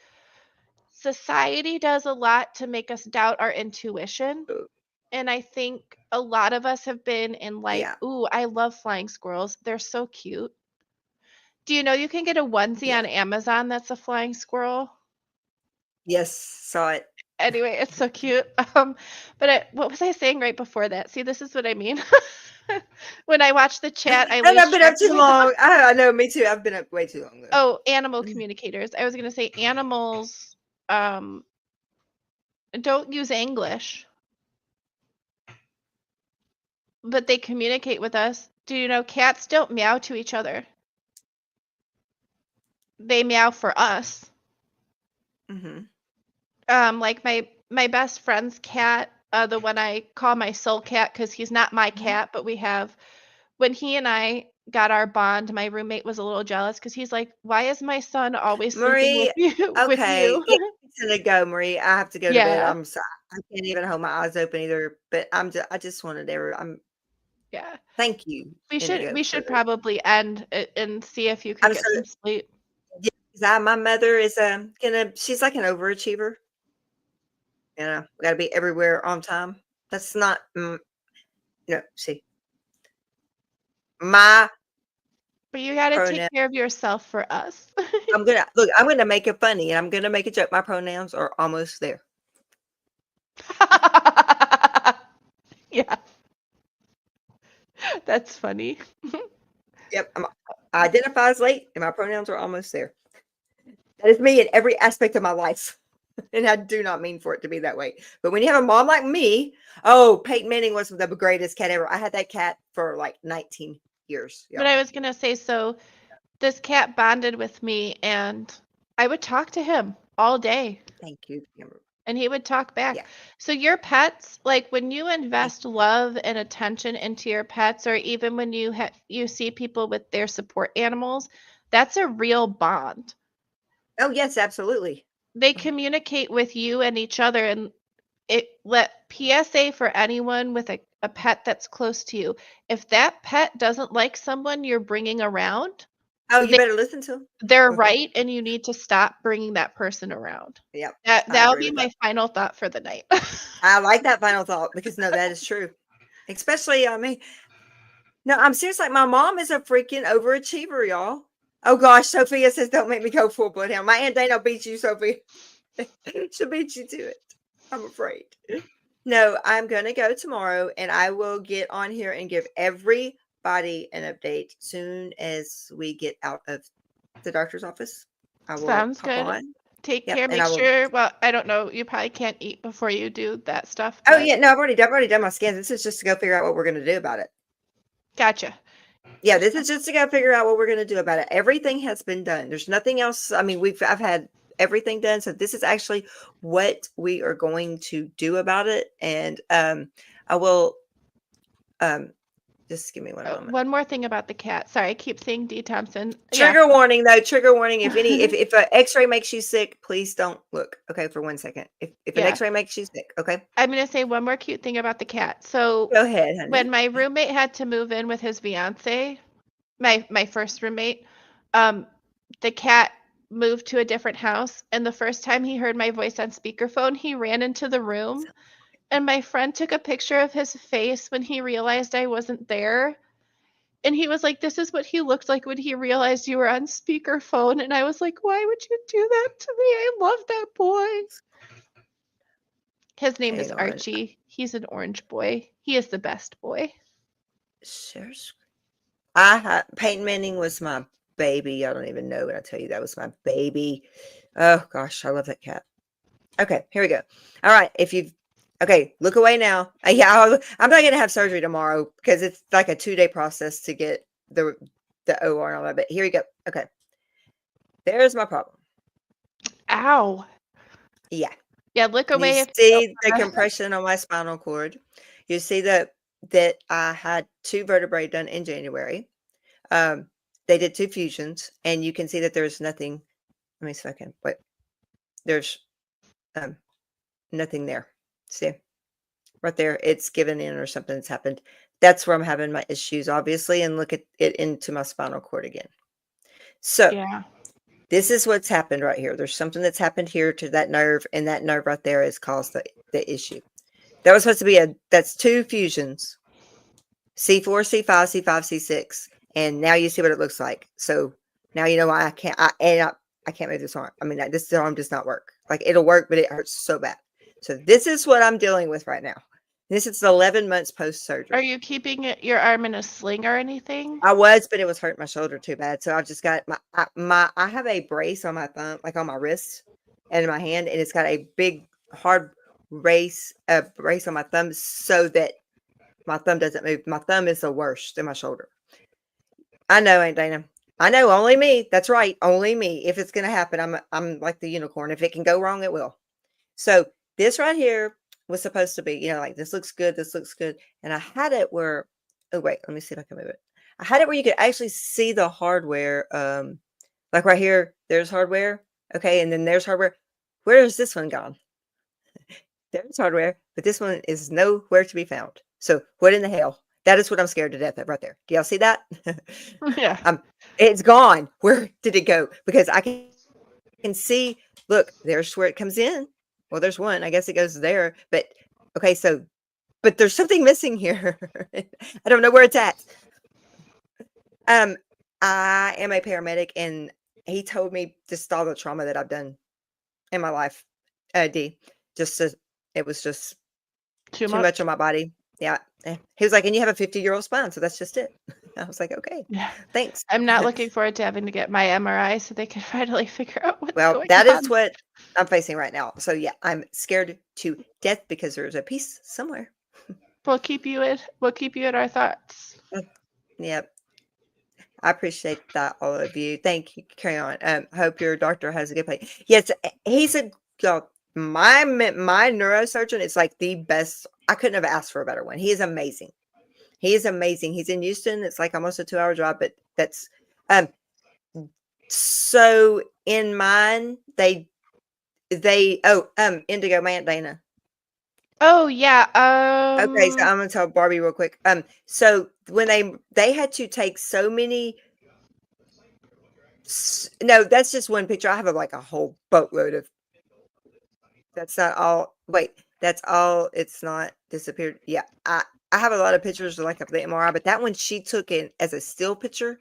society does a lot to make us doubt our intuition. Oh, And I think a lot of us have been in like, yeah. ooh, I love flying squirrels. They're so cute. Do you know you can get a onesie Yeah. on Amazon that's a flying squirrel? Yes. Saw it. Anyway, it's so cute. But what was I saying right before that? See, this is what I mean. When I watch the chat, I And lose I've been track up too of my long. thoughts. I know, me too. I've been up way too long though. Oh, animal communicators. I was gonna say animals don't use English, but they communicate with us. Do you know cats don't meow to each other? They meow for us. Mm-hmm. Like my best friend's cat, the one I call my soul cat because he's not my cat, but we have when he and I got our bond, my roommate was a little jealous because he's like, "Why is my son always sleeping with Marie, you with okay. you?" Yeah, it's gonna go, Marie. I have to go to bed. Yeah, I'm sorry. I can't even hold my eyes open either. But I just wanted I'm yeah. thank you, Indigo, We for should probably end it and see if you could I'm get so some sleep. yeah, 'cause my mother is gonna she's like an overachiever. Gotta be everywhere on time. That's not see. My But you got to take pronoun care of yourself for us. I'm gonna make it funny and I'm gonna make a joke. My pronouns are almost there. Yeah, that's funny. Yep. I identify as late and my pronouns are almost there. That is me in every aspect of my life. And I do not mean for it to be that way. But when you have a mom like me, oh, Peyton Manning was the greatest cat ever. I had that cat for like 19 years, But y'all. I was gonna say, so this cat bonded with me, and I would talk to him all day, Thank you, Amber. and he would talk Yeah. back. So your pets, like when you Thank invest love and attention into your pets, or even when you see people with their support animals, that's a real bond. Oh, yes, absolutely. They communicate with you and each other, and it let PSA for anyone with a pet that's close to you. If that pet doesn't like someone you're bringing around, Oh, you They better listen to him. they're Okay. right, and you need to stop bringing that person around. Yep. I That'll agree be with my that. final thought for the night. I like that final thought because no, that is true. Especially, I mean, no, I'm serious. Like my mom is a freaking overachiever, y'all. Oh gosh, Sophia says don't make me go full bloodhound. My Aunt Dana will beat you, Sophia. She'll beat you to it. I'm afraid. No, I'm gonna go tomorrow and I will get on here and give everybody an update soon as we get out of the doctor's office. I will Sounds pop good. on. Take Yep, care. and Make I will. sure. Well, I don't know. You probably can't eat before you do that stuff. Oh But yeah, no, I've already done my scans. This is just to go figure out what we're gonna do about it. gotcha. Yeah, this is just to go figure out what we're gonna do about it. Everything has been done. There's nothing else. I mean, I've had everything done. So this is actually what we are going to do about it. And I will um just give me one moment. One more thing about the cat. Sorry, I keep saying D. Thompson. Yeah. Trigger warning though, trigger warning. If an x-ray makes you sick, please don't look. Okay, for 1 second. If an Yeah. x-ray makes you sick, okay? I'm gonna say one more cute thing about the cat. So Go ahead, honey. when my roommate had to move in with his fiance, my first roommate, the cat moved to a different house, and the first time he heard my voice on speakerphone, he ran into the room, and my friend took a picture of his face when he realized I wasn't there. And he was like, "This is what he looked like when he realized you were on speakerphone." And I was like, "Why would you do that to me? I love that boy." His name is Hang on. Archie. He's an orange boy. He is the best boy. Share screen. Peyton Manning was my baby. I don't even know when I tell you that was my baby. Oh gosh, I love that cat. Okay, here we go. All right, okay, look away now. Yeah, I'm not gonna have surgery tomorrow because it's like a 2-day process to get the OR and all that. But here we go. Okay, there's my problem. Ow. Yeah, Yeah, look away you if see the compression on my spinal cord. You see that I had 2 vertebrae done in January. They did 2 fusions, and you can see that there's nothing. Let me see if I can. Wait, there's nothing there. See, right there, it's given in or something that's happened. That's where I'm having my issues, obviously, and look at it into my spinal cord again. So yeah. this is what's happened right here. There's something that's happened here to that nerve, and that nerve right there has caused the issue. That was supposed to be that's 2 fusions, C4, C5, C5, C6, and now you see what it looks like. So now you know why I can't move this arm. I mean, this arm does not work. Like it'll work, but it hurts so bad. So this is what I'm dealing with right now. This is 11 months post surgery. Are you keeping your arm in a sling or anything? I was, but it was hurting my shoulder too bad. So I've just got I have a brace on my thumb, like on my wrist and in my hand, and it's got a big hard brace on my thumb so that my thumb doesn't move. My thumb is the worst than my shoulder. I know, Aunt Dana. I know, only me. That's right, only me. If it's gonna happen, I'm like the unicorn. If it can go wrong, it will. So this right here was supposed to be, like this looks good, and I had it where. Oh wait, let me see if I can move it. I had it where you could actually see the hardware. Like right here, there's hardware. Okay, and then there's hardware. Where is this one gone? There's hardware, but this one is nowhere to be found. So what in the hell? That is what I'm scared to death of right there. Do y'all see that? Yeah. It's gone. Where did it go? Because I can see, look, there's where it comes in. Well, there's one. I guess it goes there. But okay, but there's something missing here. I don't know where it's at. I am a paramedic, and he told me just all the trauma that I've done in my life. D, it was just Too too much on my body. Yeah. He was like, and you have a 50-year-old spine, so that's just it. I was like, okay, Yeah. thanks. I'm not looking forward to having to get my MRI so they can finally figure out what's Well, going that on. is what I'm facing right now. So yeah, I'm scared to death because there's a piece somewhere. We'll keep you in our thoughts. Yep. I appreciate that, all of you. Thank you. Carry on. Hope your doctor has a good play. Yes, he's my neurosurgeon is like the best. I couldn't have asked for a better one. He is amazing. He's in Houston. It's like almost a 2-hour drive, but that's so in mine, Indigo, my Aunt Dana. Oh yeah. Okay, so I'm gonna tell Barbie real quick. So when they had to take so many No, that's just one picture. I have like a whole boatload of. That's not all. Wait, that's all. It's not disappeared. Yeah, I have a lot of pictures like of the MRI, but that one she took in as a still picture,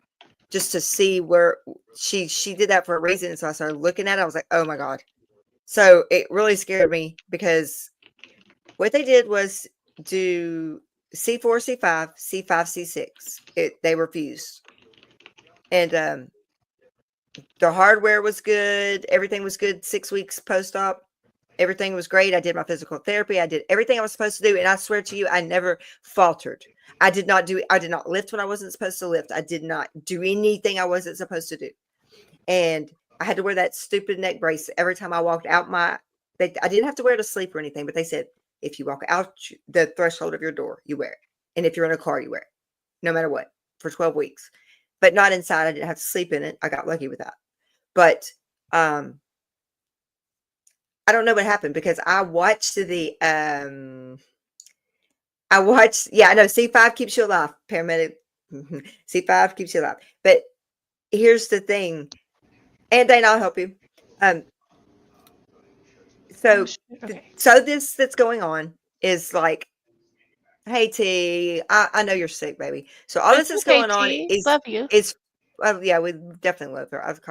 just to see where she did that for a reason. And so I started looking at it. I was like, oh my god. So it really scared me because what they did was do C4, C5, C5, C6. They refused, and the hardware was good. Everything was good. 6 weeks post-op. Everything was great. I did my physical therapy. I did everything I was supposed to do. And I swear to you, I never faltered. I did not lift when I wasn't supposed to lift. I did not do anything I wasn't supposed to do. And I had to wear that stupid neck brace every time I walked out I didn't have to wear it to sleep or anything, but they said, if you walk out the threshold of your door, you wear it. And if you're in a car, you wear it, no matter what, for 12 weeks. But not inside. I didn't have to sleep in it. I got lucky with that. But I don't know what happened because I watched yeah, I know C5 keeps you alive. Paramedic C5 keeps you alive. But here's the thing, and Dana, I'll help you. So Okay. so this that's going on is like, hey T, I know you're sick, baby. So all this It's is okay, going on T. Love you. is well, yeah, we definitely love her. I've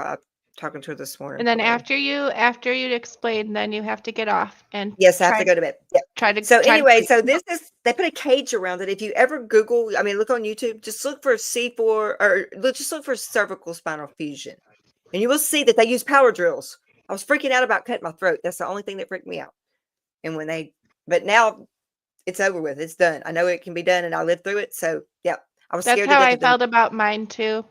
talking to her this morning. And then already. after you explain, then you have to get off and Yes, I have to go to bed. Yeah. So try to anyway, sleep. so this is they put a cage around it. If you ever Google, I mean, look on YouTube, just look for C4 or just look for cervical spinal fusion, and you will see that they use power drills. I was freaking out about cutting my throat. That's the only thing that freaked me out. And but now it's over with. It's done. I know it can be done, and I lived through it. So yeah, I was That's scared to how death I of them. felt about mine too.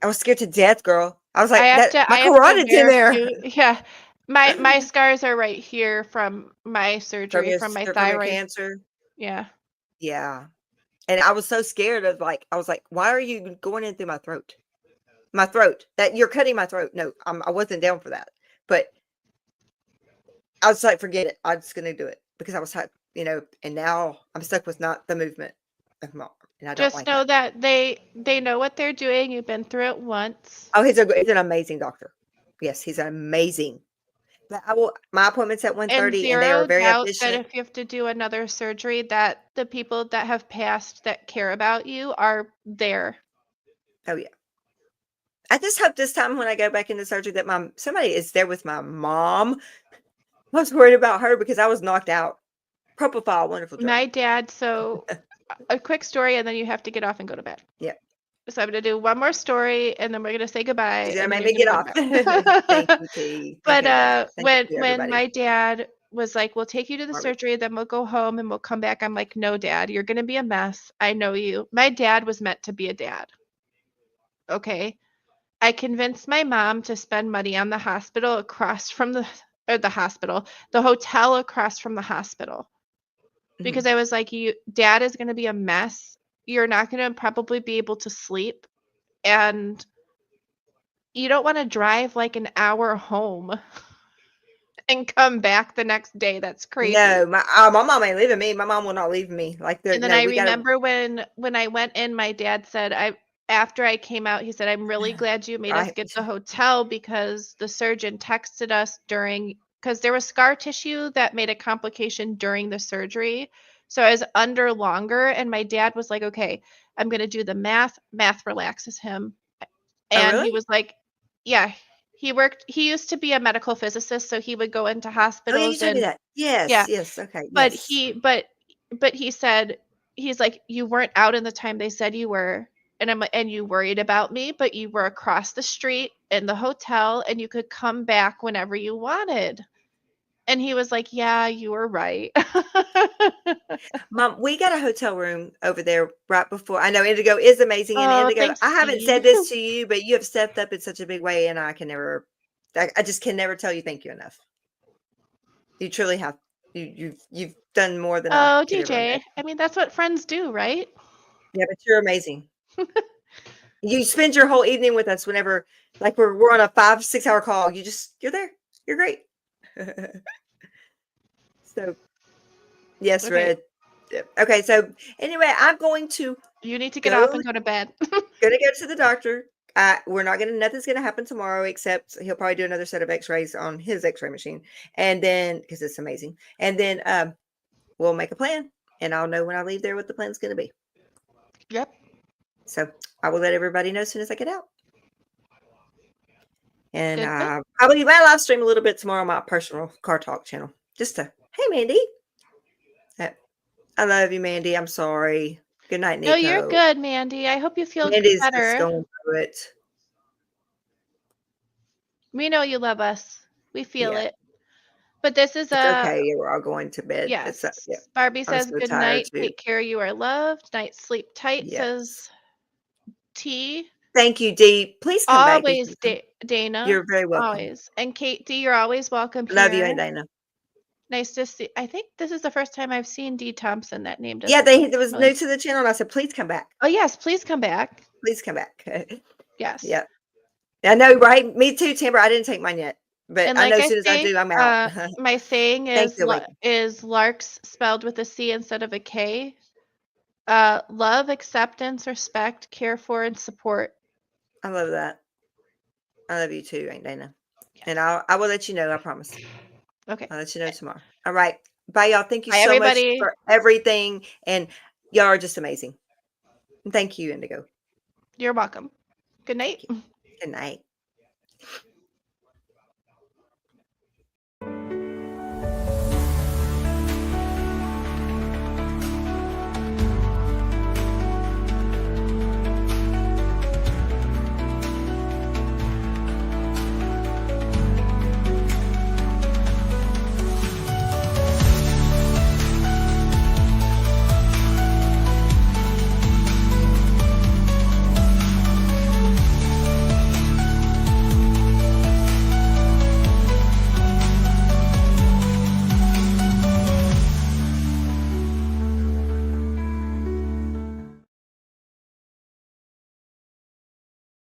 I was scared to death, girl. I was like, I have my to carotid's in wear a there. few. Yeah, my scars are right here from my surgery from my From your thyroid. cancer. Yeah. Yeah. And I was so scared of I was like, why are you going in through my throat? My throat. That you're cutting my throat. No, I wasn't down for that. But I was like, forget it. I'm just gonna do it because I was and now I'm stuck with not the movement of my arm, and I don't Just like know that. that they know what they're doing. You've been through it once. Oh, he's an amazing doctor. Yes, he's an amazing. But my appointment's at And 1:30, and they are zero very doubt that efficient. if you have to do another surgery, that the people that have passed that care about you are there. Oh yeah. I just hope this time when I go back into surgery that somebody is there with my mom. I was worried about her because I was knocked out. Propofol, wonderful drug. My dad, so a quick story and then you have to get off and go to bed. Yeah. So I'm gonna do one more story and then we're gonna say goodbye She's gonna and then make you're me gonna get go to off. Thank bed. you, T. But Okay, Dana. Thank you, when everybody. my dad was like, we'll take you to the Barbie. surgery, then we'll go home and we'll come back. I'm like, no, Dad, you're gonna be a mess. I know you. My dad was meant to be a dad. Okay. I convinced my mom to spend money on the hospital across from the hotel across from the hospital. Because I was like, dad is gonna be a mess. You're not gonna probably be able to sleep. And you don't want to drive like an hour home and come back the next day. That's crazy. No, my mom ain't leaving me. My mom will not leave me. And then I remember when I went in, my dad said, after I came out, he said, I'm really glad you made us right. get the hotel because the surgeon texted us because there was scar tissue that made a complication during the surgery. So I was under longer, and my dad was like, okay, I'm going to do the math. Math relaxes him. Oh, And really? he was like, yeah, he used to be a medical physicist, so he would go into Oh, yeah, you hospitals told me and that. Yes, yeah, yes, okay, but yes. he said, he's like, you weren't out in the time they said you were, and and you worried about me, but you were across the street in the hotel and you could come back whenever you wanted. And he was like, yeah, you were right. Mom, we got a hotel room over there right before. I know Indigo is amazing, and Oh, Indigo, thanks, I haven't T. said this to you, but you have stepped up in such a big way, and I just can never tell you thank you enough. You truly have. You've done more than I Oh, could ever DJ. imagine. I mean, that's what friends do, right? Yeah, but you're amazing. You spend your whole evening with us whenever, like we're on a 5-6 hour call. You're there. You're great. So yes, Okay. Red. Okay, so anyway, I'm going to You need to get go off and go to bed. gonna go to the doctor. we're not gonna. Nothing's gonna happen tomorrow except he'll probably do another set of X-rays on his X-ray machine, and then because it's amazing, and then we'll make a plan, and I'll know when I leave there what the plan's gonna be. Yep. So I will let everybody know as soon as I get out. And Good. probably might live stream a little bit tomorrow on my personal car talk channel. Just to, hey, Mandy. I love you, Mandy. I'm sorry. Good night, No, you're Nico. good, Mandy. I hope you feel Mandy's just better. going through it. We know you love us. We feel Yeah. it. But this is It's okay. Yeah, we're all going to bed. yes. Yeah. Barbie I'm says so good tired night. too. Take care. You are loved. Night sleep tight. Yes. Says T. Thank you, Dee. Please come back. Always, Dana. You're very welcome. Always. And Kate D, you're always welcome here. Love you, and Dana. Nice to see. I think this is the first time I've seen D Thompson that named us. Yeah, it was new to the channel, and I said, please come back. Oh yes, please come back. Please come back. Yes. Yep. I know, right? Me too, Timber. I didn't take mine yet, but And I like know as soon as I do, I'm out. my saying Thank you, is Larks spelled with a C instead of a K. Love, acceptance, respect, care for, and support. I love that. I love you too, Aunt Dana. Yes. And I will let you know. I promise. Okay. I'll let you know tomorrow. All right. Bye, y'all. Thank you Bye, so everybody. much for everything, and y'all are just amazing. Thank you, Indigo. You're welcome. Good night. Good night.